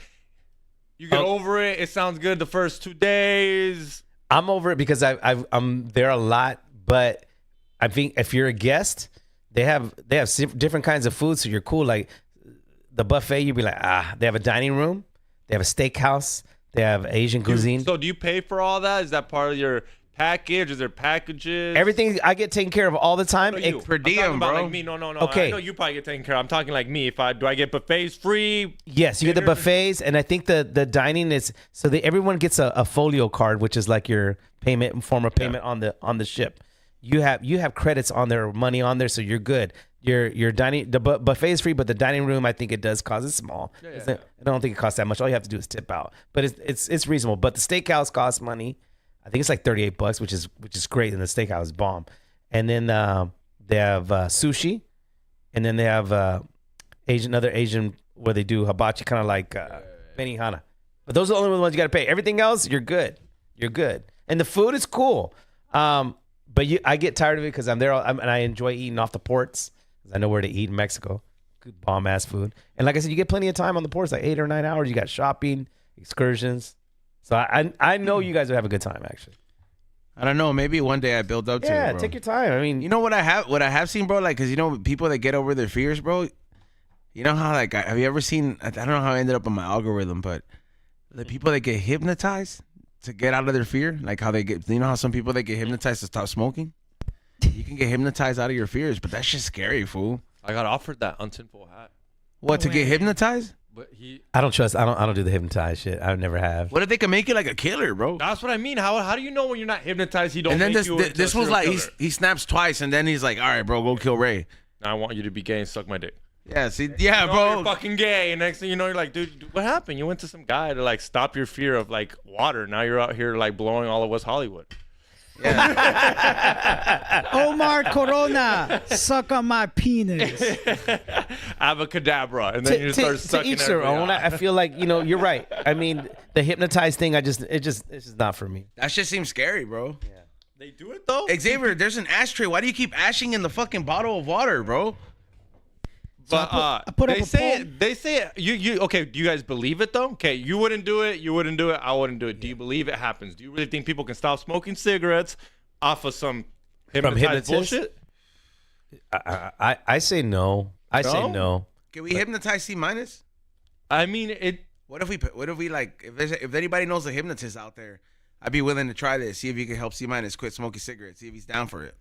you get over it. It sounds good the first 2 days. I'm over it because I'm there a lot, but I think if you're a guest, they have different kinds of food, so you're cool. Like the buffet, you'd be like, they have a dining room, they have a steakhouse, they have Asian cuisine. So do you pay for all that? Is that part of your package? Is there packages? Everything I get taken care of all the time. For you. per I'm talking diem, about bro. like me. No. Okay. I know you probably get taken care of. I'm talking like me. Do I get buffets free? Yes, you get the buffets, and I think the dining is so that everyone gets a folio card, which is like your form of payment on the ship. You have credits on there, money on there, so you're good. Your dining buffet is free, but the dining room I think it does cost. It's small. I don't think it costs that much. All you have to do is tip out, but it's reasonable. But the steakhouse costs money. I think it's like $38, which is great, and the steakhouse is bomb. And then they have sushi, and then they have another Asian where they do hibachi, kind of like benihana. But those are the only ones you got to pay. Everything else, you're good. You're good. And the food is cool. But I get tired of it because I'm there and I enjoy eating off the ports because I know where to eat in Mexico. Good bomb ass food. And like I said, you get plenty of time on the ports, like 8 or 9 hours. You got shopping, excursions. So I know you guys would have a good time actually. I don't know. Maybe one day I build up to it, Yeah, bro. take your time. I mean, You know what I have seen, bro? Like, cause you know people that get over their fears, bro. You know how like have you ever seen? I don't know how I ended up on my algorithm, but the people that get hypnotized to get out of their fear, like how they get. You know how some people they get hypnotized to stop smoking. You can get hypnotized out of your fears, but that's just scary, fool. I got offered that on tinfoil hat. What to get hypnotized? But I don't trust. I don't do the hypnotized shit. I never have. What if they can make you like a killer, bro? that's what I mean. How do you know when you're not hypnotized? He don't. And then make you this was like he snaps twice, and then he's like, all right, bro, go kill Ray. I want you to be gay and suck my dick. Yeah, see, You know, bro. you're fucking gay. And next thing you know, you're like, dude, what happened? You went to some guy to like stop your fear of like water. Now you're out here like blowing all of West Hollywood. Omar Corona, suck on my penis. Abracadabra, and then you start to sucking. each their everybody own. out. I feel like you're right. I mean, the hypnotized thing. It's just not for me. That shit seems scary, bro. They do it though. Xavier, there's an ashtray. Why do you keep ashing in the fucking bottle of water, bro? But I put up a poll. They say it. You okay? Do you guys believe it though? Okay, you wouldn't do it. You wouldn't do it. I wouldn't do it. Do you believe it happens? Do you really think people can stop smoking cigarettes off of some hypnotized bullshit? I say no. I say no. Can we hypnotize C minus? I mean it. What if we like if anybody knows a hypnotist out there, I'd be willing to try this. See if he can help C minus quit smoking cigarettes. See if he's down for it.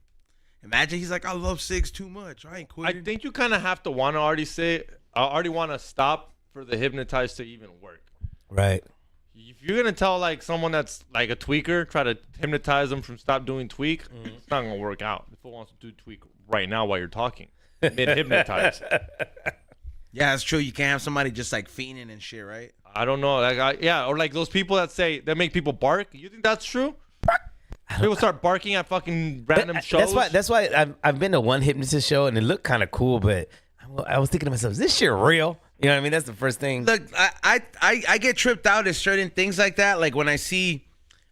Imagine he's like, I love cigs too much. I ain't quitting. I think you kind of have to want to already want to stop for the hypnotized to even work. Right. If you're gonna tell like someone that's like a tweaker, try to hypnotize them from stop doing tweak, it's not gonna work out. If it wants to do tweak right now while you're talking, mid hypnotize. Yeah, that's true. You can't have somebody just like fiending and shit, right? I don't know. Or like those people that make people bark. You think that's true? People start barking at fucking random shows. That's why I've been to one hypnotist show and it looked kind of cool, but I was thinking to myself, is this shit real? You know what I mean? That's the first thing. Look, I get tripped out at certain things like that. Like when I see,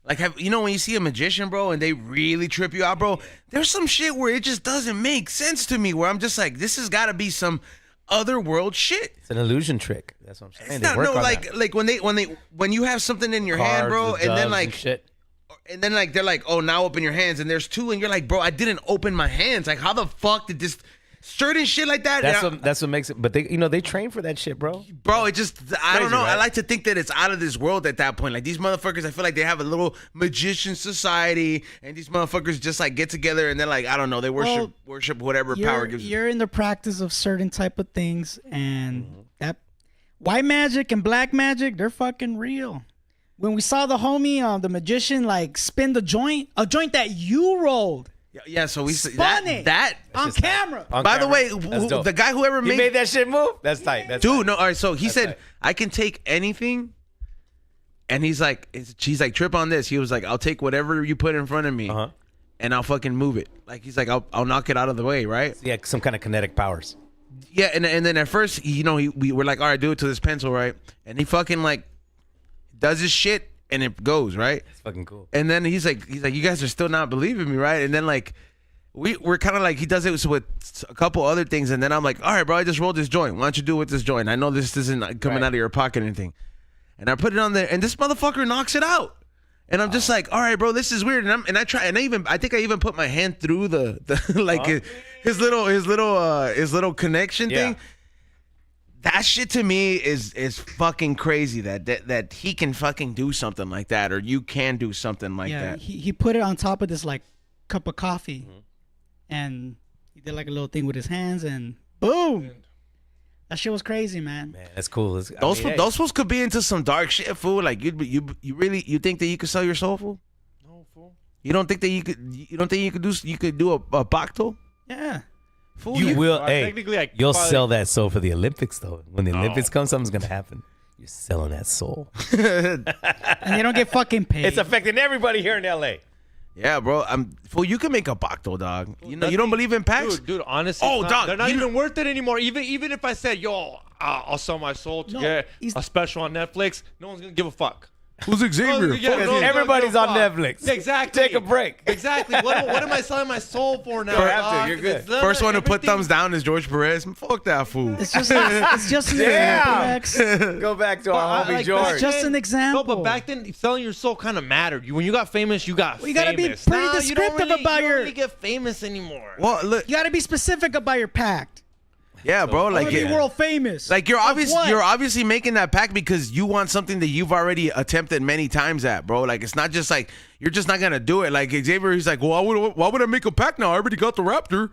like when you see a magician, bro, and they really trip you out, bro. There's some shit where it just doesn't make sense to me. Where I'm just like, this has got to be some other world shit. It's an illusion trick. That's what I'm saying. It's not, no, like when you have something in your hand, bro, and then like shit. And then like they're like, oh, now open your hands, and there's two, and you're like, bro, I didn't open my hands. Like, how the fuck did this certain shit like that? That's what makes it. But they train for that shit, bro. Bro, it just I don't know. Right? I like to think that it's out of this world at that point. Like these motherfuckers, I feel like they have a little magician society, and these motherfuckers just like get together and they're like, I don't know, they worship whatever power gives. You're in the practice of certain type of things, and that white magic and black magic, they're fucking real. When we saw the homie, the magician, like spin a joint that you rolled. Yeah, so we spun it on camera. By the way, the guy whoever made that shit move, that's tight. That's dude. tight. No, all right. So he said tight. I can take anything, and he's like, trip on this. He was like, I'll take whatever you put in front of me, and I'll fucking move it. Like he's like, I'll knock it out of the way, right? Yeah, some kind of kinetic powers. Yeah, and then at first, we were like, all right, do it to this pencil, right? And he fucking like does his shit. And it goes, right? It's fucking cool. And then he's like, you guys are still not believing me, right? And then like, we're kind of like, he does it with a couple other things, and then I'm like, all right, bro, I just rolled this joint. Why don't you do it with this joint? I know this isn't coming out of your pocket or anything. And I put it on there, and this motherfucker knocks it out. And I'm just like, all right, bro, this is weird. And I think I even put my hand through the like his little connection thing. That shit to me is fucking crazy that he can fucking do something like that, or you can do something like that. He put it on top of this like cup of coffee, and he did like a little thing with his hands, and boom, that shit was crazy, man. Man, that's cool. Those fools could be into some dark shit, fool. Like you think that you could sell your soul, fool? No, fool. You don't think that you could do a pacto? Yeah. Fool, You will. Well, Hey, technically, I you'll probably- sell that soul for the Olympics, though. When the Olympics come, something's gonna happen. You're selling that soul. And they don't get fucking paid. It's affecting everybody here in LA. Yeah, bro. Fool, you can make a pacto, dog. You don't believe in pacts? Dude, honestly, dog, they're not you even worth it anymore. Even if I said, yo, I'll sell my soul to get a special on Netflix, no one's gonna give a fuck. Who's Xavier? Everybody's on Netflix. Exactly. Take a break. Exactly. What am I selling my soul for now? You have to. dog? You're good. It's First one to put everything- thumbs down is George Perez. Fuck that fool. It's just an example. Go back to our homie like, George. It's just an example. No, but back then, selling your soul kind of mattered. When you got famous, you got you famous. gotta be pretty Now, descriptive you about don't your- really get famous anymore. Well, look, You got to be specific about your pact. yeah, bro. I Like, want to be world famous. like you're Of what? obviously making that pact because you want something that you've already attempted many times at, bro. Like it's not just like you're just not gonna do it. Like Xavier, he's like, well, why would I make a pact now? I already got the Raptor.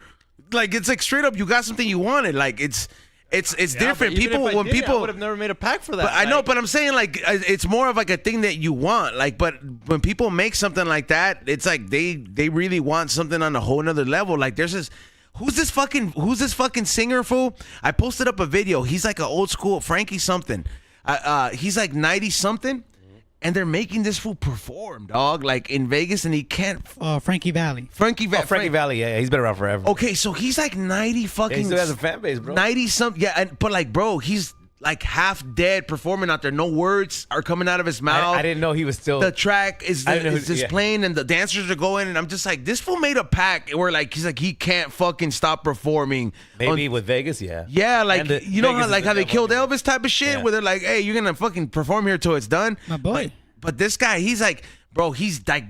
Like it's like straight up, you got something you wanted. Like it's it's Yeah, different. but even People if I when did it, I people would have never made a pack for that. But I know, but I'm saying like it's more of like a thing that you want. Like, but when people make something like that, it's like they really want something on a whole nother level. Like there's this who's this fucking singer fool? I posted up a video. He's like an old school Frankie something. He's like 90 something. And they're making this fool perform, dog, like in Vegas, and he can't. Frankie Valley. Frankie Valley, yeah, he's been around forever. Okay, so he's like 90 fucking. He still has a fan base, bro. 90 something, yeah, but like, bro, he's like half dead performing out there. No words are coming out of his mouth. I didn't know he was still. The track is just playing, and the dancers are going, and I'm just like, this fool made a pack where like he's like he can't fucking stop performing. Maybe with Vegas, yeah. Yeah, like you know Vegas how they killed devil. Elvis type of shit, Yeah. where they're like, hey, you're gonna fucking perform here till it's done. My boy. But this guy, he's like, bro, he's like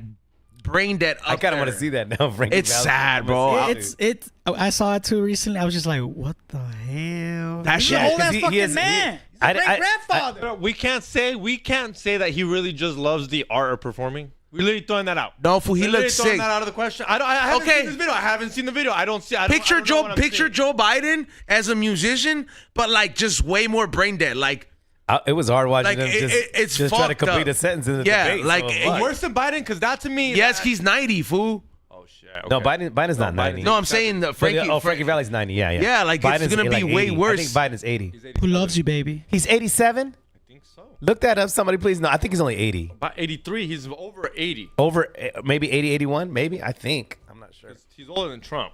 brain dead up I kind of there. want to see that now, Frankie. It's Valley. sad, bro. It's. I saw it too recently. I was just like, what the hell? That He's shit- an old 'cause ass he fucking is- man. I- He's a great grandfather. Bro, we can't say that he really just loves the art of performing. We're literally throwing that out. No, fool, he We're literally looks throwing sick. that out of the question. I haven't Okay. seen this video. I haven't seen the video. I don't see. Picture Joe Biden as a musician, but like just way more brain dead. Like It was hard watching Like, him it's just try to fucked complete up. a sentence in the Yeah, debate. like, so, fuck. Worse than Biden, because that to me. yes, that- he's 90, fool. Oh shit. No, okay. Biden's not 90. No, I'm saying the Frankie. Frankie Valley's 90. Yeah, yeah. Yeah, like, it's gonna be way 80. worse. I think Biden's 80. Who loves you, baby? He's 87. I think so. Look that up, somebody, please. No, I think he's only 80. About 83. He's over 80. Over maybe 80, 81, maybe. I think. I'm not sure. He's older than Trump.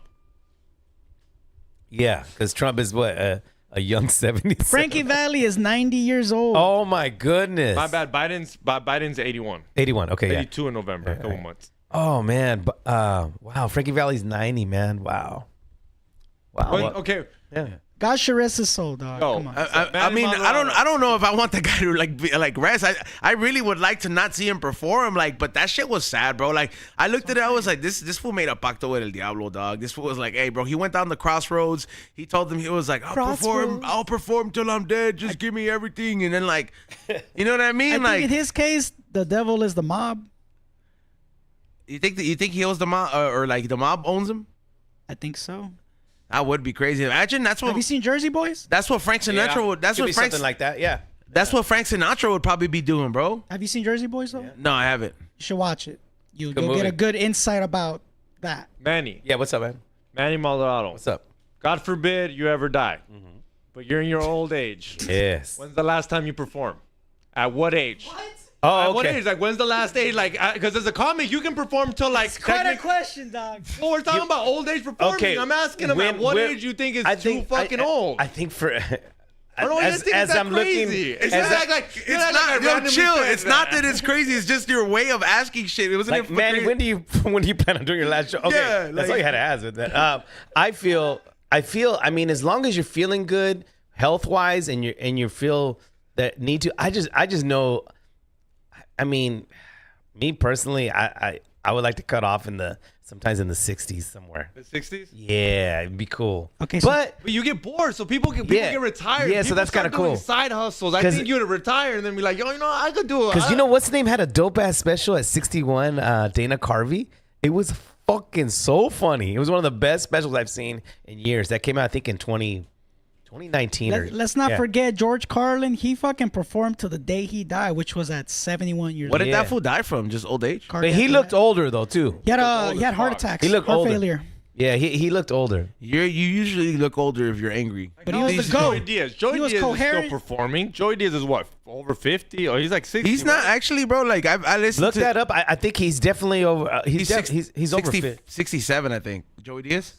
Yeah, because Trump is what a young 70. Frankie Valley is 90 years old. Oh my goodness. My bad. Biden's 81. 81. Okay, yeah. 82 in November. A couple months. Oh man, wow. Frankie Valley's 90, man. Wow. Wow. But, okay. Yeah. God should rest his soul, dog. Yo, Come on. I mean, I don't know if I want the guy to like rest. I really would like to not see him perform. Like, but that shit was sad, bro. Like, I looked at it, I was like, this fool made a pacto with el diablo, dog. This fool was like, hey, bro. He went down the crossroads. He told them, he was like, I'll perform till I'm dead. Just give me everything. And then like, you know what I mean? I think in his case, the devil is the mob. you think he owns the mob or like the mob owns him? I think so. That would be crazy. Imagine that's Have you what seen Jersey Boys? Frank Sinatra would. That's Could what be Frank. something like that. Yeah. That's what Frank Sinatra would probably be doing, bro. Have you seen Jersey Boys though? No, I haven't. You should watch it. You'll movie. get a good insight about that. Manny. Yeah. What's up, man? Manny Maldonado. What's up? God forbid you ever die. But you're in your old age. Yes. When's the last time you performed? At what age? Oh, At okay. what age? Like, when's the last age? Like, because as a comic, you can perform till like. question, dog. Well, we're talking about old age performing. Okay, I'm asking him at what age you think is too fucking old. I think for I don't even think it's that crazy. It's It's not not like it's not. Yo, chill. It's not that it's crazy. It's just your way of asking shit. It wasn't like, man, when do you plan on doing your last show? Okay, Yeah, that's all you had to ask with that. I feel. I mean, as long as you're feeling good, health wise, and you feel that need to. I just know. I mean, me personally, I would like to cut off sometimes in the 60s somewhere. The 60s? Yeah, it'd be cool. Okay, so- but But you get bored, so people get retired. Yeah, so People that's start kinda doing cool. Side hustles. I 'Cause- think you'd retire and then be like, yo, I could do it. because you know what's name had a dope ass special at 61. Dana Carvey. It was fucking so funny. It was one of the best specials I've seen in years. That came out, I think, in 2019. Let's not yeah. forget George Carlin. He fucking performed to the day he died, which was at 71 years What old. did Yeah. that fool die from? Just old age? But he looked older though too. He had old as heart fuck. attacks. He looked heart older. failure. Yeah, he looked older. You usually look older if you're angry. But he was the Joey GOAT. Diaz. Joey He was Diaz is coherent. still performing. Joey Diaz is what, over 50? Or he's like 60. He's not right? actually, bro. Like I listened Look to. that up. I think he's definitely over. He's over 60 fit. 67, I think. Joey Diaz.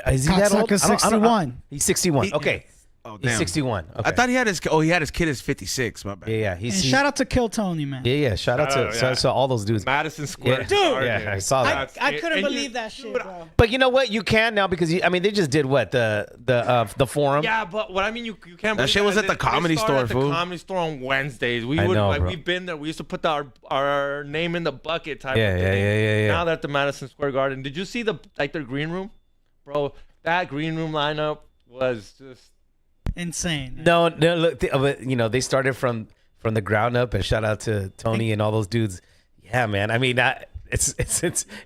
Is he that old? Cocksucker's I don't- 61. He's 61. Okay. Oh, He's damn. 61. Okay. I thought he had his kid is 56. My bad. Yeah. And He's shout out to Kill Tony, man. yeah. Shout out Shout to out, so all those dudes. Madison Square Yeah. Garden. Yeah, I saw that. I couldn't And you- believe that shit, dude, bro. But you know what? You can now because I mean they just did what the forum. Yeah, but what I mean, you can't. That shit was at the Comedy Store, at the fool. Comedy Store on Wednesdays. We I would know, like bro. we've been there. We used to put our name in the bucket type Yeah, of yeah, thing. yeah. Now they're at the Madison Square Garden. Did you see their green room, bro? That green room lineup was just. Insane. No, look, but you know they started from the ground up, and shout out to Tony and all those dudes. Yeah, man. I mean,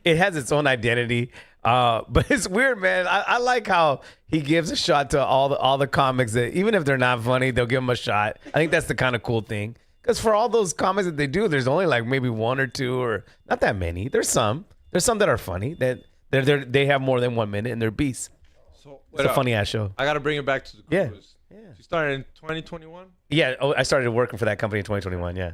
it has its own identity. But it's weird, man. I like how he gives a shot to all the comics that even if they're not funny, they'll give them a shot. I think that's the kind of cool thing. Because for all those comics that they do, there's only like maybe one or two or not that many. There's some that are funny that they have more than 1 minute and they're beasts. So It's a funny ass show. I got to bring it back to the Yeah. cruise. You started in 2021. Yeah. Oh, I started working for that company in 2021. Yeah.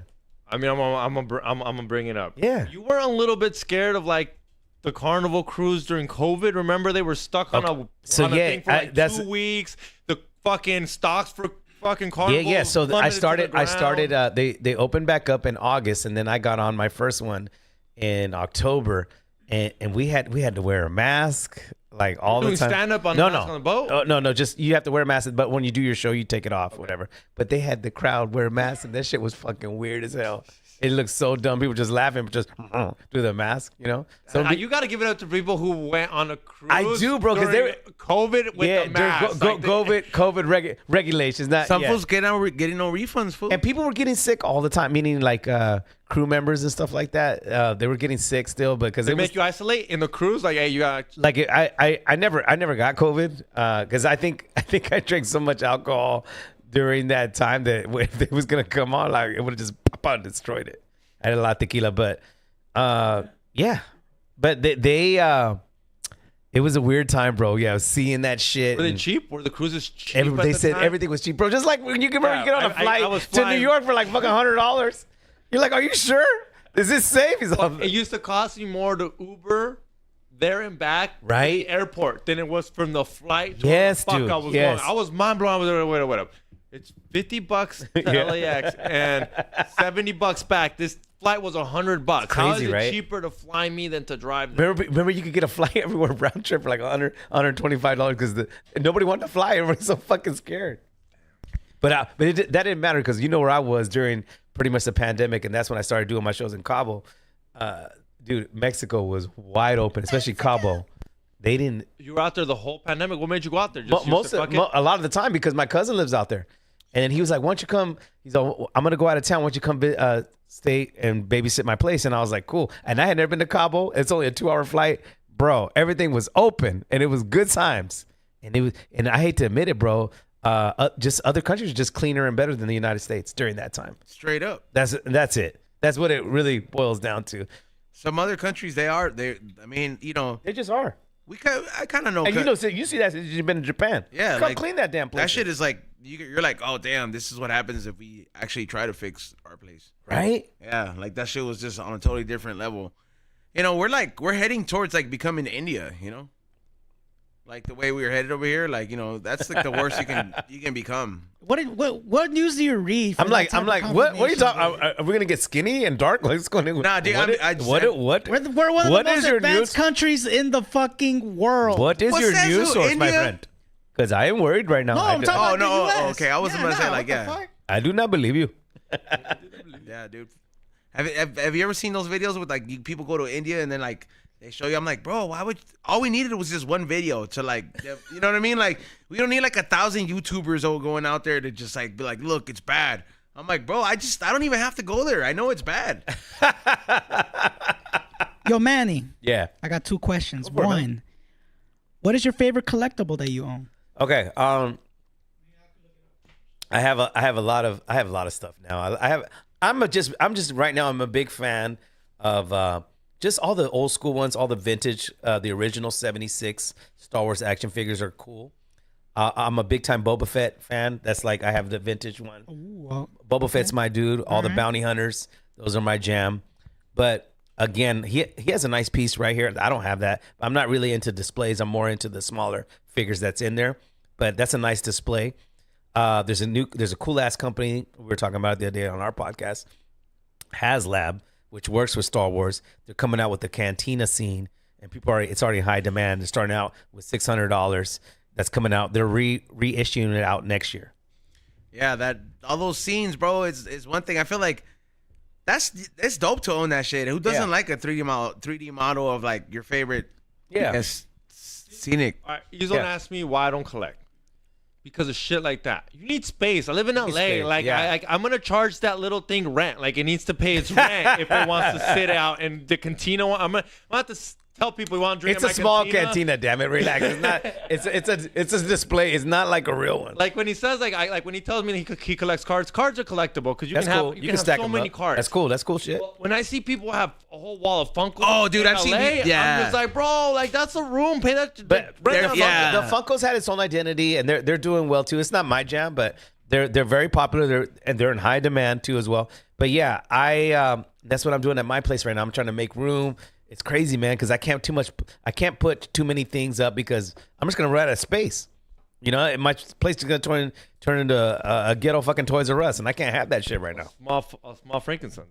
I mean, I'm gonna bring it up. Yeah. You were a little bit scared of like the Carnival cruise during COVID. Remember, they were stuck on a thing for like 2 weeks. The fucking stocks for fucking Carnival. Yeah. So I plummeted to the started. ground. They opened back up in August, and then I got on my first one in October, and we had to wear a mask like all the doing time. stand up on no, the boat. Oh, no, just you have to wear a mask. But when you do your show, you take it off, whatever. But they had the crowd wear masks, and that shit was fucking weird as hell. It looked so dumb. People just laughing, just do the mask, you know. So You got to give it up to people who went on a cruise. I do, bro, because during they're COVID with the mask. COVID regulations. Not Some yeah. fools getting no refunds, fool. And people were getting sick all the time, meaning like crew members and stuff like that. They were getting sick still because They it make was you isolate in the cruise. Like, hey, you got. like I never got COVID because I think I drank so much alcohol during that time that if it was gonna come on, like it would have just pop out and destroyed it. I had a lot of tequila, but yeah, but they it was a weird time, bro. Yeah, I was seeing that shit. Were they and cheap? Were the cruises cheap? They at the said time? everything was cheap, bro. Just like when you get ready to get on a I was flight to New flying- York for like fucking $100. You're like, are you sure? Is this safe? He's like, It used to cost me more to Uber there and back to Right? the airport than it was from the flight to Yes, where the fuck dude, I was yes. going. I was mind blown. I was wait up. It's $50 to Yeah. LAX and $70 back. This flight was $100. How is crazy, it right? cheaper to fly me than to drive there? remember you could get a flight everywhere round trip for like $125 because nobody wanted to fly. Everybody's so fucking scared. But that didn't matter because you know where I was during pretty much the pandemic, and that's when I started doing my shows in Cabo. Dude, Mexico was wide open, especially Cabo. They didn't. You were out there the whole pandemic. What made you go out there? Just A lot of the time because my cousin lives out there, and he was like, "Why don't you come?" He's like, "I'm gonna go out of town. Why don't you come stay and babysit my place?" And I was like, "Cool." And I had never been to Cabo. It's only a 2-hour flight, bro. Everything was open, and it was good times. And I hate to admit it, bro. Just other countries are just cleaner and better than the United States during that time. Straight up. That's it. That's what it really boils down to. Some other countries, I mean, you know, They just are. I kind of know. And you see that since you've been in Japan. Yeah, Come like, clean that damn place. that shit is like, you're like, oh, damn, this is what happens if we actually try to fix our place. right. Yeah, like that shit was just on a totally different level. You know, we're heading towards like becoming India, you know? Like the way we were headed over here, like, you know, that's like the worst you can become. What news do you read? for I'm that like, type of what are you confirmation? talking? Are we gonna get skinny and dark? Like, what's going on? Nah, dude, What? We're one of What the is most your advanced news? countries in the fucking world. What is What's your that, news so source, my India? friend? Because I am worried right now. No, I'm talking Oh, about no, the US. okay, I wasn't gonna say like, what the yeah. fuck? I do not believe you. Yeah, dude. Have you ever seen those videos with like people go to India and then like they show you? I'm like, bro, why would all we needed was just one video to like, you know what I mean? Like we don't need like 1,000 YouTubers going out there to just like be like, look, it's bad. I'm like, bro, I don't even have to go there. I know it's bad. Yo, Manny, Yeah. I got 2 questions. for it, man. One, what is your favorite collectible that you own? Okay. I have a lot of stuff now. I'm just right now. I'm a big fan of just all the old school ones, all the vintage, the original '76 Star Wars action figures are cool. I'm a big time Boba Fett fan. That's like I have the vintage one. Ooh, well, Boba Fett's my dude. All the bounty hunters, those are my jam. But again, he has a nice piece right here. I don't have that. I'm not really into displays. I'm more into the smaller figures that's in there. But that's a nice display. There's a cool ass company we were talking about the other day on our podcast, HasLab, which works with Star Wars. They're coming out with the Cantina scene, and it's already in high demand. They're starting out with $600. That's coming out. They're reissuing it out next year. Yeah, that all those scenes, bro, is one thing. I feel like it's dope to own that shit. Who doesn't like a 3D model of like your favorite? Yeah. I guess, scenic. All right, you don't ask me why I don't collect. because of shit like that. You need space. I live in LA. space, Like, yeah. I'm gonna charge that little thing rent. Like, it needs to pay its rent if it wants to sit out. And the cantina, I'm gonna have to tell people you want to drink. It's in a my small cantina. Damn it, relax. It's not. It's a display. It's not like a real one. Like when he says when he tells me he collects cards. Cards are collectible because you That's can cool. have You can stack so them many up. cards. That's cool. That's cool shit. When I see people have a whole wall of Funkos, Oh, dude, in I've seen LA, yeah. I'm just like, bro, like that's a room. Pay that. But rent that yeah. the Funkos had its own identity, and they're doing well too. It's not my jam, but they're very popular. They're in high demand too as well. But yeah, that's what I'm doing at my place right now. I'm trying to make room. It's crazy, man, because I can't put too many things up because I'm just gonna run out of space. You know, my place is gonna turn into a ghetto fucking Toys R Us, and I can't have that shit right now. A small Frankenstein.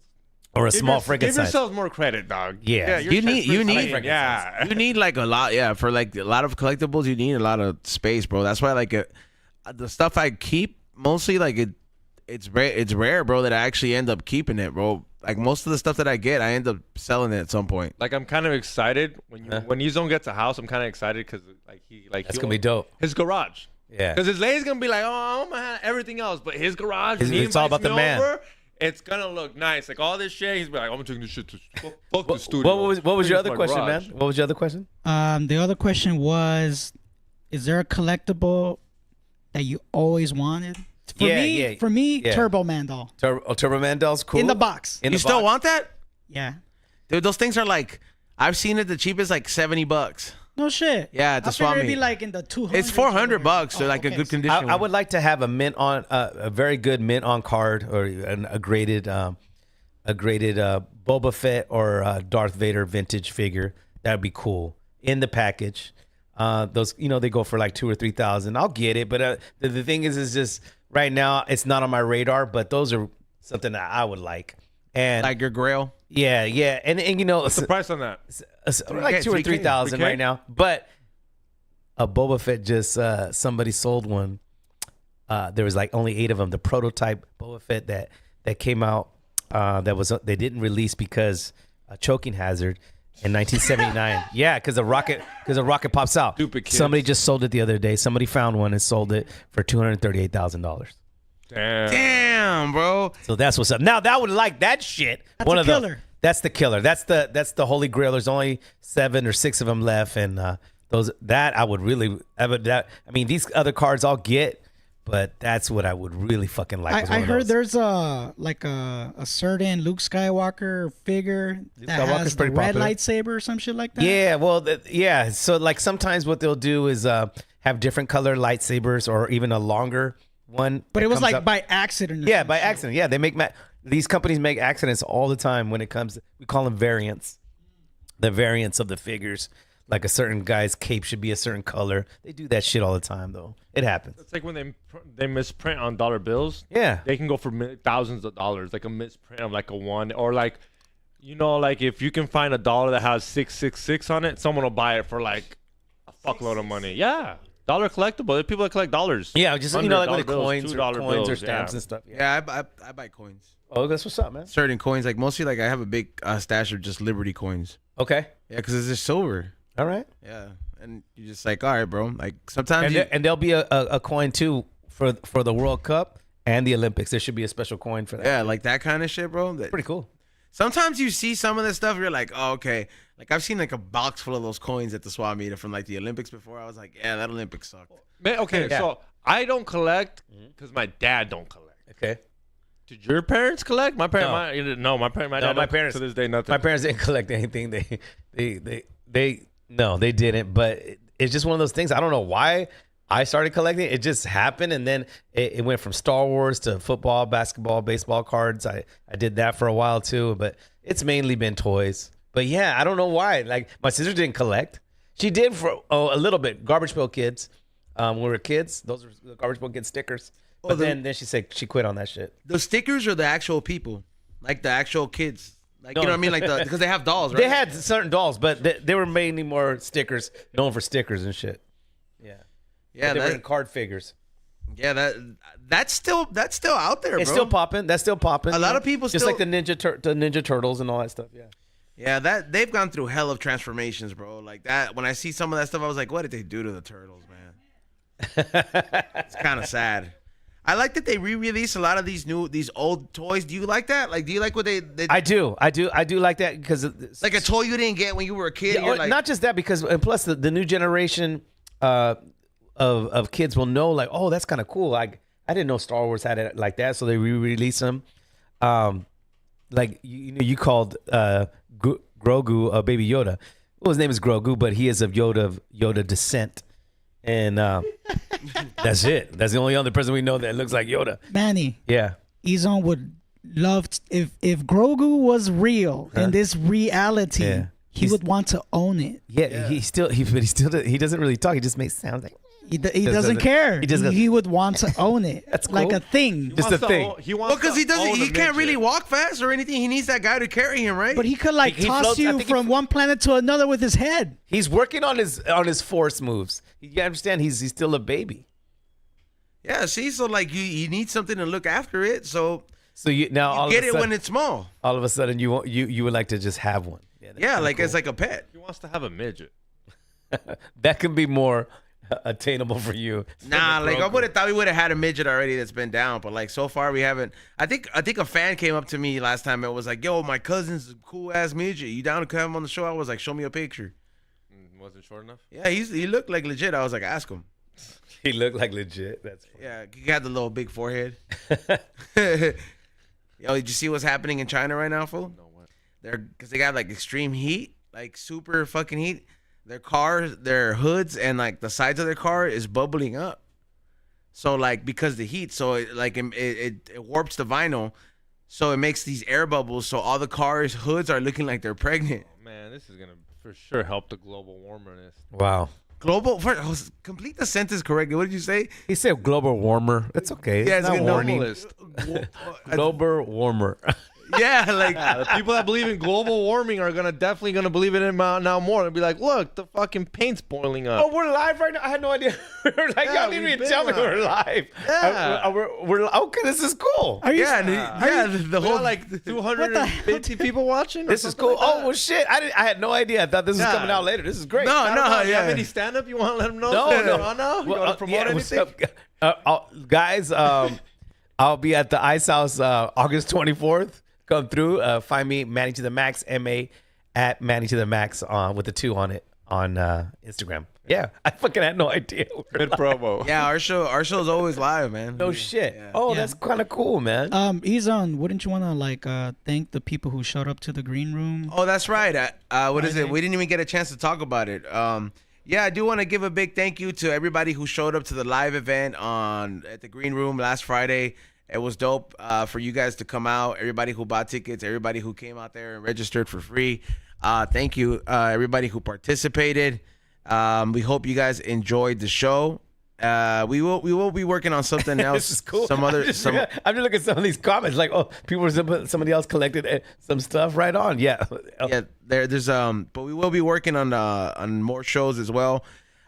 Or a small Give Frankenstein. yourselves more credit, dog. Yeah. You need yeah. you need like a lot, yeah, for like a lot of collectibles. You need a lot of space, bro. That's why like the stuff I keep mostly like it's rare, bro, that I actually end up keeping it, bro. Like most of the stuff that I get, I end up selling it at some point. Like I'm kind of excited when Yuzone gets a house. I'm kind of excited because That's gonna be dope. His garage. Yeah. Because his lady's gonna be like, oh, I'm gonna have everything else, but his garage. when he It's all invites about the me man. over, it's gonna look nice. Like all this shit, he's be like, I'm taking this shit to fuck the studio. What was your This is other my question, garage. man? What was your other question? The other question was, is there a collectible that you always wanted? For me, Yeah. Turbo Man doll Turbo Mandel's cool. in the box. In You the still box. want that? Yeah. Dude, those things are like, I've seen it the cheapest like $70. No shit. Yeah, it's a I swap figured it'd be meet. like in the 200. It's $400, so like a good condition. I would like to have a mint on a very good mint on card or a graded Boba Fett or Darth Vader vintage figure. That'd be cool in the package. Those they go for like $2,000 or $3,000. I'll get it, but the thing is just right now it's not on my radar. But those are something that I would like. And like your Grail. yeah, and What's the price on that? like 2,000 or 3,000 right now. But a Boba Fett just somebody sold one. There was like only 8 of them. The prototype Boba Fett that came out they didn't release because a choking hazard in 1979. Yeah, because a rocket pops out. Stupid kids. Somebody just sold it the other day. Somebody found one and sold it for $238,000. Damn. Bro. So that's what's up. Now that would like that shit. That's a killer. That's the killer. That's the holy grail. There's only 7 or 6 of them left, and I would really. I mean, these other cards I'll get, but that's what I would really fucking like. I heard there's a certain Luke Skywalker figure that Skywalker's has the pretty red popular. lightsaber or some shit like that. Yeah, well, yeah. So like sometimes what they'll do is have different color lightsabers or even a longer one. But that it was comes like up. by accident. Or Yeah, some by shit. accident. Yeah, they make these companies make accidents all the time when it comes. We call them variants. The variants of the figures. Like a certain guy's cape should be a certain color. They do that shit all the time, though. It happens. It's like when they misprint on dollar bills. Yeah. They can go for thousands of dollars, like a misprint of like a 1 or like, like if you can find a dollar that has 666 on it, someone will buy it for like a fuckload of money. Yeah. Dollar collectible. People that collect dollars. Yeah, just like $100 with the bills, coins or $2 bills, stamps yeah. and stuff. Yeah. Yeah, I buy coins. Oh, that's what's up, man. Certain coins, like mostly like I have a big stash of just Liberty coins. Okay. Yeah, because it's just silver. All right. Yeah, and you're just like, all right, bro. Like sometimes And there'll be a coin too for the World Cup and the Olympics. There should be a special coin for that. yeah, like that kind of shit, bro. Pretty cool. Sometimes you see some of this stuff, you're like, oh, okay. Like I've seen like a box full of those coins at the swap meet from like the Olympics before. I was like, yeah, that Olympics sucked. Man, okay, Yeah. so I don't collect because my dad don't collect. Okay. Did your parents collect? My parents, my dad parents to this day nothing. My parents didn't collect anything. They didn't. But it's just one of those things. I don't know why I started collecting. It just happened, and then it went from Star Wars to football, basketball, baseball cards. I did that for a while too, but it's mainly been toys. But yeah, I don't know why. Like my sister didn't collect. She did for a little bit. Garbage Pail Kids. When we were kids, those were the Garbage Pail Kids stickers. But then she said she quit on that shit. The stickers are the actual people, like the actual kids. Like No. you know what I mean? Like because they have dolls, right? They had certain dolls, but they were mainly more stickers, known for stickers and shit. Yeah. yeah, They were in card figures. yeah, that's still out there, It's bro. still popping. That's still popping. A lot of people just still- like the Ninja Turtles and all that stuff. Yeah. Yeah, that they've gone through hell of transformations, bro. Like that. When I see some of that stuff, I was like, what did they do to the turtles, man? It's kind of sad. I like that they re-release a lot of these old toys. Do you like that? Like, do you like what they I do like that because like a toy you didn't get when you were a kid? yeah, You're not just that, because and plus the new generation of kids will know, like, oh, that's kind of cool. I didn't know Star Wars had it like that, so they re-release them. Like you called Grogu Baby Yoda. Well, his name is Grogu, but he is of Yoda descent. And that's it. That's the only other person we know that looks like Yoda. Manny. Yeah. Ezon would love if Grogu was real in this reality, Yeah. he would want to own it. Yeah. He doesn't really talk. He just makes sounds like. He doesn't care. He would want to own it. That's like cool. a thing. Just a thing. because he doesn't. He can't really walk fast or anything. He needs that guy to carry him, right? But he could like He toss floats- I you think from one planet to another with his head. He's working on his force moves. You understand? He's still a baby. Yeah. See, so like you need something to look after it. So you now all get of a it sudden, when it's small. all of a sudden you would like to just have one. That's Yeah, kinda like cool. it's like a pet. He wants to have a midget. That can be more attainable for you. Nah, like I Grogu. would have thought we would have had a midget already that's been down, but like so far we haven't. I think a fan came up to me last time and was like, "Yo, my cousin's a cool ass midget. You down to come on the show?" I was like, "Show me a picture." Wasn't short enough. Yeah, he looked like legit. I was like, "Ask him." He looked like legit. That's funny. Yeah, he had the little big forehead. Yo, did you see what's happening in China right now, fool? No what? Because they got like extreme heat, like super fucking heat. Their cars, their hoods, and like the sides of their car is bubbling up. So like because the heat, so it warps the vinyl, so it makes these air bubbles. So all the cars' hoods are looking like they're pregnant. Oh, man, this is gonna for sure help the global warmerness. Wow. Complete the sentence correctly. What did you say? He said global warmer. That's okay. Yeah, It's it's not good. warning. Globalist. Global warmer. Yeah, like Yeah, the people that believe in global warming are definitely gonna believe in it now more. They'll be like, look, the fucking paint's boiling up. Oh, we're live right now. I had no idea. Like, Yeah, y'all didn't we've even been tell me live. we're live. Yeah. We're okay. This is cool. Are you? the We whole got like 250 people watching. This is cool. Oh well, shit. I had no idea. I thought this was Yeah. coming out later. This is great. No, I don't know. You have yeah. any stand up you want to let them know? No, Later no. on now? You Well, want to promote yeah, what's anything? up? Guys, I'll be at the Ice House August 24th. Come through. Find me, Manny to the Max, MA at Manny to the Max with the 2 on it on Instagram. Yeah, I fucking had no idea. Good promo. Yeah, our show's always live, man. No shit. Yeah. Oh, Yeah. that's kind of cool, man. Ezon, wouldn't you want to like thank the people who showed up to the green room? Oh, that's right. What is it? think- We didn't even get a chance to talk about it. Yeah, I do want to give a big thank you to everybody who showed up to the live event at the Green Room last Friday. It was dope for you guys to come out. Everybody who bought tickets, everybody who came out there and registered for free. Thank you, everybody who participated. We hope you guys enjoyed the show. We will be working on something else. This is cool. Some I'm just looking at some of these comments. Like, oh, somebody else collected some stuff. Right on. Yeah. Yeah, there's but we will be working on more shows as well,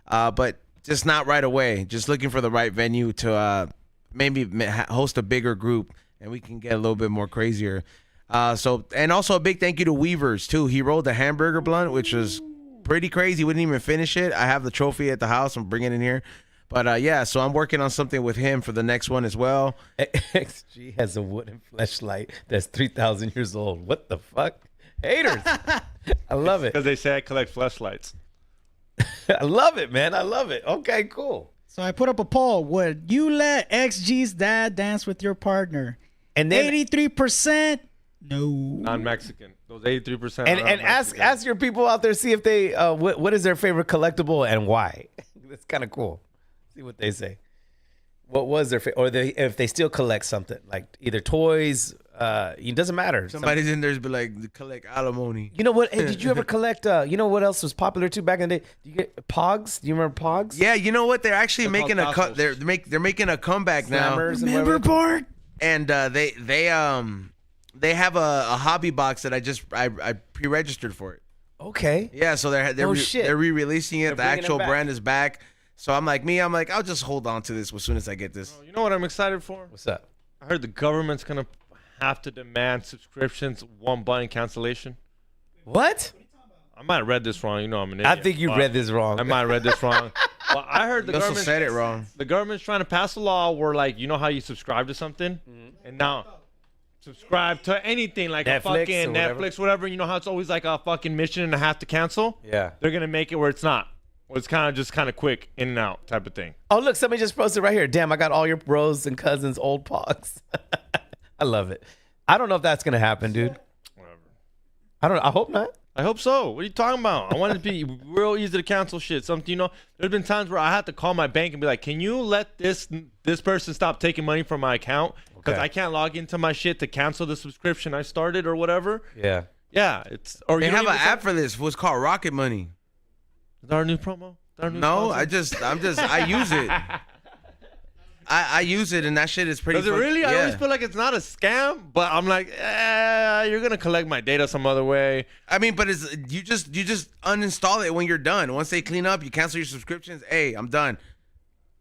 but just not right away. Just looking for the right venue to maybe host a bigger group, and we can get a little bit more crazier. And also a big thank you to Weavers too. He rolled a hamburger blunt, which was pretty crazy. We didn't even finish it. I have the trophy at the house. I'm bringing it in here. But yeah, so I'm working on something with him for the next one as well. XG has a wooden fleshlight that's 3,000 years old. What the fuck? Haters. I love it. Because they say I collect fleshlights. I love it, man. I love it. Okay, cool. So I put up a poll. Would you let XG's dad dance with your partner? And then 83%. No. Non-Mexican. Those 83%. and ask your people out there, see if they what is their favorite collectible and why. That's kind of cool. See what they say. What was their favorite, or if they still collect something like either toys. It doesn't matter. Somebody's in there's be like collect alimony. You know what? Hey, did you ever collect? You know what else was popular too back in the day? Do you get Pogs? Do you remember Pogs? Yeah, you know what? They're actually They're making called they're making a comeback now. Slammers and Remember, whatever. Bart? And they have a hobby box that I pre-registered for it. Okay. Yeah, so they're Oh, shit. they're re-releasing it. The bringing it actual back. brand is back. So I'm like I'll just hold on to this as soon as I get this. You know what I'm excited for? What's up? I heard the government's going to have to demand subscriptions, one button cancellation. What? I might have read this wrong. You know I'm an idiot. I think you but read this wrong. I might have read this wrong. Well, I heard the You also government said it wrong. The government's trying to pass a law where, like, you know how you subscribe to something, and now subscribe to anything like Netflix a fucking or whatever. Netflix, whatever. You know how it's always like a fucking mission and a half to cancel. Yeah. They're gonna make it where it's not. Well, it's kind of quick in and out type of thing. Oh, look, somebody just posted right here. Damn, I got all your bros and cousins' old pogs. I love it. I don't know if that's gonna happen, dude. Whatever. I hope not. I hope so. What are you talking about? I want it to be real easy to cancel shit. Something, you know, there's been times where I had to call my bank and be like, "Can you let this person stop taking money from my account? Because Okay. I can't log into my shit to cancel the subscription I started or whatever." Yeah. Yeah, it's or They you don't have an even app for this. What's called Rocket Money. Is that our new promo? Is that our new No, sponsor? I use it. I use it, and that shit is pretty. Does it really? Yeah. I always feel like it's not a scam, but I'm like, you're gonna collect my data some other way. I mean, but it's you just uninstall it when you're done. Once they clean up, you cancel your subscriptions. Hey, I'm done.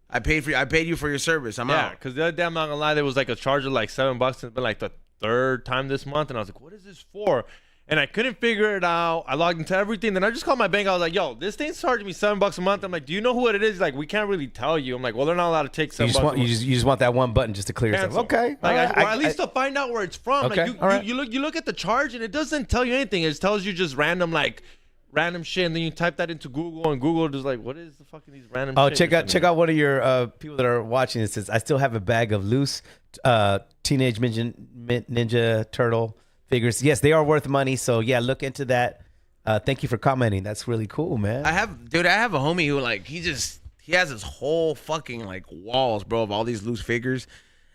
I paid you for your service. I'm Yeah, out. because the other day, I'm not gonna lie, there was like a charge of like $7. It's been like the third time this month, and I was like, what is this for? And I couldn't figure it out. I logged into everything. Then I just called my bank. I was like, yo, this thing's charging me $7 a month. I'm like, do you know who it is? He's like, we can't really tell you. I'm like, well, they're not allowed to take $7 a month. You just want that one button just to clear yourself. Cancel. Okay. Like, all right. or at least to find out where it's from. Okay, Like all right. you look at the charge and it doesn't tell you anything. It just tells you just random shit, and then you type that into Google, and Google just like, what is the fucking these random? Oh, shit you're check sending out one of your people that are watching. It says, I still have a bag of loose Teenage Ninja Turtle figures. Yes, they are worth money. So yeah, look into that. Thank you for commenting. That's really cool, man. I have a homie who like he has his whole fucking like walls, bro, of all these loose figures,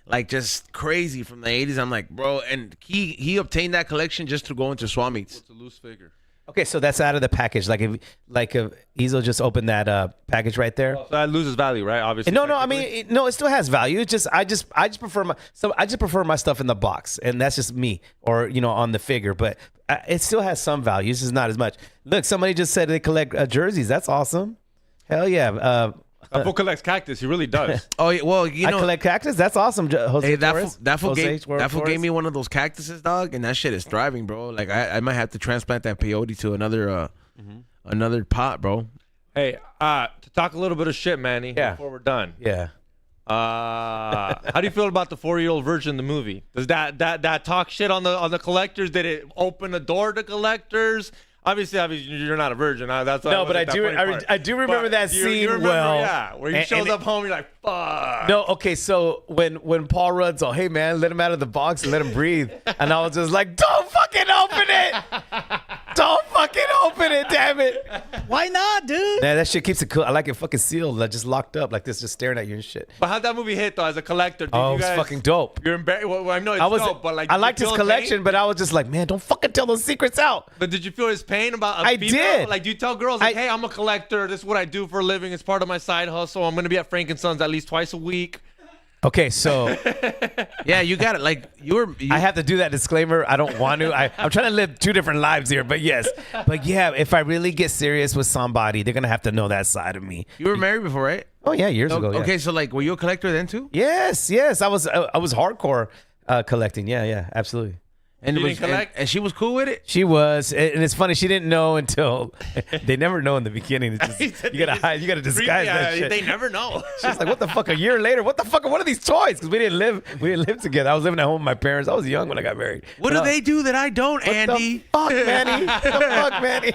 like just crazy from the 80s. I'm like, bro, and he obtained that collection just to go into swap meets. It's a loose figure. Okay, so that's out of the package. Like if Ezo just opened that package right there. So that loses value, right? Obviously. No, I mean, it still has value. It's just I just prefer my stuff in the box, and that's just me, or on the figure. But it still has some value. It's just not as much. Look, somebody just said they collect jerseys. That's awesome. Hell yeah. That fool collects cactus. He really does. Oh, yeah, well, I collect cactus. That's awesome, Jose. Hey, Torres. that fool Jose gave Torres. me one of those cactuses, dog, and that shit is thriving, bro. Like I might have to transplant that peyote to another pot, bro. Hey, to talk a little bit of shit, Manny. Yeah. Before we're done. Yeah. How do you feel about the 4-year-old version of the movie? Does that talk shit on the collectors? Did it open the door to collectors? Obviously, you're not a virgin. That's No, but I do remember that scene well. Yeah, where he shows up home, you're like, fuck. No, okay, so when Paul Rudd's all, hey man, let him out of the box and let him breathe, and I was just like, don't fucking open it, don't fucking open it, damn it. Why not, dude? Man, that shit keeps it cool. I like it fucking sealed, like just locked up, like this, just staring at you and shit. But how'd that movie hit though? As a collector, did Oh, you it was guys, fucking dope. You're embarrassed. Well, I know it's dope, but like, I did liked you his feel collection, pain? but I was just like, man, don't fucking tell those secrets out. But did you feel his pain about? I female? did. Like, do you tell girls like, hey, I'm a collector. This is what I do for a living. It's part of my side hustle. I'm gonna be at Frank and Sons at least twice a week. Okay, so Yeah, you got it. Like I have to do that disclaimer. I don't want to. I'm trying to live two different lives here, but yes. But yeah, if I really get serious with somebody, they're gonna have to know that side of me. you were married before, right? Oh yeah, years ago. Yeah. Okay, so like, were you a collector then too? Yes. I was hardcore collecting. Yeah, absolutely. And You didn't collect? and she was cool with it. She was, and it's funny. She didn't know until they never know in the beginning. It's just, you gotta hide, you gotta disguise that shit. They never know. She's like, "What the fuck?" A year later, what the fuck? What are these toys? Because we didn't live together. I was living at home with my parents. I was young when I got married. What do they do that I don't, Andy? The fuck, Manny? The fuck, Manny?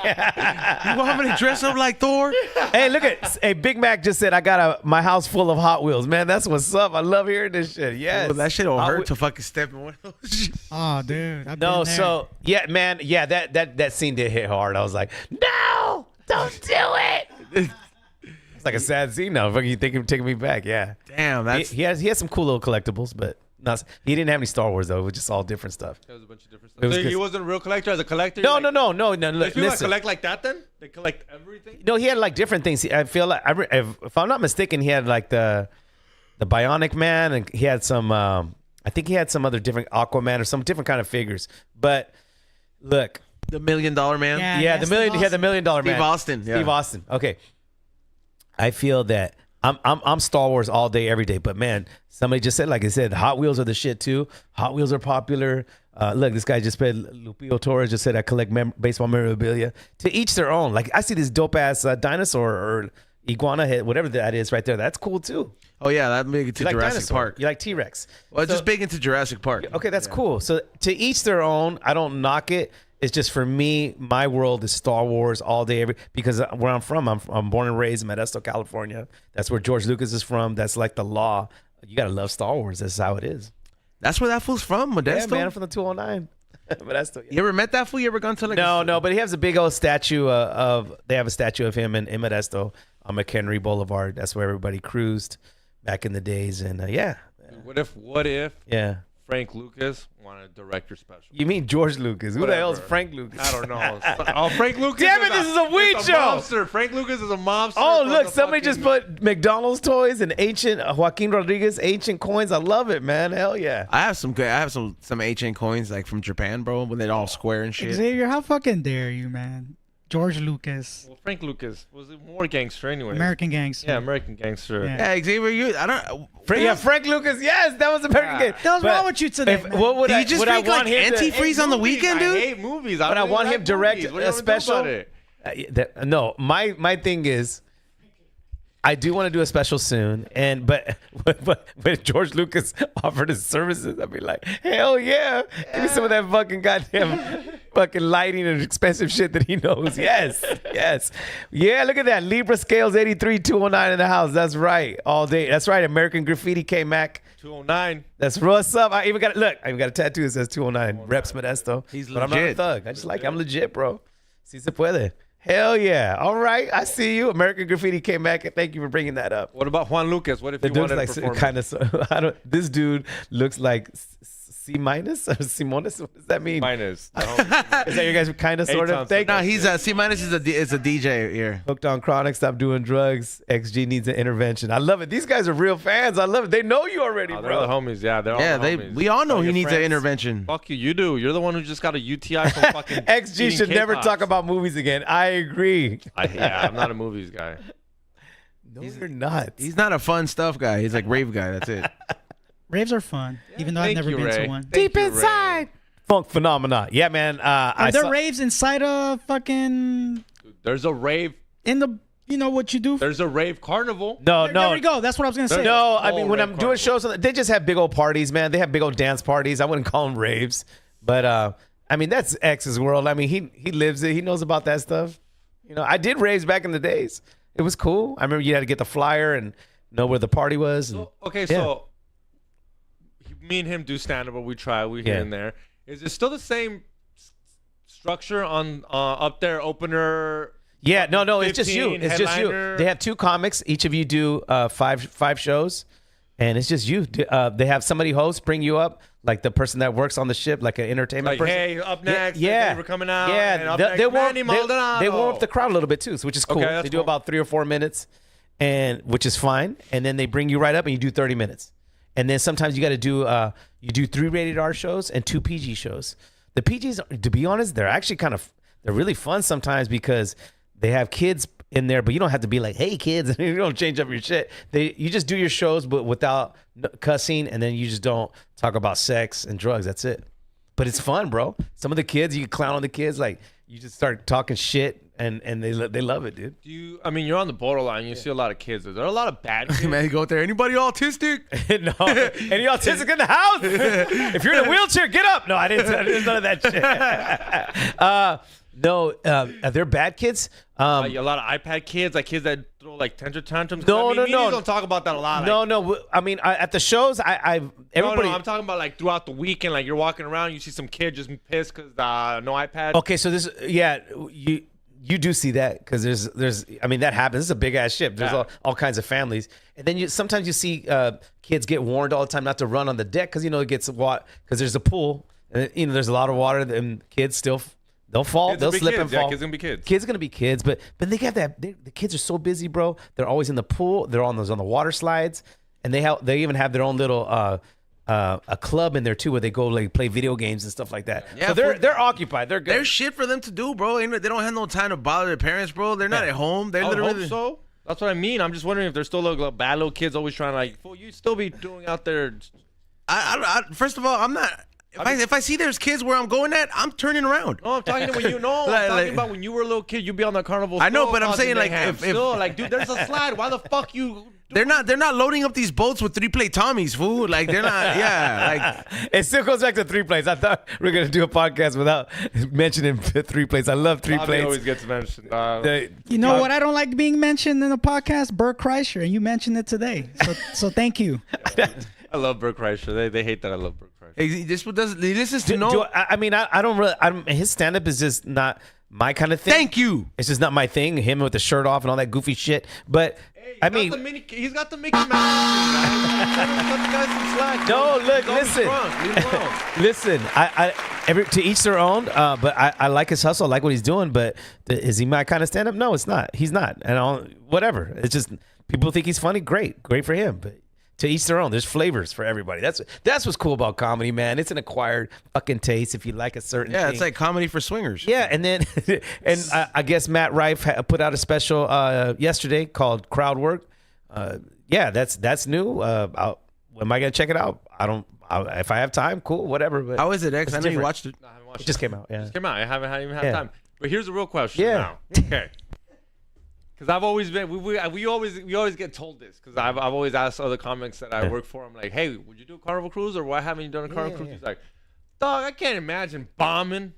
You want me to dress up like Thor? Hey, look at Big Mac just said I got my house full of Hot Wheels. Man, that's what's up. I love hearing this shit. Yes. Well, that shit will Hot hurt Whe- to fucking step in one of those. Oh, dude. I've No, been there. so yeah, man, yeah, that scene did hit hard. I was like, no, don't do it. It's like a sad scene now. Fucking you think him taking me back? Yeah. Damn, that's He has some cool little collectibles, but he didn't have any Star Wars though. It was just all different stuff. There was a bunch of different It stuff. was So good. he wasn't a real collector as a collector? No. Like, Look, there's people that listen. collect like that then? They collect everything? No, he had like different things. I feel like if I'm not mistaken, he had like the Bionic Man, and he had some. I think he had some other different Aquaman or some different kind of figures. But look, the $1 Million Man. yeah, he had the $1 Million Man. Steve Austin. Yeah. Steve Austin. Okay. I feel that I'm Star Wars all day, every day. But man, somebody just said, like I said, Hot Wheels are the shit too. Hot Wheels are popular. Look, this guy just said, Lupio Torres just said, I collect baseball memorabilia. To each their own. Like I see this dope ass dinosaur or iguana head, whatever that is right there. That's cool too. Oh yeah, that big into You like Jurassic dinosaur. Park. You like T-Rex. Well, it's just big into Jurassic Park. Okay, that's cool. So to each their own. I don't knock it. It's just for me, my world is Star Wars all day, because where I'm from, I'm born and raised in Modesto, California. That's where George Lucas is from. That's like the law. You gotta love Star Wars. That's how it is. That's where that fool's from, Modesto. Yeah, man, I'm from the 209. Modesto. Yeah. You ever met that fool? You ever gone to like? No, but he has a big old statue they have a statue of him in Modesto on McHenry Boulevard. That's where everybody cruised back in the days, and yeah. What if Yeah. Frank Lucas wanted a director special? You mean George Lucas? Who the hell is Frank Lucas? I don't know. Oh, Frank Lucas. Damn it, this is a weed show. Mobster. Frank Lucas is a mobster. Oh, look, somebody just put McDonald's toys and ancient Joaquin Rodriguez ancient coins. I love it, man. Hell yeah. I have some ancient coins like from Japan, bro, when they're all square and shit. Xavier, how fucking dare you, man? George Lucas, Well, Frank Lucas was more gangster anyway. American gangster. Yeah, American gangster. Yeah. Yeah, Xavier, Frank Lucas. Yes, that was American game. What's wrong with you today, man? What would Do I you just would I drink, want like, him to? antifreeze on the weekend, dude? I hate movies. But I want him direct What are you a gonna do special. about it? No, my thing is, I do want to do a special soon, but when George Lucas offered his services, I'd be like, hell yeah, give me some of that fucking goddamn fucking lighting and expensive shit that he knows. Yes, yeah. Look at that, Libra scales 83 209 in the house. That's right, all day. That's right, American Graffiti K-Mac. 209. That's what's up. I even got a tattoo that says 209. Reps Modesto. He's But I'm not a legit. thug. I just like it. I'm legit, bro. Si se puede. Hell yeah. All right. I see you. American Graffiti came back, and thank you for bringing that up. What about Juan Lucas? What if The he dude's wanted like to perform? kind of. I don't. This dude looks like C minus or Simonis. What does that mean? Minus. No. Is that your guys kind of sort of? sounds Thank No, he's C minus is a DJ here. Hooked on chronic. Stop doing drugs. XG needs an intervention. I love it. These guys are real fans. I love it. They know you already, Oh, bro. they're the homies. Yeah, they're all Yeah, the homies. we all know Oh, he your needs an friends? intervention. Fuck you. You do. You're the one who just got a UTI from fucking XG eating should never K-pops. talk about movies again. I agree. I'm not a movies guy. No, you're not. He's not a fun stuff guy. He's like rave guy. That's it. Raves are fun, even though I've Thank never you, been Ray. to one. Thank Deep you, Ray. inside. Funk phenomena. Yeah, man. Are there raves inside a fucking There's a rave. in the what you do? There's a rave carnival. No, There we go. That's what I was gonna say. No, I Oh, mean, when rave I'm doing carnival. shows, they just have big old parties, man. They have big old dance parties. I wouldn't call them raves. But, I mean, that's X's world. I mean, he lives it. He knows about that stuff. I did raves back in the days. It was cool. I remember you had to get the flyer and know where the party was. And, Okay, so me and him do stand up, but we try. We here Yeah. and there. Is it still the same structure on up there? Opener. yeah, no, it's just you. 15 It's just you. headliner. They have two comics. Each of you do five shows. And it's just you. They have somebody host, bring you up, like the person that works on the ship, like an entertainment Like, person. hey, up next. Yeah, We're coming out. Yeah, and up they, next, they warm, Manny Maldonado. they warm up the crowd a little bit too, so which is cool. Okay, that's they do cool. about 3 or 4 minutes, and which is fine. And then they bring you right up, and you do 30 minutes. And then sometimes you got to do you do 3 rated R shows and 2 PG shows. The PGs, to be honest, they're actually they're really fun sometimes because they have kids in there, but you don't have to be like, hey kids, you don't change up your shit. You just do your shows, but without cussing, and then you just don't talk about sex and drugs. That's it. But it's fun, bro. Some of the kids, you can clown on the kids, like you just start talking shit, and they love it, dude. I mean, you're on the borderline. You see a lot of kids. Are there a lot of bad kids? Man, go out there. Anybody autistic? No, any autistic in the house? If you're in a wheelchair, get up. No, I didn't none of that shit. No, are there bad kids? Like a lot of iPad kids, like kids that throw like tantrum tantrums. No, I mean, no, meetings no. don't talk about that a lot. No. I mean, at the shows, everybody. No, I'm talking about like throughout the weekend. Like you're walking around, you see some kid just pissed because no iPad. Okay, so you do see that because there's I mean that happens. This is a big ass ship. There's Yeah. all kinds of families, and then sometimes you see kids get warned all the time not to run on the deck because it gets water because there's a pool and there's a lot of water and kids they'll fall, Kids they'll will be slip kids. and Yeah, fall. kids gonna be kids. Kids are gonna be kids, but they have that. The kids are so busy, bro. They're always in the pool. They're on the water slides, and they even have their own little a club in there too where they go like play video games and stuff like that. Yeah, so they're occupied. They're good. There's shit for them to do, bro. They don't have no time to bother their parents, bro. They're not at home. They're I would literally. hope so. That's what I mean. I'm just wondering if there's still little bad little kids always trying to like, fool, you still be doing out there. First of all, I'm not. if I see there's kids where I'm going at, I'm turning around. No, I'm talking to when you know. I'm talking about when you were a little kid. You'd be on the carnival. I know, but I'm saying like if like, dude, there's a slide. Why the fuck you? they're not loading up these boats with 3-plate Tommies, fool. Like they're not. Yeah, like it still goes back to 3 plates. I thought we were gonna do a podcast without mentioning 3 plates. I love 3 Tommy plates. always gets mentioned. You know what I don't like being mentioned in the podcast? Bert Kreischer, and you mentioned it today. So thank you. I love Bert Kreischer. They hate that I love Bert Kreischer. hey, this one doesn't. He listens to no. I mean, I don't really. His stand up is just not my kind of thing. Thank you. It's just not my thing. Him with the shirt off and all that goofy shit. But I mean, he's got the Mickey Mouse. no, look, listen, listen. To each their own. But I like his hustle. I like what he's doing. But is he my kind of stand up? No, it's not. He's not. And whatever. It's just people think he's funny. Great for him. But to each their own. There's flavors for everybody. That's what's cool about comedy, man. It's an acquired fucking taste if you like a certain thing. It's like comedy for swingers. Yeah, and then I guess Matt Rife put out a special yesterday called Crowd Work. Yeah, that's new. Am I gonna check it out? If I have time, cool, whatever. But how is it, X? I know you watched it. No, I haven't watched it just came out. Yeah, it came out. I haven't even had time. But here's the real question. Yeah. Now. Okay. Because I've always been, we always get told this. Because I've always asked other comics that I work for. I'm like, hey, would you do a Carnival Cruise, or why haven't you done a Carnival Cruise? He's like, dog, I can't imagine bombing,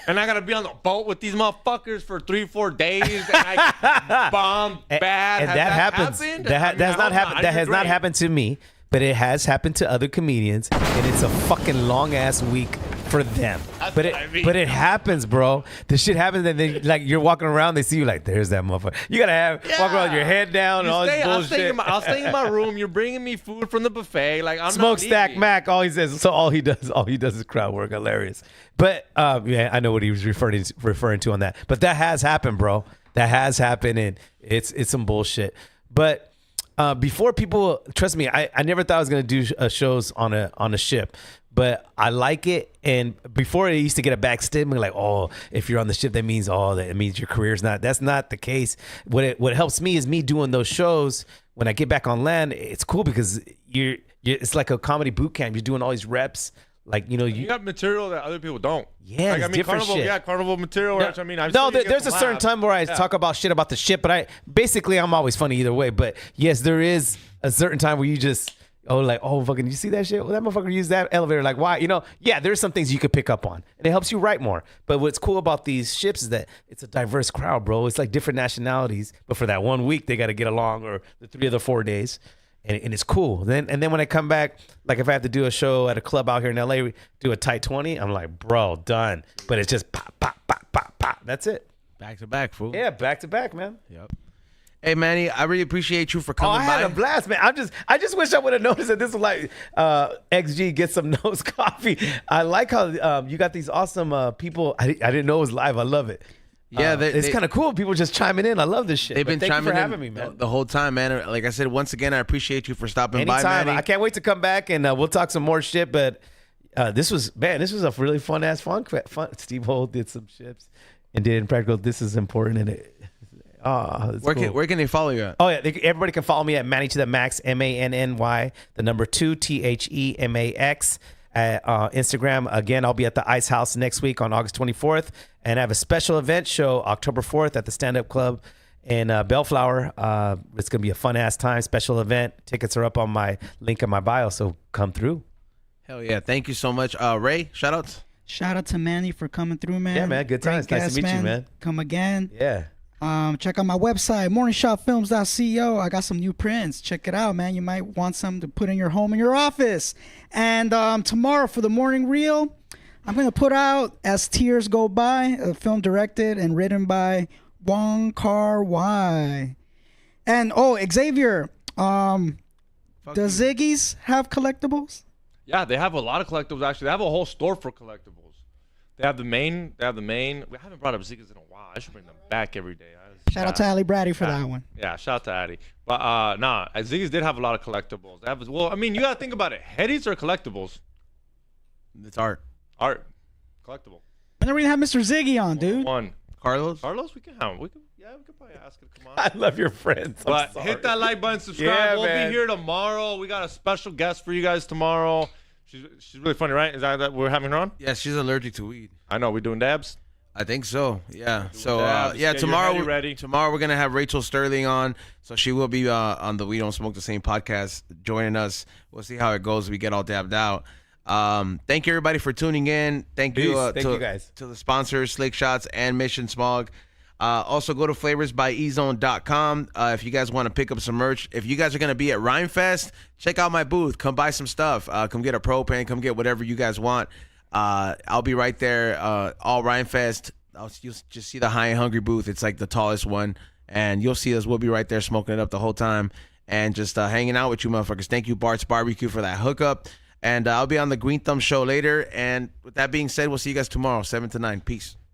and I gotta be on the boat with these motherfuckers for 3-4 days, and I bomb bad. And that happens. Happened? That has not happened. That has not happened to me, but it has happened to other comedians, and it's a fucking long ass week for them. But it happens, bro. The shit happens, and then like you're walking around, they see you like, there's that motherfucker. You gotta walk around with your head down and all this bullshit. I'll stay in my room. You're bringing me food from the buffet. Like I'm Smokestack not Mac. All he does is crowd work. Hilarious. But yeah, I know what he was referring to on that. But that has happened, bro. That has happened, and it's some bullshit. But before people, trust me, I never thought I was gonna do shows on a ship. But I like it, and before it used to get a back stigma, like, oh, if you're on the ship, that means your career's not. That's not the case. What helps me is me doing those shows. When I get back on land, it's cool because it's like a comedy boot camp. You're doing all these reps, like you got material that other people don't. Yeah, like, different Carnival, shit. Yeah, Carnival material. No, which, I mean, there's a certain time where I talk about shit about the ship, but I'm always funny either way. But yes, there is a certain time where you just. Fucking, you see that shit? Well, that motherfucker used that elevator. Like, why? Yeah, there's some things you could pick up on, and it helps you write more. But what's cool about these ships is that it's a diverse crowd, bro. It's like different nationalities, but for that 1 week, they got to get along, or the 3 of the 4 days, and it's cool. Then when I come back, like if I have to do a show at a club out here in LA, do a tight 20, I'm like, bro, done. But it's just pop, pop, pop, pop, pop. That's it. Back to back, fool. Yeah, back to back, man. Yep. Hey Manny, I really appreciate you for coming by. I had a blast, man. I just wish I would have noticed that this was like XG get some nose coffee. I like how you got these awesome people. I didn't know it was live. I love it. Yeah, it's kind of cool. People just chiming in. I love this shit. They've been thank chiming you for in having me, man. The whole time, man. Like I said, once again, I appreciate you for stopping by, Anytime. Manny. I can't wait to come back and we'll talk some more shit. But this was a really fun. Steve Holt did some ships and did Impractical. This is important in it. Where can they follow you at? Oh yeah, everybody can follow me at Manny to the Max, MANNY, the number 2 THEMAX at Instagram. Again, I'll be at the Ice House next week on August 24th, and I have a special event show October 4th at the Stand Up Club in Bellflower. It's gonna be a fun ass time. Special event. Tickets are up on my link in my bio, so come through. Hell yeah! Thank you so much, Ray. Shout outs. Shout out to Manny for coming through, man. Yeah, man. Good times. Nice to meet you, man. Come again. Yeah. Check out my website, morningshotfilms.co. I got some new prints. Check it out, man. You might want some to put in your home and your office. And tomorrow for the morning reel, I'm going to put out As Tears Go By, a film directed and written by Wong Kar-wai. And, Xavier, does Ziggy's have collectibles? Yeah, they have a lot of collectibles, actually. They have a whole store for collectibles. They have the main. We haven't brought up Ziggy's in a while. I should bring them back every day. Shout out to Ali Brady for that one. Yeah, shout out to Addy. But Ziggy's did have a lot of collectibles. You gotta think about it. Headies are collectibles. It's art. Art, collectible. And then we have Mr. Ziggy on, dude. One. Carlos, we can have him. We could probably ask him to come on. I love your friends. But hit that like button, subscribe. Yeah, we'll man. be here tomorrow. We got a special guest for you guys tomorrow. She's really funny, right? Is that we're having her on? Yeah, she's allergic to weed. I know. We doing dabs. I think so. Yeah. So dabs. yeah, Get tomorrow your ready. tomorrow we're gonna have Rachel Sterling on, so she will be on the We Don't Smoke the Same podcast joining us. We'll see how it goes. We get all dabbed out. Thank you everybody for tuning in. Thank you, Peace. Thank you guys. to the sponsors, Slick Shots and Mission Smog. Also go to flavorsbyezone.com if you guys want to pick up some merch. If you guys are going to be at Rhymefest, check out my booth. Come buy some stuff. Come get a propane. Come get whatever you guys want. I'll be right there all Rhymefest. You'll just see the High and Hungry booth. It's like the tallest one. And you'll see us. We'll be right there smoking it up the whole time and just hanging out with you motherfuckers. Thank you, Bart's Barbecue, for that hookup. And I'll be on the Green Thumb show later. And with that being said, we'll see you guys tomorrow, 7 to 9. Peace.